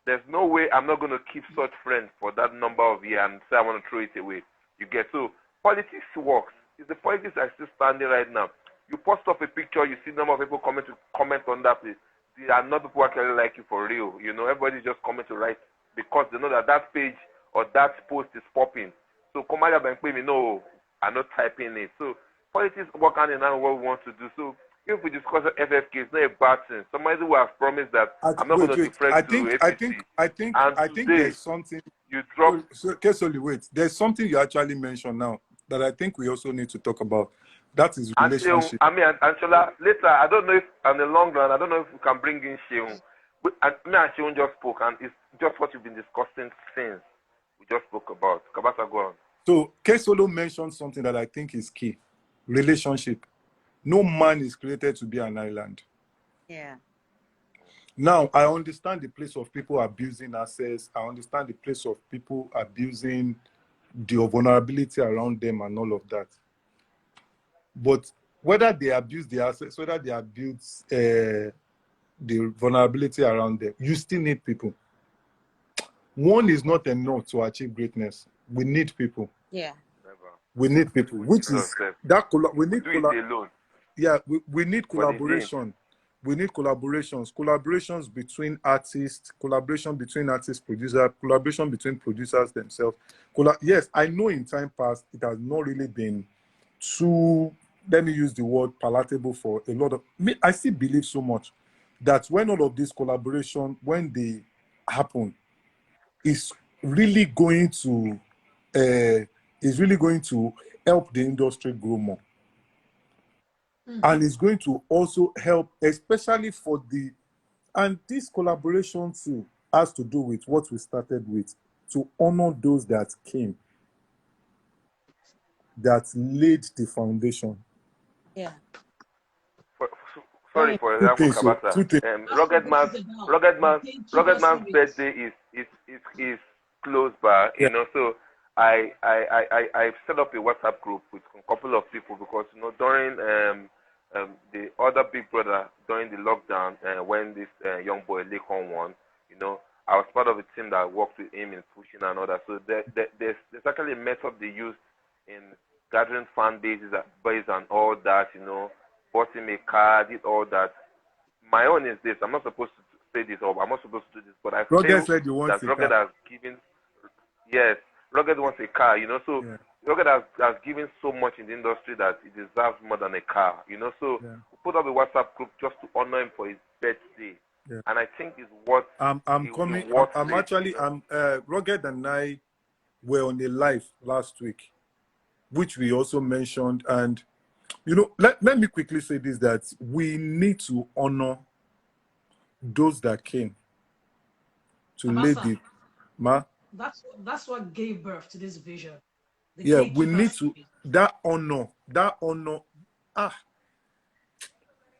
there's no way I'm not going to keep such friends for that number of years and say I want to throw it away. You get? So politics works. It's the politics that's still standing right now. You post up a picture, you see a number of people coming to comment on that place. There are not people who actually like you for real. Everybody's just coming to write because they know that page or that post is popping. So come out and pay me, no, I'm not typing it. So politics work hand in hand what we want to do. So if we discuss FFK, it's not a bad thing. Somebody who has promised that I'm not going to defriend to APC. I think there's something you drop. Kesoli, wait. There's something you actually mentioned now that I think we also need to talk about. That is relationship. Anshola, later, I don't know if in the long run, I don't know if we can bring in Sheung. Me and Sheung just spoke, and it's just what you've been discussing since we just spoke about. CABASA, go on. So Kesolo mentioned something that I think is key. Relationship. No man is created to be an island. Yeah. Now, I understand the place of people abusing access. I understand the place of people abusing the vulnerability around them and all of that. But whether they abuse the assets, whether they abuse the vulnerability around them, you still need people. One is not enough to achieve greatness. We need people. Yeah. We need people, which is that we need we need collaboration. We need collaborations between artists, collaboration between artists, producers, collaboration between producers themselves. Yes, I know in time past it has not really been too, let me use the word, palatable for a lot of me. I still believe so much that when all of these collaboration, when they happen, is really going to help the industry grow more. And it's going to also help, especially for and this collaboration too has to do with what we started with, to honor those that came, that laid the foundation. Yeah. Sorry for example, CABASA. Rugged Man's birthday is close by, so I set up a WhatsApp group with a couple of people because during the other big brother during the lockdown when this young boy Lekon won, I was part of a team that worked with him in pushing and all that. So there's actually a method they use in gathering fan bases and all that, bought him a car, did all that. My own is this: I'm not supposed to say this or I'm not supposed to do this, but I Rugged feel said you want that a Rugged car. has given, yes, Rugged wants a car, you know, so Yeah. Rugged has given so much in the industry that it deserves more than a car, you know, so Yeah. we put up a WhatsApp group just to honor him for his birthday. Yeah. And I think it's what I'm coming. I'm actually, you know? Rugged and I were on a live last week, which we also mentioned. And, you know, let me quickly say this, that we need to honor those that came to lay CABASA, the, ma. that's what gave birth to this vision. The Yeah, we gatekeeper need to, series. that honor.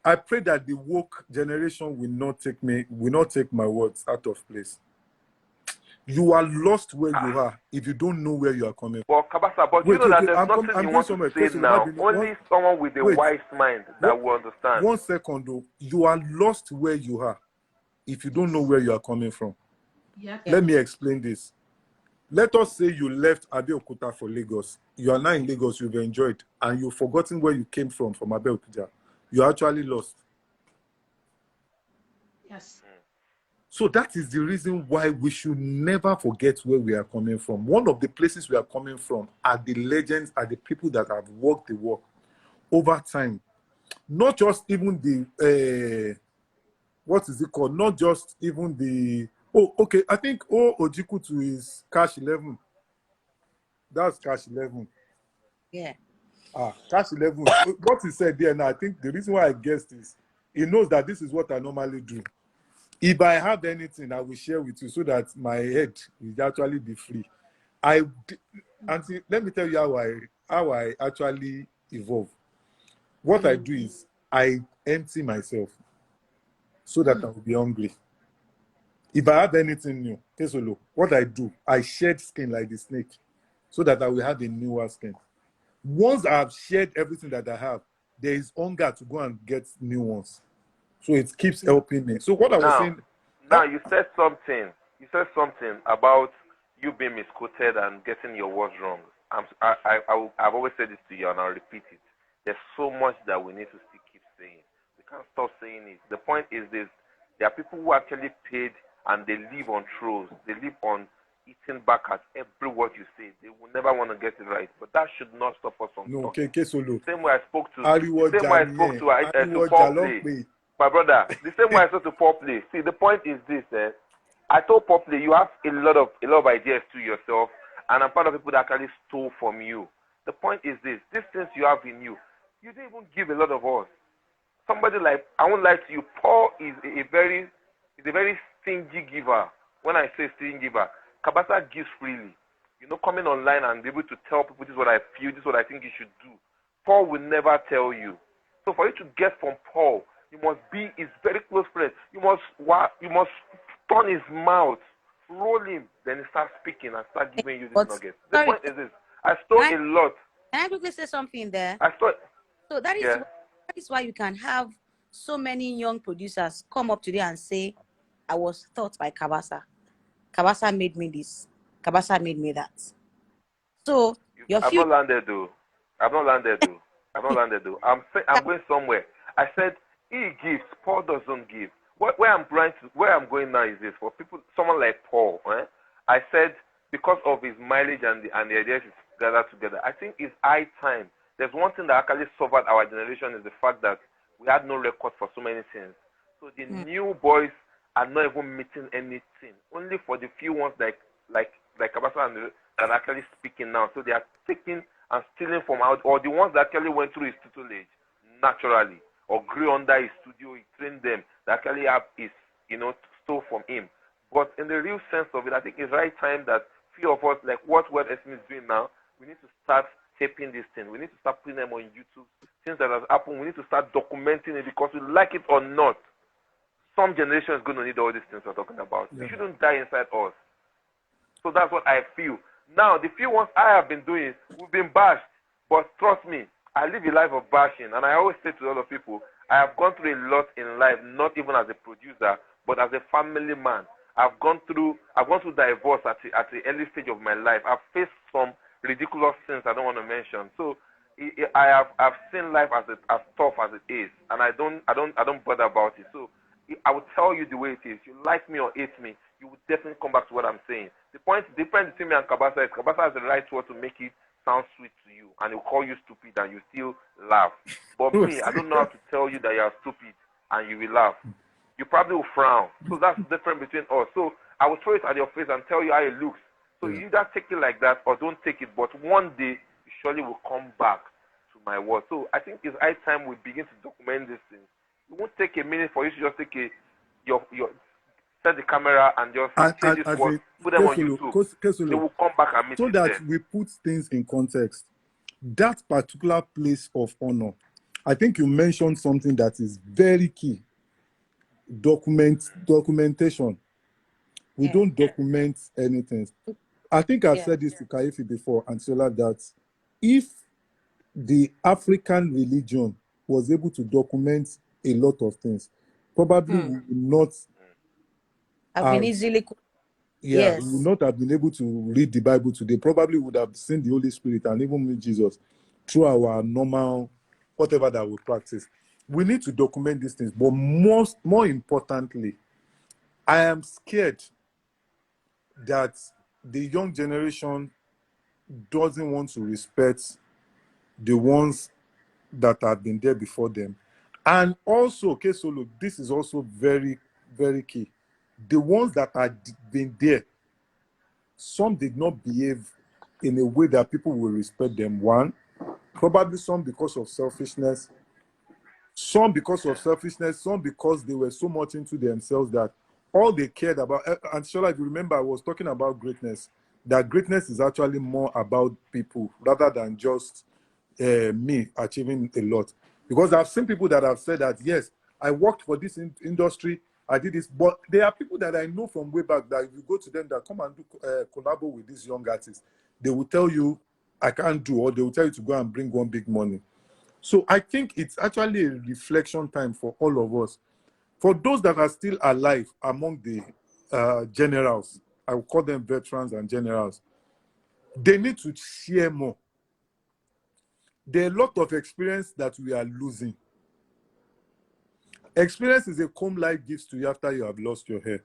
I pray that the woke generation will not take my words out of place. You are lost where you are if you don't know where you are coming from. Well, Kabasa, but you Wait, know that there's I'm nothing you going want to somewhere. say now. Only someone with a wise mind that will understand. 1 second though. You are lost where you are if you don't know where you are coming from. Yeah. Let me explain this. Let us say you left Abeokuta for Lagos. You are now in Lagos, you've enjoyed, and you've forgotten where you came from Abeokuta. You're actually lost. Yes. So that is the reason why we should never forget where we are coming from. One of the places we are coming from are the legends, are the people that have walked the walk over time. Not just even the, what is it called? Not just even the, oh, okay, I think Ojikutu is Cash 11. That's Cash 11. Yeah. Cash 11. What he said there, and I think the reason why I guessed is he knows that this is what I normally do. If I have anything, I will share with you so that my head will actually be free. Auntie, let me tell you how I actually evolve. What I do is I empty myself so that I will be hungry. If I have anything new, Tesolo, what I do, I shed skin like the snake so that I will have a newer skin. Once I have shared everything that I have, there is hunger to go and get new ones. So it keeps helping me. So what I was saying... Now you said something. You said something about you being misquoted and getting your words wrong. I've always said this to you, and I'll repeat it. There's so much that we need to still keep saying. We can't stop saying it. The point is this: there are people who actually paid, and they live on trolls. They live on eating back at every word you say. They will never want to get it right, but that should not stop us from talking. Solo. The same way I spoke to Paul Play. My brother, the same way I said to Paul Play. See, the point is this: I told Paul Play, you have a lot of ideas to yourself, and I'm part of people that actually stole from you. The point is this: these things you have in you, you didn't even give a lot of us. Somebody like, I won't lie to you, Paul is a very stingy giver. When I say stingy giver, CABASA gives freely. You know, coming online and be able to tell people this is what I feel, this is what I think you should do. Paul will never tell you. So for you to get from Paul, you must be his very close friend. You must turn his mouth, roll him, then he starts speaking and start giving you this nugget. The point is this: I stole a lot. Can I quickly say something there? So that is why you can have so many young producers come up today and say, I was taught by CABASA. CABASA made me this. CABASA made me that. So I've not landed though. I'm going somewhere. I said he gives, Paul doesn't give. Where I'm going now is this: for people, someone like Paul. I said because of his mileage and the ideas he's gathered together, I think it's high time. There's one thing that actually suffered our generation is the fact that we had no record for so many things. So the new boys are not even meeting anything. Only for the few ones like CABASA and that are actually speaking now. So they are taking and stealing from out, or the ones that actually went through his tutelage naturally, or grew under his studio, he trained them, that actually have his, stole from him. But in the real sense of it, I think it's right time that few of us, like what SM is doing now, we need to start taping this thing. We need to start putting them on YouTube. Things that has happened, we need to start documenting it, because we like it or not, some generation is going to need all these things we're talking about. Yeah. We shouldn't die inside us. So that's what I feel. Now, the few ones I have been doing, we've been bashed. But trust me, I live a life of bashing. And I always say to other people, I have gone through a lot in life, not even as a producer, but as a family man. I've gone through divorce at the early stage of my life. I've faced some ridiculous things I don't want to mention. So I've seen life as tough as it is, and I don't bother about it. So I will tell you the way it is. You like me or hate me, you will definitely come back to what I'm saying. The difference between me and Kabasa is Kabasa has the right word to make it sound sweet to you, and he'll call you stupid and you still laugh. But me, I don't know how to tell you that you are stupid and you will laugh. You probably will frown. So that's the difference between us. So I will throw it at your face and tell you how it looks. So you either take it like that or don't take it. But one day, you surely will come back to my word. So I think it's high time we begin to document these things. It won't take a minute for you to just take your set the camera and just say this word, put them on YouTube. They will come back and meet so it that then. we put things in context. That particular place of honor, I think you mentioned something that is very key. Documentation. We don't document anything. I think I've said this to Kaifi before, and Sola, that if the African religion was able to document a lot of things, probably we would not I've been easily. we would not have been able to read the Bible today. Probably would have seen the Holy Spirit and even meet Jesus through our normal, whatever that we practice. We need to document these things, but more importantly, I am scared that the young generation doesn't want to respect the ones that have been there before them. And also, Kesolo, this is also very, very key. The ones that have been there, some did not behave in a way that people will respect them. One, probably some because of selfishness, some because they were so much into themselves that all they cared about, and Shola, if you remember, I was talking about greatness, that greatness is actually more about people rather than just me achieving a lot. Because I've seen people that have said that, yes, I worked for this industry, I did this, but there are people that I know from way back that if you go to them that come and do collabo with these young artists, they will tell you, I can't do, or they will tell you to go and bring one big money. So I think it's actually a reflection time for all of us. For those that are still alive among the generals, I will call them veterans and generals, they need to share more. There are a lot of experience that we are losing. Experience is a comb life gives to you after you have lost your hair,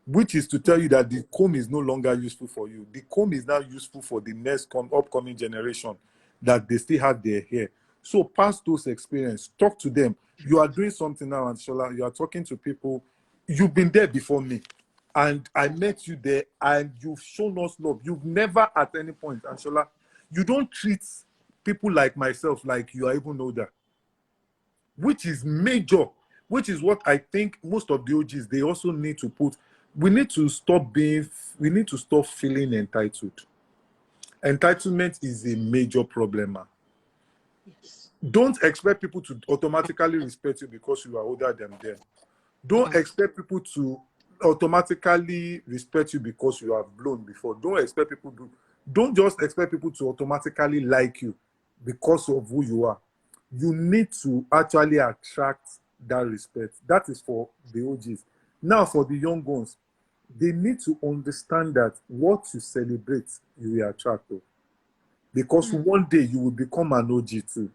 which is to tell you that the comb is no longer useful for you. The comb is now useful for the next upcoming generation that they still have their hair. So pass those experiences, talk to them. You are doing something now, and Shola, you are talking to people. You've been there before me, and I met you there, and you've shown us love. You've never at any point, and Shola, you don't treat people like myself like you are even older, which is major, which is what I think most of the OGs, they also need to put. We need to stop feeling entitled. Entitlement is a major problem. Yes. Don't expect people to automatically respect you because you are older than them. Don't expect people to automatically respect you because you have blown before. Don't just expect people to automatically like you because of who you are. You need to actually attract that respect. That is for the OGs. Now, for the young ones, they need to understand that what you celebrate, you will attract to. Because one day you will become an OG too.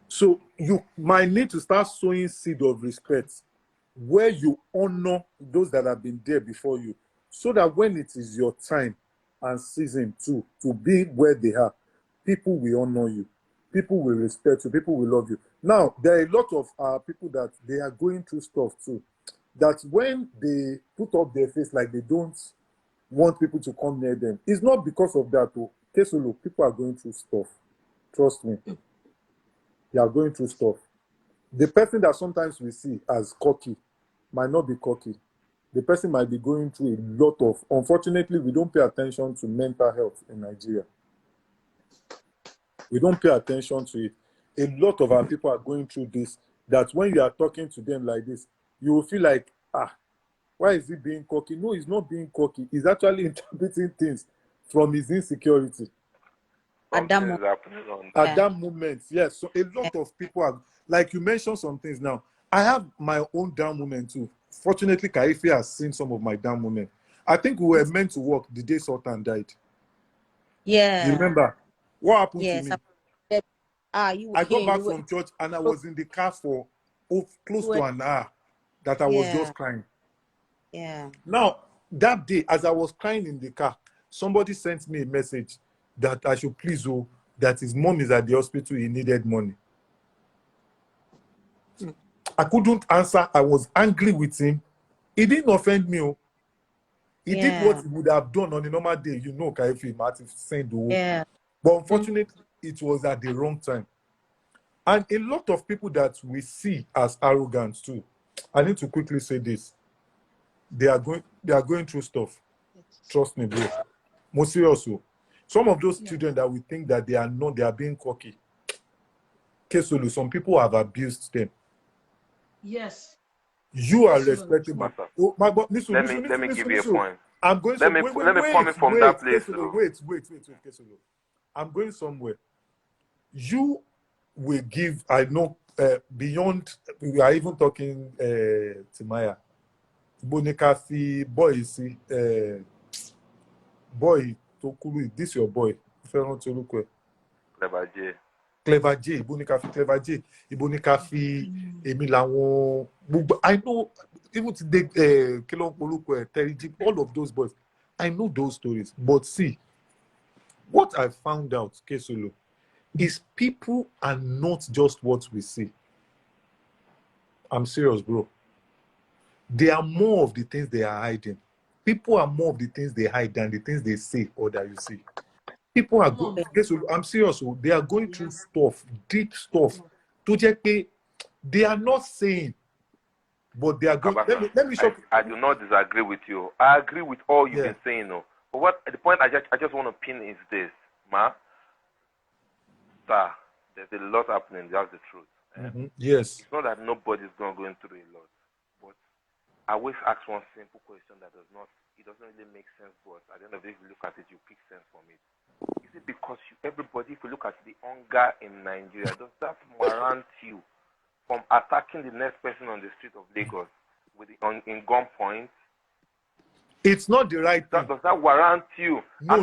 So you might need to start sowing seed of respect where you honor those that have been there before you, so that when it is your time and season to be where they are, people will honor you, people will respect you, people will love you. Now, there are a lot of people that they are going through stuff too, that when they put up their face like they don't want people to come near them, it's not because of that. Kesolo, people are going through stuff. Trust me. They are going through stuff. The person that sometimes we see as cocky might not be cocky. The person might be going through a lot of, unfortunately, we don't pay attention to mental health in Nigeria. We don't pay attention to it. A lot of our people are going through this, that when you are talking to them like this, you will feel like, why is he being cocky? No, he's not being cocky. He's actually interpreting things from his insecurity. At that moment, yes. So a lot of people are, like you mentioned some things now. I have my own down moment too. Fortunately, Kaifi has seen some of my down moments. I think we were meant to work the day Sultan died. Yeah. You remember? What happened to me? I got back from church and I was in the car for close to an hour. that I was just crying. Yeah. Now, that day, as I was crying in the car, somebody sent me a message that I should please that his mom is at the hospital, he needed money. I couldn't answer. I was angry with him. He didn't offend me. He did what he would have done on a normal day. You know, Kaifi Martin sent the But unfortunately, it was at the wrong time. And a lot of people that we see as arrogant too. I need to quickly say this. They are going through stuff. Trust me, bro. Most seriously. Some of those children that we think that they are being cocky. Kesulu, some people have abused them. Yes. You are respectable. Oh, my God, listen, let me give you a point. I'm going let me comment from that place. Wait, Kesulu. I'm going somewhere. You will give, I know, beyond, we are even talking Timaya. Bonikafi, boy, see, boy, Tokulu, this your boy. Clever J, Ibonikafi, Clever J, Ibonikafi, Emilawon. I know, even today, Kelon Polukwe, Terry Jeep, all of those boys. I know those stories. But see, what I found out, Kesolo, is people are not just what we see. I'm serious, bro. They are more of the things they are hiding. People are more of the things they hide than the things they say or that you see. People are going. I'm serious. They are going through stuff, deep stuff. They are not saying, but they are going. Let me show. I do not disagree with you. I agree with all you've been saying. No, but what the point I just want to pin is this, ma. Sir, there's a lot happening. That's the truth. Yes. It's not that nobody's going through a lot, but I always ask one simple question that doesn't really make sense. But at the end of the day, if you look at it, you pick sense from it. Is it because everybody, if you look at the hunger in Nigeria, does that warrant you from attacking the next person on the street of Lagos in gunpoint? It's not the right thing. Does that warrant you? No.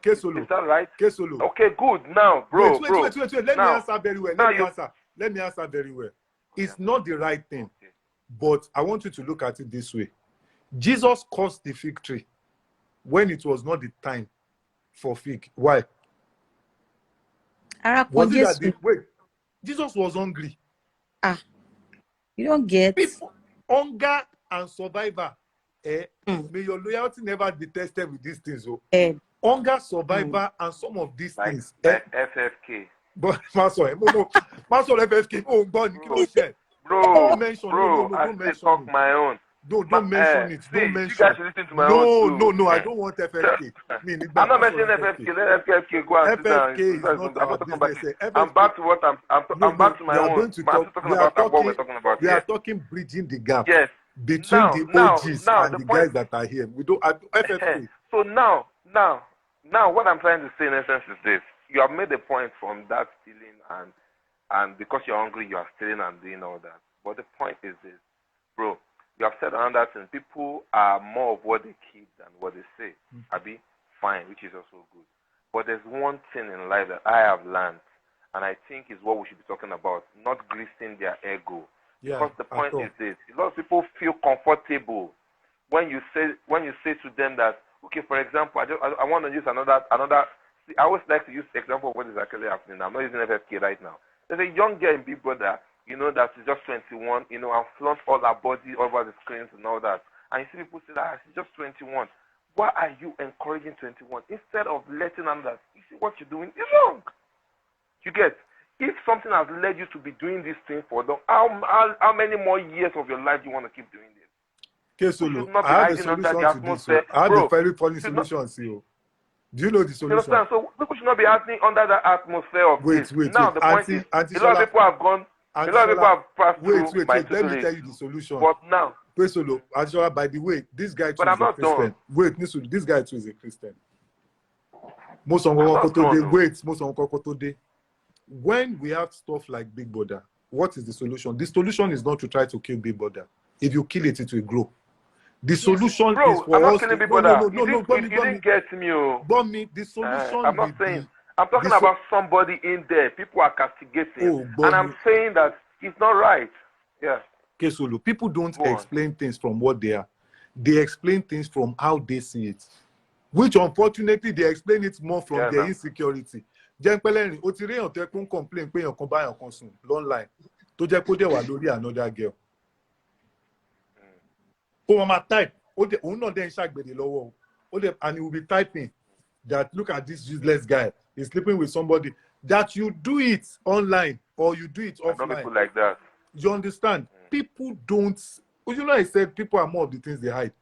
Kesolo. Is that right? Kesolo. Okay, good. Now, bro. Wait. Let me answer very well. Let me answer very well. It's not the right thing. Okay. But I want you to look at it this way. Jesus caused the fig tree when it was not the time for fig. Why? Was it that wait, Jesus was hungry. You don't get people, hunger and survivor. May your loyalty never be tested with these things. Hunger, survivor, and some of these things. Like FFK. But Master FFK. Oh God, bro, don't mention. Don't mention my own. Don't mention it. Don't mention. You guys should listen to my own too. No. I don't want FFK. I'm not mentioning FFK. Let FFK go and FFK is not our business. I'm back to what I'm back to my own. We are talking bridging the gap. Yes. Between the OGs and the guys that are here. We don't FFK. So now, what I'm trying to say in essence is this: you have made a point from that stealing and because you're hungry, you are stealing and doing all that. But the point is this, bro. You have said another thing. People are more of what they keep than what they say. Abi, fine, which is also good. But there's one thing in life that I have learned, and I think is what we should be talking about: not greasing their ego. Because the point is this: a lot of people feel comfortable when you say to them that, okay, for example, I want to use another. See, I always like to use the example of what is actually happening. I'm not using FFK right now. There's a young girl in Big Brother, that is just 21, and flaunt all her body over the screens and all that. And you see people say that she's just 21. Why are you encouraging 21 instead of letting others? You see what you're doing is wrong. You get? If something has led you to be doing this thing for them, how many more years of your life do you want to keep doing this? Okay, Solo, I have a solution to this. I have a very funny solution, CEO. Do you know the solution? You understand? So people should not be acting under that atmosphere of this. Now the point is, a lot of people have gone. A lot of people have passed through my let me tell you the solution. But now, Solo, by the way, this guy too is a Christian. Done. Wait, this guy too is a Christian. Most of when we have stuff like Big Brother, what is the solution? The solution is not to try to kill Big Brother. If you kill it, it will grow. The solution is for I'm us. Not killing Big Brother. You didn't get me. The solution. I'm not saying. I'm talking about somebody in there. People are castigating, and I'm saying that it's not right. Yeah. Kesolo, people don't explain things from what they are. They explain things from how they see it. Which unfortunately they explain it more from their insecurity. Jempeleni, o ti rí èèyàn tó kún complain pé èèyàn kan bá èèyàn kan sùn online tó jẹ́ kó dé wà lórí another girl. Ó máa type, òun náà dẹ̀ ń ṣàgbèrè lọ́wọ́ o. And he will be typing that look at this useless guy. He's sleeping with somebody. That you do it online or you do it offline. Not people like that. You understand? People don't. You know, I said people are more of the things they hide.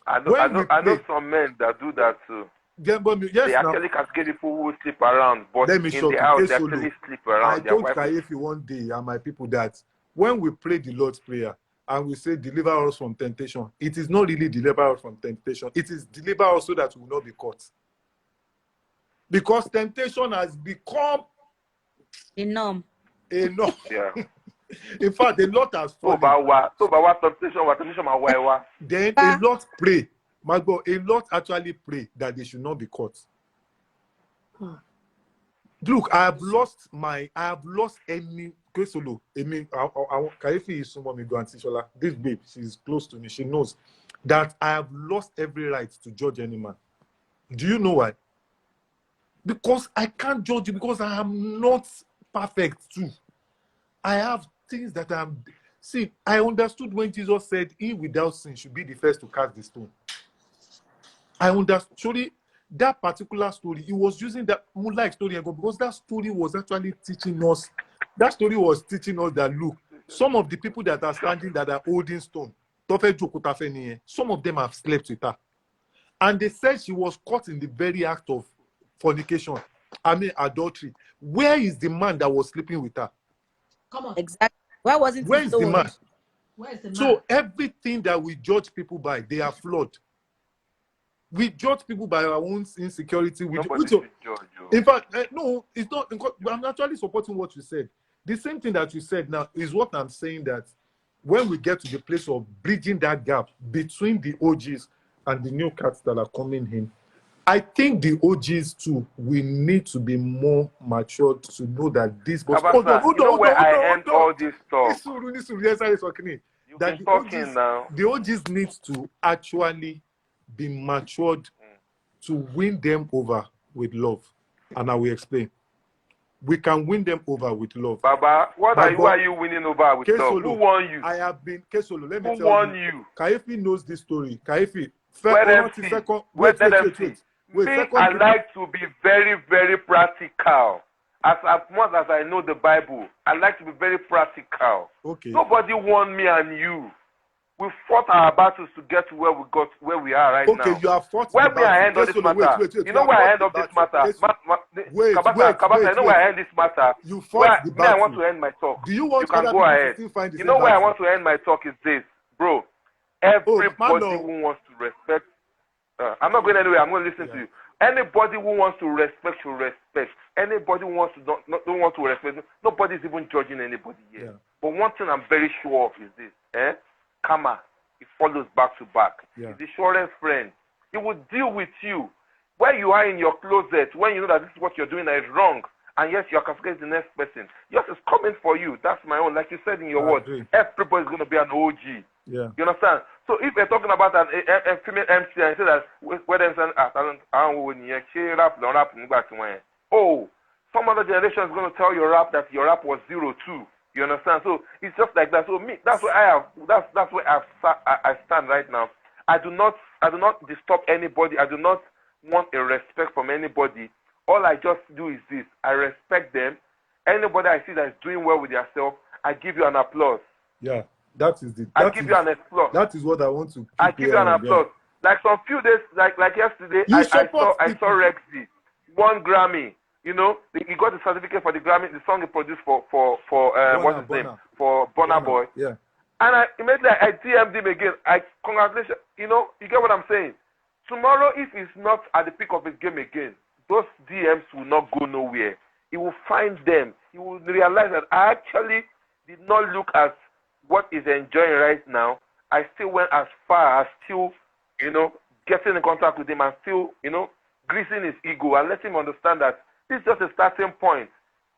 I know some men that do that too. Yes, they actually cascade people who sleep around, but in the house they actually sleep around. I told Kayefi one day and my people that when we pray the Lord's Prayer and we say deliver us from temptation, it is not really deliver us from temptation. It is deliver us so that we will not be caught. Because temptation has become a norm. Yeah. In fact, a lot has fallen. Then a lot pray. A lot actually pray that they should not be caught. Look, I have lost any Kesolo. I mean, Kayefi is someone me go and teach her. This babe, she's close to me. She knows that I have lost every right to judge any man. Do you know why? Because I can't judge you because I am not perfect too. I have things that I'm. See, I understood when Jesus said, "He without sin should be the first to cast the stone." I understood. Surely, that particular story, he was using that Moonlight story because that story was actually teaching us. That story was teaching us that look, some of the people that are standing that are holding stone, some of them have slept with her, and they said she was caught in the very act of fornication. I mean adultery. Where is the man that was sleeping with her? Come on. Exactly. Where was it? Where is the man? Where is the man? So everything that we judge people by, they are flawed. We judge people by our own insecurity. In fact, no, it's not. I'm actually supporting what you said. The same thing that you said now is what I'm saying, that when we get to the place of bridging that gap between the OGs and the new cats that are coming in, I think the OGs too, we need to be more matured to know that this. But hold on, where I end all this stuff. The OGs need to actually be matured to win them over with love, and I will explain. We can win them over with love. Baba, who are you winning over with love? Who won you? I have been Kesolo. Let me tell you. Who won you? Kayefi knows this story. Kayefi. Wait. I like to be very, very practical. As much as I know the Bible, I like to be very practical. Okay. Nobody won me and you. We fought our battles to get to where we are right now. Okay, you have fought. Where may I end on this matter? Wait. You know where I end up this matter? Kabasa, you know where I end this matter? You fought the battle. I want to end my talk. Do you want you can go ahead. You know where I want to end my talk is this, bro. Everybody who wants to respect. I'm not going anywhere. I'm going to listen to you. Anybody who wants to respect should respect. Anybody who wants to don't want to respect, nobody's even judging anybody here. Yeah. But one thing I'm very sure of is this. Karma, it follows back to back. Yeah. It's the surest friend. He will deal with you where you are in your closet when you know that this is what you're doing that is wrong. And yes, you're cascading the next person. Yours is coming for you. That's my own. Like you said in your words, everybody's going to be an OG. Yeah. You understand? So if we're talking about a female MC and say that whether some other generation is going to tell your rap that your rap was 0-2. You understand? So it's just like that. So me, that's where I have. That's where I stand right now. I do not disturb anybody. I do not want a respect from anybody. All I just do is this: I respect them. Anybody I see that is doing well with themselves, I give you an applause. Yeah, that is the. I give you an applause. That is what I want to. I give you an applause. Yeah. Like some few days, like yesterday, I saw Rexy, won Grammy. You know, he got the certificate for the Grammy, the song he produced for what's his name? For Burna Boy. Yeah. And immediately I DM'd him again. Congratulations. You know, you get what I'm saying? Tomorrow, if he's not at the peak of his game again, those DMs will not go nowhere. He will find them. He will realize that I actually did not look at what he's enjoying right now. I still went as far as still, you know, getting in contact with him and still, you know, greasing his ego and let him understand that this is just a starting point.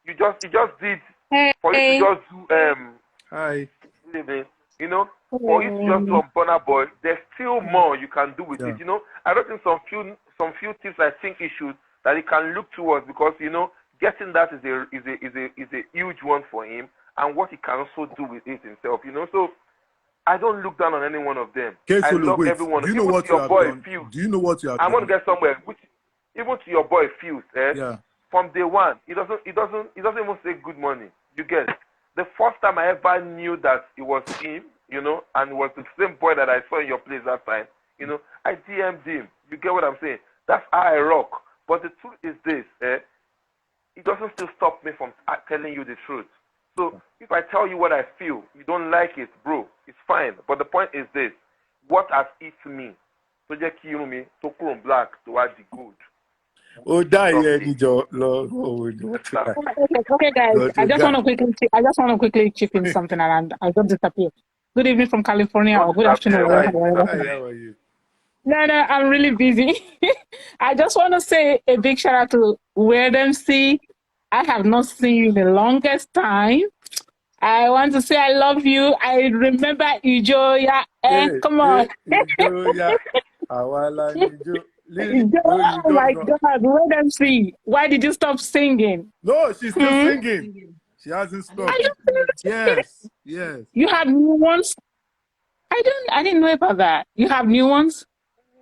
You just did for you to just do Hi. You know, for you to just do on Burna Boy, there's still more you can do with it. You know, I wrote in some few tips I think he should that he can look towards, because you know, getting that is a huge one for him, and what he can also do with it himself. You know, so I don't look down on any one of them. I love everyone. Do you know what you have done? Do you know what you have done? I'm gonna get somewhere. Which, even to your boy Fuse, from day one, he doesn't even say good morning. You get it? The first time I ever knew that it was him, you know, and it was the same boy that I saw in your place that time, you know, I DM'd him. You get what I'm saying? That's how I rock. But the truth is this, it doesn't still stop me from telling you the truth. So if I tell you what I feel, you don't like it, bro, it's fine. But the point is this: what has it me? So just kill me to chrome black to add the good. Oh, die, okay, guys. I just want to quickly chip in something, and I'll just disappear. Good evening from California, or good afternoon. Hi, how are you? No, I'm really busy. I just want to say a big shout out to Weird MC. I have not seen you in the longest time. I want to say I love you. I remember Ijoya. Come on. Ijoya. Oh my God, Weird MC. Why did you stop singing? No, she's still singing. She hasn't stopped. Yes. You have new ones? I didn't know about that. You have new ones?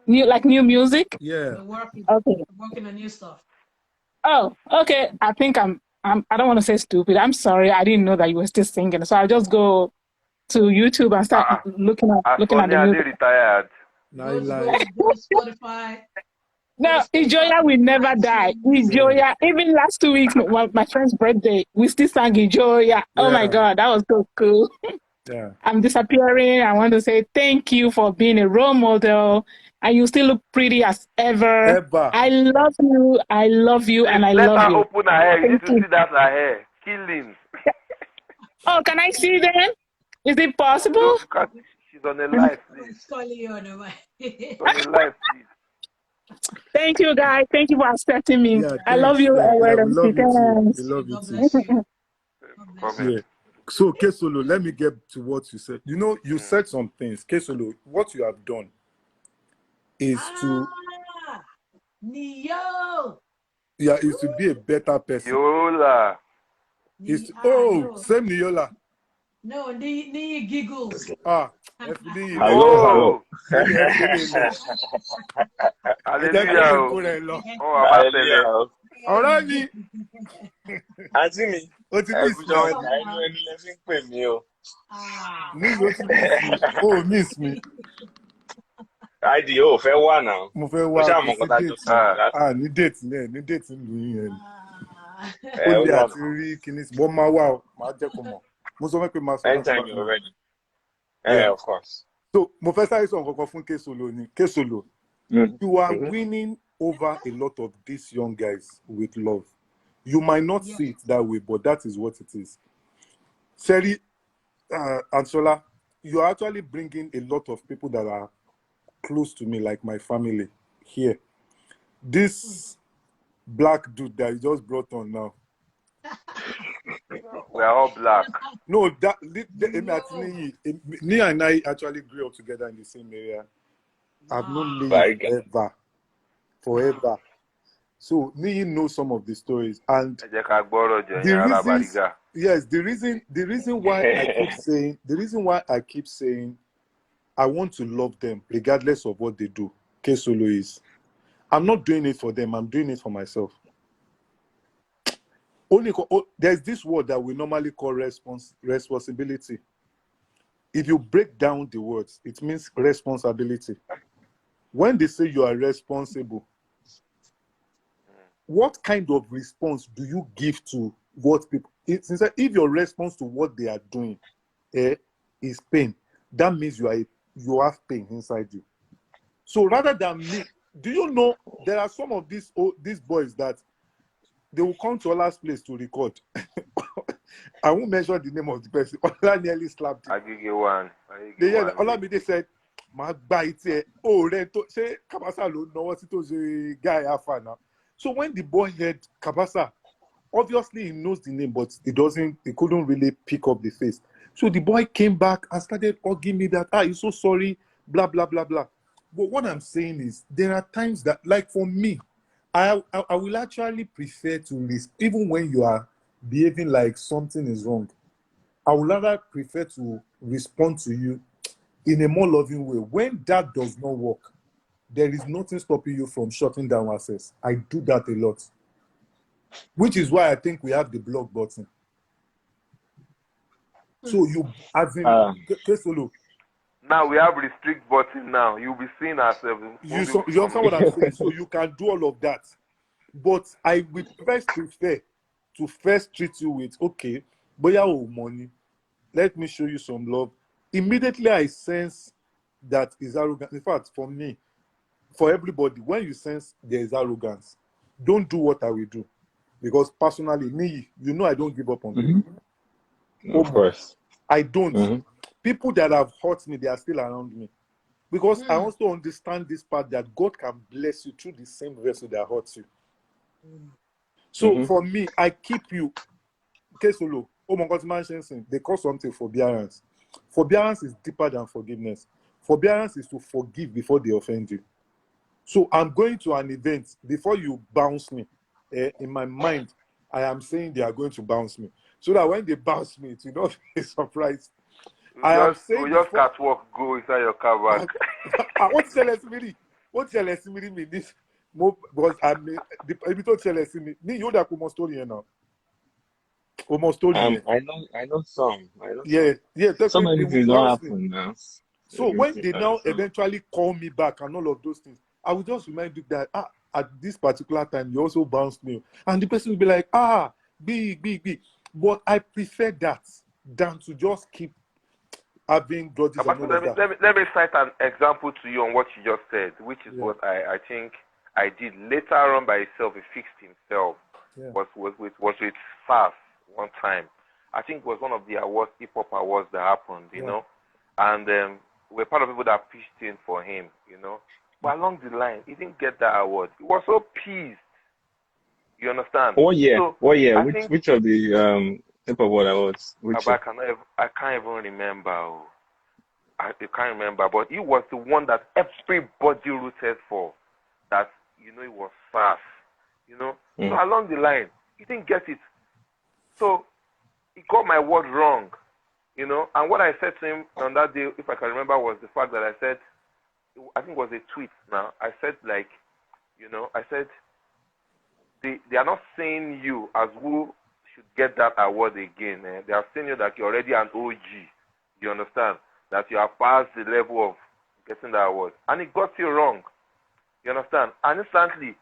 New music? Yeah. Okay. Working on new stuff. Oh, okay. I think I don't want to say stupid. I'm sorry. I didn't know that you were still singing. So I'll just go to YouTube and start looking at the music. Retired. Go Spotify. No, Ijoya will never die. Ijoya, even last 2 weeks, my friend's birthday, we still sang Ijoya. Oh my God, that was so cool. Yeah. I'm disappearing. I want to say thank you for being a role model, and you still look pretty as ever. I love you. I love you, and I love you. Let her open her hair. You need to see that her hair. Killing. Oh, can I see them? Is it possible? No, she's on a live, please. On a live, please. Thank you, guys. Thank you for accepting me. Yeah, I love you. We love you too. Yeah. So, Kesolo, let me get to what you said. You know, you said some things. Kesolo, what you have done is to is to be a better person. Yola. Same Niola. No, Ni giggles. Hello. Hallelujah. Alright. Àǹtí mi, ẹ̀kújọ́ mẹ́ta inú ẹni lẹ́sìn pè mí o. Miss me. ID o fẹ́ wà náà. Mo fẹ́ wá. Mo ṣáà mọ̀ nǹkan tá a jọ sọ. Ní déètì ìlú yẹn. Ó lè àti rí kíní sí. Wọ́n máa wá o, máa jẹ́ kó mọ̀. Mo sọ pé máa sọ. Anytime you're ready. Of course. So, mo fẹ́ sáré sọ nǹkan kan fún Kesolo ni. Kesolo, you are winning over a lot of these young guys with love. You might not see it that way, but that is what it is. Sherry, Ansola, you are actually bringing a lot of people that are close to me, like my family, here. This black dude that you just brought on now. We are all black. No, me and I actually grew up together in the same area. I've known Lee forever. So me knows some of the stories, and the reason why I keep saying I want to love them regardless of what they do, Kesolo, is I'm not doing it for them, I'm doing it for myself. There's this word that we normally call responsibility. If you break down the words, it means responsibility. When they say you are responsible, what kind of response do you give to what people? If your response to what they are doing is pain, that means you have pain inside you. So rather than me, do you know there are some of these boys that they will come to Ola's place to record. I won't mention the name of the person. Ola nearly slapped him. I give you one. They said, "My bite say CABASA lo know what it was a guy afa now." So when the boy heard CABASA, obviously he knows the name, but he couldn't really pick up the face. So the boy came back and started hugging me that, he's so sorry, blah, blah, blah, blah. But what I'm saying is, there are times that, like for me, I will actually prefer to risk, even when you are behaving like something is wrong. I would rather prefer to respond to you in a more loving way. When that does not work, there is nothing stopping you from shutting down access. I do that a lot, which is why I think we have the block button. So you, as in, Kesolo. Now we have restrict button. Now you'll be seeing ourselves. You understand what I'm saying? So you can do all of that, but I would first prefer to first treat you with, okay, boya o money, let me show you some love. Immediately I sense that is arrogant. In fact, for me, for everybody, when you sense there is arrogance, don't do what I will do. Because personally, me, I don't give up on people. Of course. I don't. People that have hurt me, they are still around me. Because I also understand this part that God can bless you through the same vessel that hurts you. So for me, I keep you. Kesolo, they call something forbearance. Forbearance is deeper than forgiveness. Forbearance is to forgive before they offend you. So I'm going to an event, before you bounce me, in my mind, I am saying they are going to bounce me. So that when they bounce me, it will not be a surprise. We just catwalk go inside your car back. What tell us me this? Because I mean, the tell us me you that almost story now. Almost story. I know some. Yeah. So many things don't happen now. So when they now eventually call me back and all of those things, I will just remind you that at this particular time you also bounced me, and the person will be like, big. But I prefer that than to just keep having grudges. Let me cite an example to you on what you just said, which is what I think I did later on by itself. He fixed himself. Was with SAS one time. I think it was one of the awards, hip hop awards that happened, you know, and we're part of people that pitched in for him, you know. But along the line, he didn't get that award. He was so pissed. You understand? Which of the hip hop awards? I can't even remember. I can't remember, but he was the one that everybody rooted for. That, you know, it was fast. You know? So along the line, he didn't get it. So he got my word wrong. You know? And what I said to him on that day, if I can remember, was the fact that I said, I think it was a tweet now. I said, like, you know, I said, they are not saying you as who should get that award again. They are saying you that you're already an OG. You understand? That you have passed the level of getting that award. And it got you wrong. You understand? And instantly,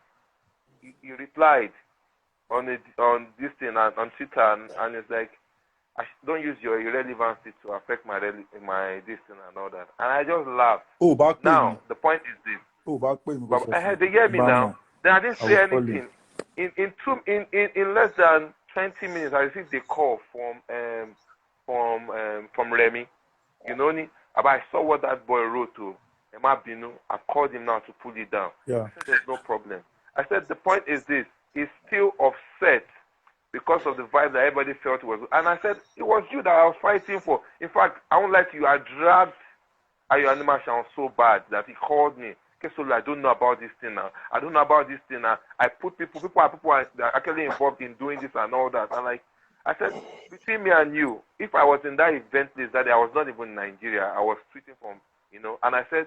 he replied on this thing on Twitter, and it's like, don't use your irrelevancy to affect my this thing and all that. And I just laughed. Now, the point is this. They hear me now. Then I didn't say anything. In less than 20 minutes, I received a call from Remy. You know, I saw what that boy wrote to Emma Binu. I called him now to pull it down. I said, there's no problem. I said, the point is this. He's still upset because of the vibe that everybody felt was. And I said, it was you that I was fighting for. In fact, I won't lie to you, I dragged Ayo Animation so bad that he called me. Okay, so I don't know about this thing now. I don't know about this thing now. I put people are actually involved in doing this and all that. And like, I said, between me and you, if I was in that event list that day, I was not even in Nigeria. I was tweeting from, you know, and I said,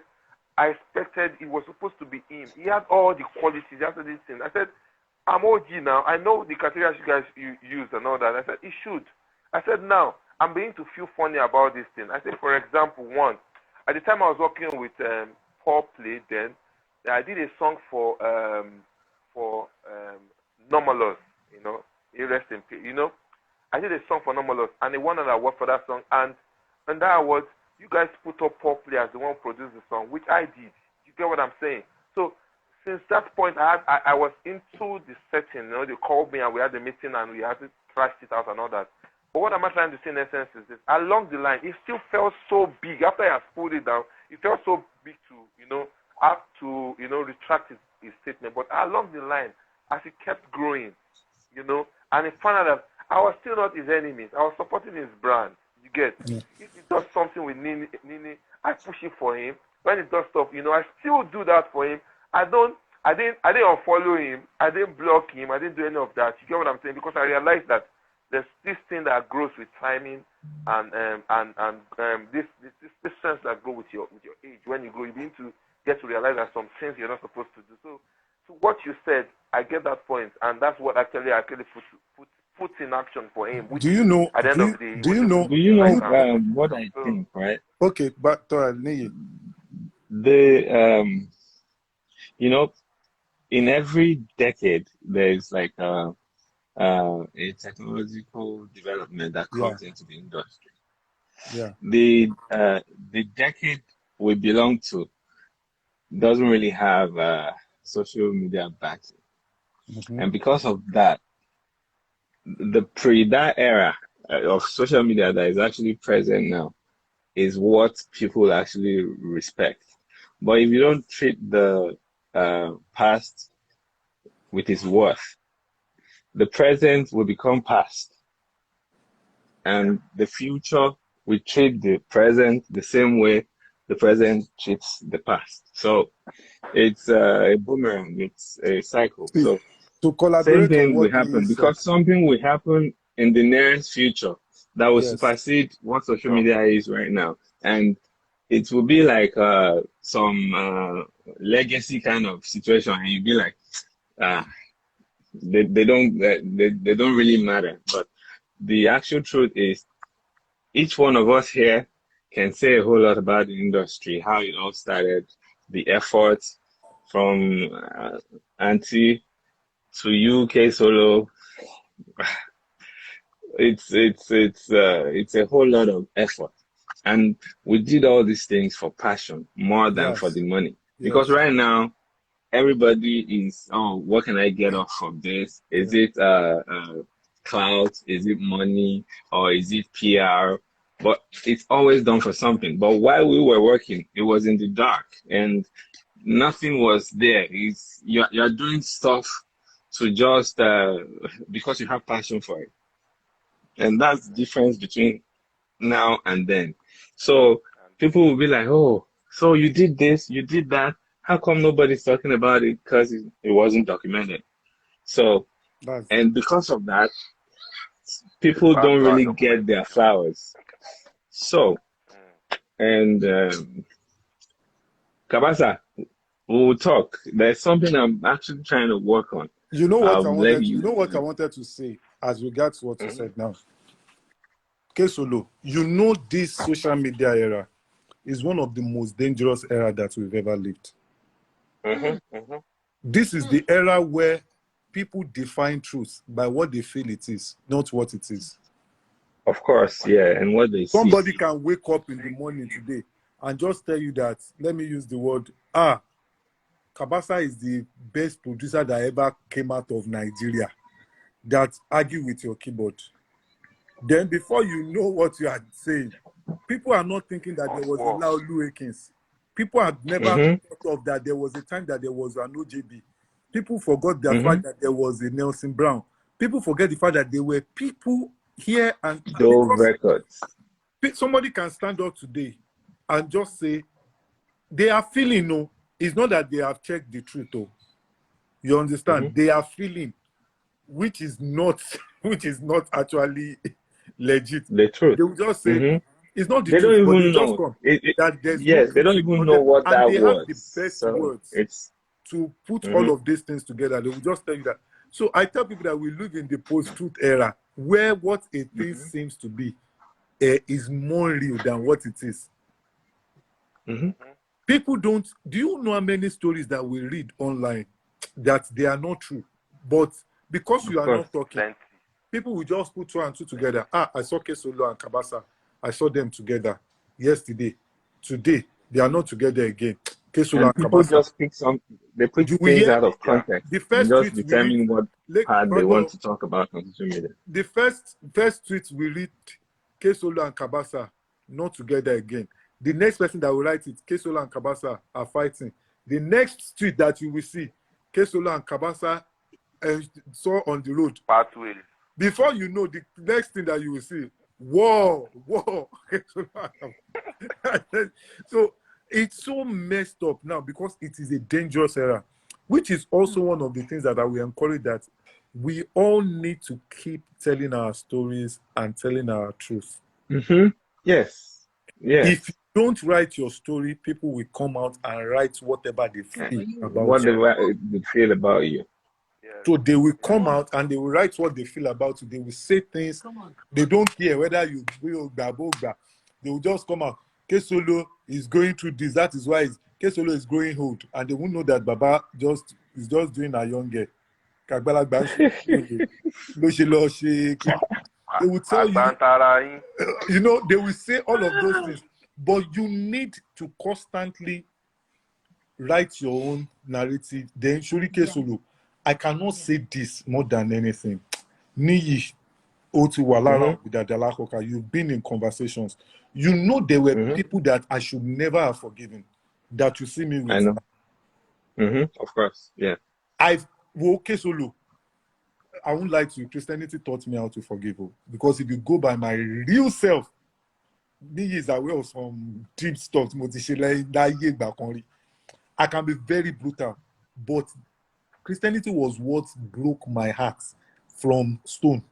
I expected it was supposed to be him. He had all the qualities. He had this thing. I said, I'm OG now. I know the criteria you guys use and all that. I said, it should. I said, now, I'm beginning to feel funny about this thing. I said, for example, one, at the time I was working with Paul Play, then I did a song for Normalos, you know, he rest in peace, you know. I did a song for Normalos, and they won an award for that song, and that award, you guys put up Paul Play as the one who produced the song, which I did. You get what I'm saying? So, since that point, I was into the setting, you know, they called me and we had a meeting and we had to thrash it out and all that. But what am I trying to say in essence is this, along the line, it still felt so big. After I had pulled it down, it felt so big to, you know, have to, you know, retract his statement. But along the line, as it kept growing, you know, and it found out that I was still not his enemy. I was supporting his brand. You get? Yeah. If he does something with Nini, I push it for him. When he does stuff, I still do that for him. I didn't unfollow him. I didn't block him. I didn't do any of that. You get what I'm saying? Because I realized that there's this thing that grows with timing and this sense that grows with your age. When you grow, you begin to get to realize that some things you're not supposed to do. So what you said, I get that point, and that's what actually put in action for him. Do you know? At the end of the day, Do you know what I think? Right. Okay, but in every decade there's like a technological development that comes into the industry. Yeah. The decade we belong to doesn't really have social media backing, and because of that, that era of social media that is actually present now is what people actually respect. But if you don't treat the past with its worth, the present will become past, and the future will treat the present the same way the present treats the past. So it's a boomerang, it's a cycle. So to collaborate, same thing will happen, because something will happen in the nearest future that will supersede what social media is right now, and it will be like some legacy kind of situation, and you'll be like, they don't really matter. But the actual truth is, each one of us here can say a whole lot about the industry, how it all started, the efforts from Auntie to UK Solo. It's a whole lot of effort, and we did all these things for passion more than for the money. Because right now, everybody is, what can I get off from this? Is it clout? Is it money? Or is it PR? But it's always done for something. But while we were working, it was in the dark and nothing was there. You're doing stuff to just because you have passion for it. And that's the difference between now and then. So people will be like, oh, so you did this, you did that. How come nobody's talking about it? Because it wasn't documented. So, and because of that, people don't really get their flowers. So, and CABASA, we'll talk. There's something I'm actually trying to work on. You know what I wanted to say as regards what you said now. Kesolo, this social media era is one of the most dangerous era that we've ever lived. This is the era where people define truth by what they feel it is, not what it is. Of course, yeah, and what they Somebody see. can wake up in the morning today and just tell you that, let me use the word, CABASA is the best producer that ever came out of Nigeria, that argue with your keyboard. Then before you know what you are saying, people are not thinking that there was a Laolu Akins. People have never thought of that there was a time that there was an OJB. People forgot the fact that there was a Nelson Brown. People forget the fact that there were people here and those records. Somebody can stand up today and just say they are feeling. No, it's not that they have checked the truth. Oh, you understand? They are feeling, which is not actually legit. The truth. They will just say it's not the they truth, don't but even they know. just come. That there's Yes, they don't even know what that was. They have the best so words to put all of these things together. They will just tell you that. So I tell people that we live in the post-truth era, where what a thing seems to be is more real than what it is. People don't. Do you know how many stories that we read online that they are not true, but because you are not talking, people will just put two and two together. I saw Kesolo and CABASA. I saw them together yesterday. Today they are not together again. Kesolo and people CABASA. Just pick some. They pick things out of context. The first and just determine what part they want to talk about on social media. The first tweet we read, Kesolo and CABASA not together again. The next person that will write it, Kesolo and CABASA are fighting. The next tweet that you will see, Kesolo and CABASA saw on the road. Pathways. Before you know, the next thing that you will see, Whoa. So it's so messed up now because it is a dangerous era, which is also one of the things that I will encourage, that we all need to keep telling our stories and telling our truth. Yes. If you don't write your story, people will come out and write whatever they feel about you. Whatever they feel about you. So they will come out and they will write what they feel about you. They will say things. They don't care whether you will. They will just come out. Kesolo is going through this. That is why Kesolo is growing old. And they won't know that Baba is just doing a young girl. They will tell you, you know, they will say all of those things. But you need to constantly write your own narrative. Then surely Kesolo, I cannot say this more than anything. Niyi Otiwalara with Adalakoka, you've been in conversations. You know there were people that I should never have forgiven that you see me with. I know. Of course, yeah. Kesolo, I won't lie to you. Christianity taught me how to forgive. Because if you go by my real self, Niyi is aware of some deep stuff. I can be very brutal, but Christianity was what broke my heart from stone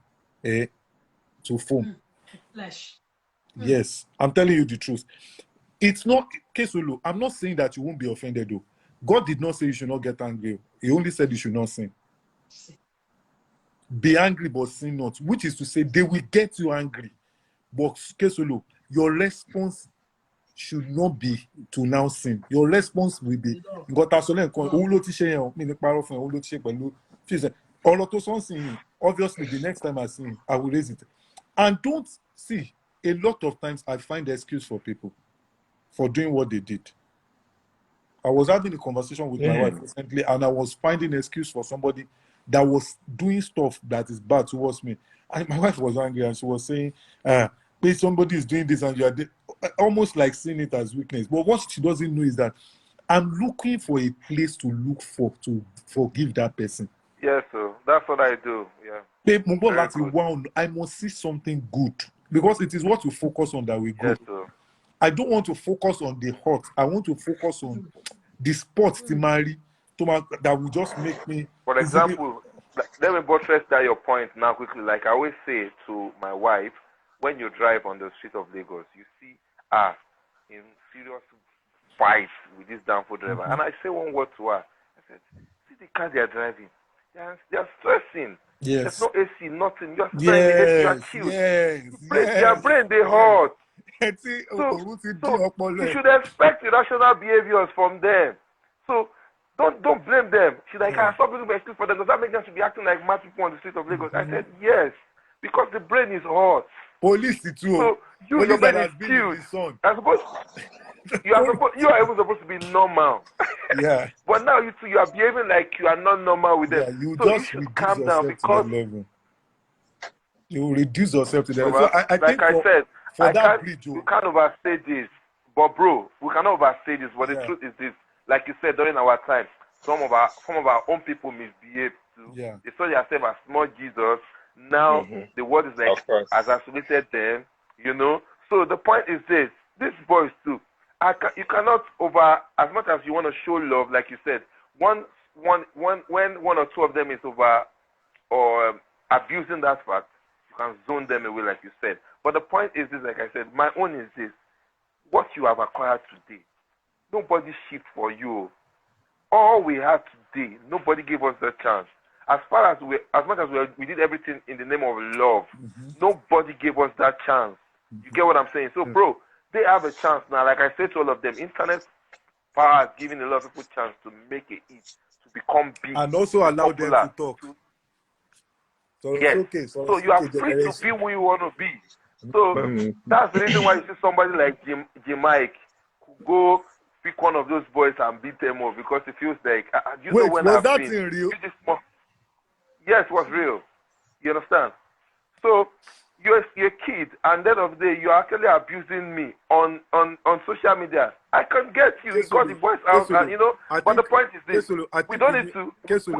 to foam. Flesh. Yes, I'm telling you the truth. It's not, Kesolo, I'm not saying that you won't be offended though. God did not say you should not get angry. He only said you should not sin. Be angry but sin not, which is to say they will get you angry. But Kesolo, your response should not be to now sin. Your response will be obviously the next time I see him, I will raise it. And don't see, a lot of times I find excuse for people for doing what they did. I was having a conversation with my wife recently, and I was finding an excuse for somebody that was doing stuff that is bad towards me. And my wife was angry, and she was saying, somebody is doing this, and you are almost like seeing it as weakness. But what she doesn't know is that I'm looking for a place to look for to forgive that person. Yes, sir. That's what I do. Yeah. I must see something good, because it is what you focus on that we go. Yes, sir. I don't want to focus on the hurt. I want to focus on the sports that will just make me. For example, let me buttress that your point now quickly. Like I always say to my wife, when you drive on the street of Lagos, you see us in serious fights with this downfall driver. And I say one word to her. I said, see the car they are driving. They are stressing. Yes. There's no AC, nothing. You are stressing. You are killed. Their brain, they hurt. So you should expect irrational behaviors from them. So don't blame them. She's like, stop looking for excuse for them. Does that make them to be acting like mad people on the street of Lagos? I said, yes, because the brain is hot. Police too. So your brain is killed. You are even supposed to be normal. Yeah. But now you are behaving like you are not normal with them. Yeah, you should calm down, because you reduce yourself to that level. So I think you can't overstate this. But bro, we cannot overstate this. But the truth is this: like you said, during our time, some of our own people misbehaved too. Yeah. They saw themselves as small Jesus. Now the world is like has isolated them. You know. So the point is this: these boys too. You cannot as much as you want to show love, like you said. When one or two of them is over or abusing that fact, you can zone them away, like you said. But the point is this: like I said, my own is this: what you have acquired today, nobody shift for you. All we have today, nobody gave us the chance. As much as we did everything in the name of love, nobody gave us that chance. You get what I'm saying? So, bro, they have a chance now. Like I said to all of them, internet power has given a lot of people a chance to make it easy, to become big, and also allow them to talk. So yes. Okay. So you are free to be who you want to be. So that's the reason why you see somebody like Jim Mike who go pick one of those boys and beat them up, because it feels like know when was that thing real? Yes, it was real. You understand? So you're a kid, and at the end of the day, you're actually abusing me on social media. I can get you. You got the voice out, and you know. But the point is this: we don't need to.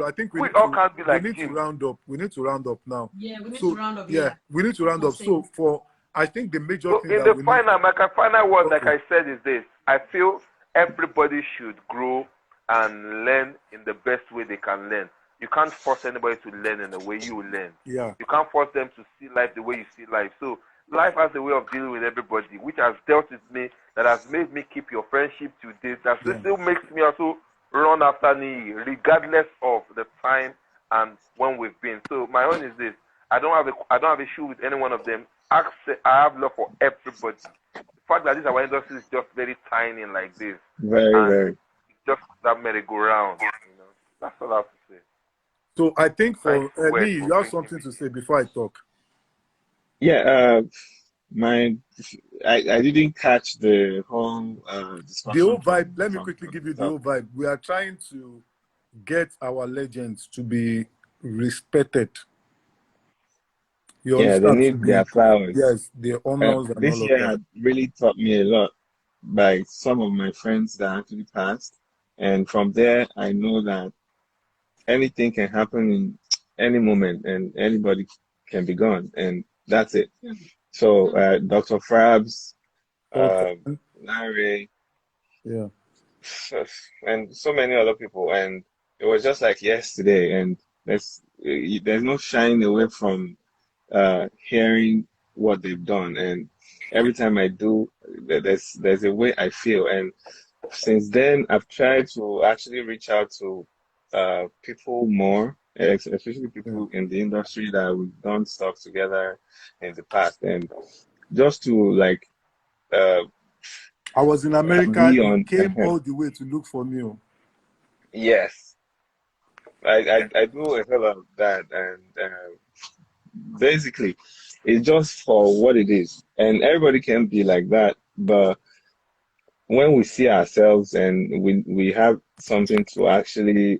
I think we all can't be like we need him. to round up. We need to round up now. Yeah, we need to round up. Yeah, we need to round up. So I think the major So thing in that the we need. final, my final word, like Okay. I said, is this: I feel everybody should grow and learn in the best way they can learn. You can't force anybody to learn in the way you learn. Yeah. You can't force them to see life the way you see life. So life has a way of dealing with everybody, which has dealt with me, that has made me keep your friendship to this. That still makes me also run after me, regardless of the time and when we've been. So my own is this: I don't have issue with any one of them. I have love for everybody. The fact that this our industry is just very tiny like this, very. It's just that merry-go-round. That's all I have to say. So I think for Nice Lee, you have something to say before I talk. Yeah, I didn't catch the whole discussion. The whole vibe. Let me quickly give you the whole vibe. We are trying to get our legends to be respected. Yeah, they need their flowers. Yes, their honors and this all year of that. had really taught me a lot by some of my friends that actually passed, and from there I know that anything can happen in any moment, and anybody can be gone, and that's it. So Dr. Frabs, Larry, yeah, and so many other people, and it was just like yesterday, and there's no shying away from hearing what they've done, and every time I do, there's a way I feel, and since then I've tried to actually reach out to people more, especially people in the industry that we've done stuff together in the past, and just to like I was in America. He came all the way to look for me. Yes, I do a hell of that, and basically it's just for what it is, and everybody can be like that, but when we see ourselves and we have something to actually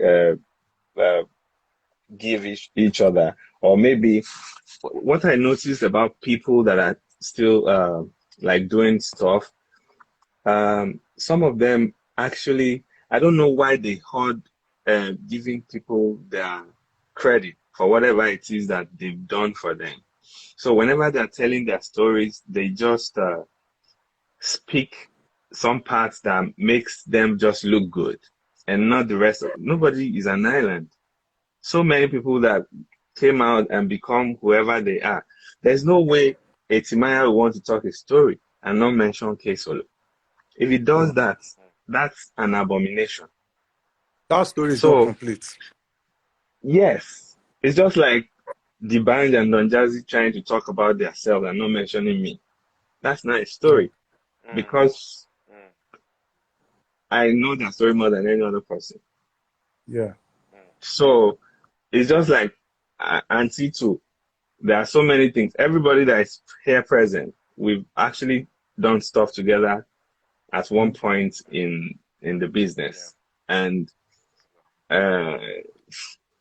give each other, or maybe what I noticed about people that are still like doing stuff, some of them actually, I don't know why they hoard giving people their credit for whatever it is that they've done for them. So whenever they're telling their stories, they just speak some parts that makes them just look good and not the rest of it. Nobody is an island. So many people that came out and become whoever they are. There's no way a Timaya will want to talk a story and not mention K-Solo. If he does that, that's an abomination. That story is not complete. Yes. It's just like the band and Don Jazzy trying to talk about themselves and not mentioning me. That's not a story. Because I know that story more than any other person. Yeah. So it's just like Auntie too. There are so many things. Everybody that is here present, we've actually done stuff together at one point in the business. And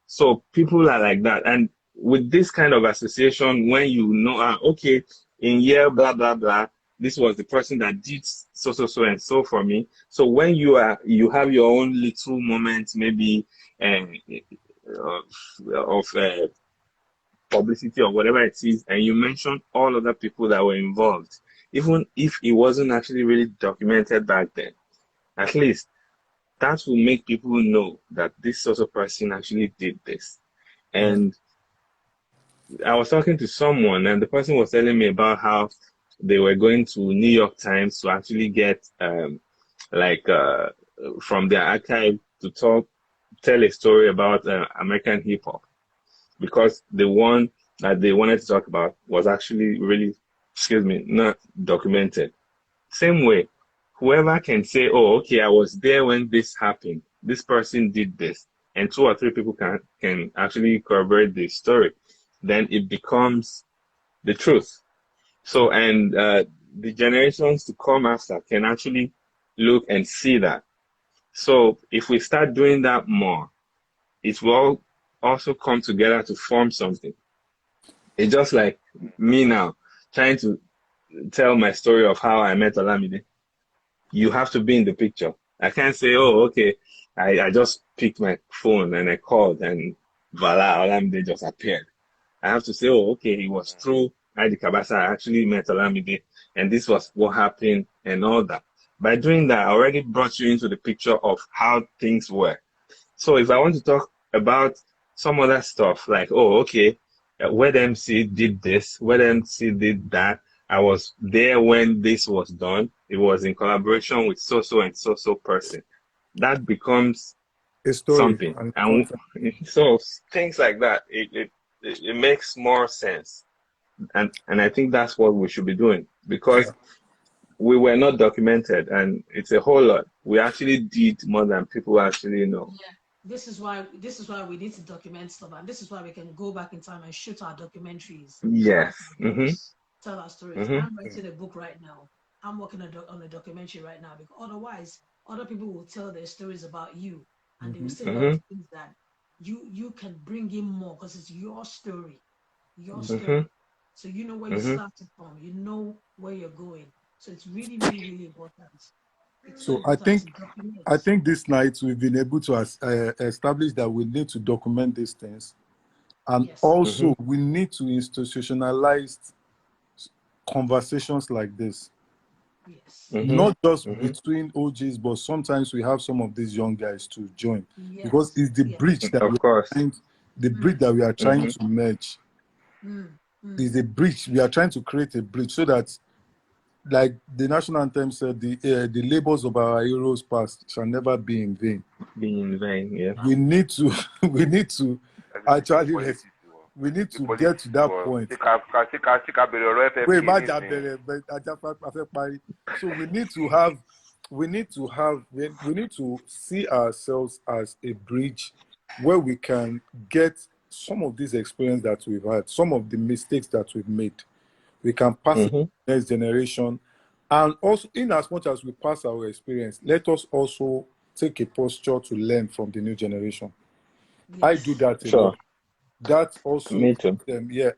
so people are like that. And with this kind of association, when you know, okay, in year blah blah blah, this was the person that did so and so for me. So when you have your own little moment, maybe of publicity or whatever it is, and you mention all other people that were involved, even if it wasn't actually really documented back then, at least that will make people know that this sort of person actually did this. And I was talking to someone, and the person was telling me about how they were going to New York Times to actually get from their archive to tell a story about American hip hop, because the one that they wanted to talk about was actually really, not documented. Same way, whoever can say, oh, okay, I was there when this happened, this person did this, and 2 or 3 people can actually corroborate the story, then it becomes the truth. So, and the generations to come after can actually look and see that. So if we start doing that more, it will also come together to form something. It's just like me now, trying to tell my story of how I met Olamide. You have to be in the picture. I can't say, oh, okay, I just picked my phone and I called and voila, Olamide just appeared. I have to say, oh, okay, it was through ID CABASA, I actually met Olamide, and this was what happened and all that. By doing that, I already brought you into the picture of how things were. So if I want to talk about some other stuff, like, oh, okay, Wed MC did this, Wed MC did that, I was there when this was done, it was in collaboration with so-so and so-so person. That becomes a story, something. And so things like that, it makes more sense. And I think that's what we should be doing, because we were not documented, and it's a whole lot. We actually did more than people actually know. Yeah. This is why we need to document stuff, and this is why we can go back in time and shoot our documentaries. Yes. Tell our stories. I'm writing a book right now. I'm working on a documentary right now, because otherwise other people will tell their stories about you, and they will say a lot of things that you can bring in more, because it's your story. So you know where you started from, you know where you're going. So it's really, really, really important. So I think this night we've been able to establish that we need to document these things, and also we need to institutionalize conversations like this. Not just between OGs, but sometimes we have some of these young guys to join, because it's the bridge that we are trying to merge. Is a bridge. We are trying to create a bridge so that, like the national anthem said, the labors of our heroes past shall never be in vain. Yeah. We need to actually get to that point. So we need to see ourselves as a bridge where we can get some of this experience that we've had, some of the mistakes that we've made. We can pass it to the next generation. And also, in as much as we pass our experience, let us also take a posture to learn from the new generation. I do that a lot. That also, me too.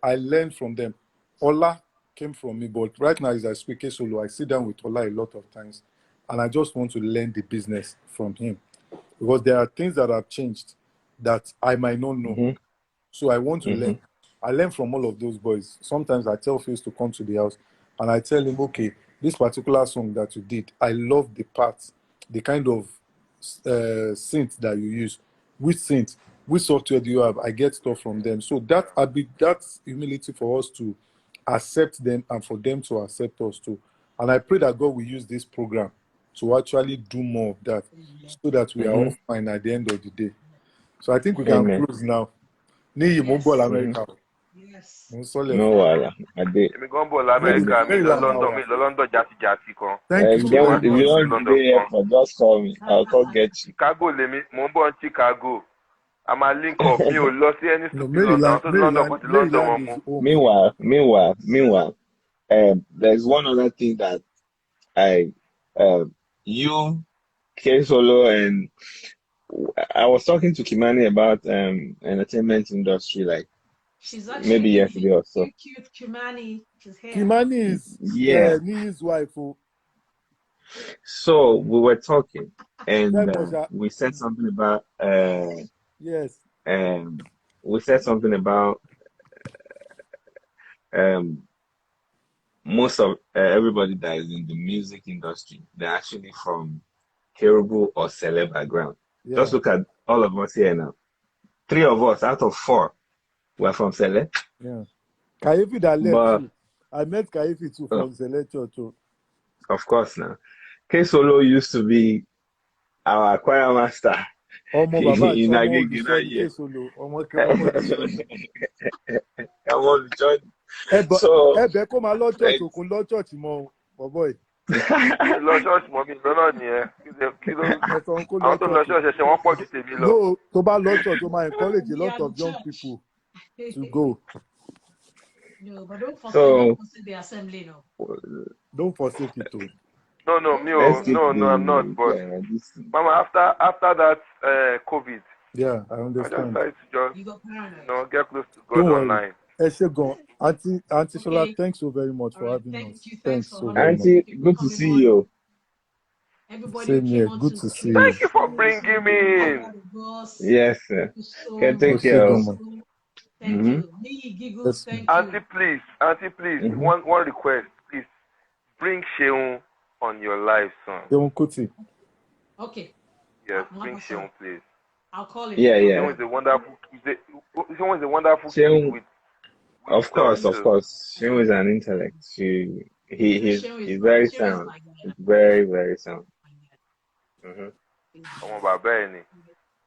I learned from them. Ola came from me, but right now as I speak solo, I sit down with Ola a lot of times, and I just want to learn the business from him, because there are things that have changed that I might not know. So I want to learn. I learn from all of those boys. Sometimes I tell Fils to come to the house, and I tell him, okay, this particular song that you did, I love the parts, the kind of synth that you use. Which synth? Which software do you have? I get stuff from them. So that's humility for us to accept them and for them to accept us too. And I pray that God will use this program to actually do more of that, so that we are all fine at the end of the day. So I think we can close now. America. Yes. No, I did. Thank you. If you don't be here, just call me. I'll come get you. Chicago. I'm a link up. Me will lose any Meanwhile, there's one other thing that you, K Solo, and I was talking to Kimani about entertainment industry, like she's actually maybe yesterday or so. Cute Kimani. She's here. Kimani is Ni's wife. So we were talking, and we said something about we said something about most of everybody that is in the music industry, they're actually from Kerubu or Sele background. Just look at all of us here now. 3 of us out of 4 were from Sele. Yeah. Kaifi that left too. I met Kaifi too from Sele Church. Of course now. K Solo used to be our choir master. No, Toba Lord Church, I encourage a lot of young people to go. No, but don't forsake the assembly, no. Don't forsake it too. No, I'm not. But Mama, after that COVID, yeah, I understand. I decided to just get close to God online. Auntie Shola, thanks so very much for having us. Thanks so very much. Auntie, good to see you. Same here. Good to see you. Thank you for bringing me in. Yes, sir. Can take care. Thank you. Me, Giggles, thank Auntie, you. Auntie, please, one request, please. Bring Sheung on your live song. Sheung Kuti. Okay. Yes, bring Sheung, please. I'll call him. Yeah. Sheung is a wonderful. Sheung is a wonderful kid with of course. Sheung is an intellect. He's very sound. Very, very sound.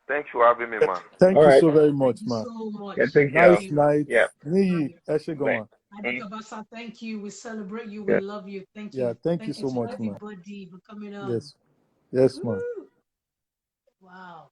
Thanks for having me, man. Thank you so very much, man. So much. Yeah, thank you. Nice night. Yeah. Niyi, Eshegoma. CABASA, thank you. We celebrate you. We love you. Thank you. Yeah, thank you so much, man. Everybody for coming on. Yes, man. Wow.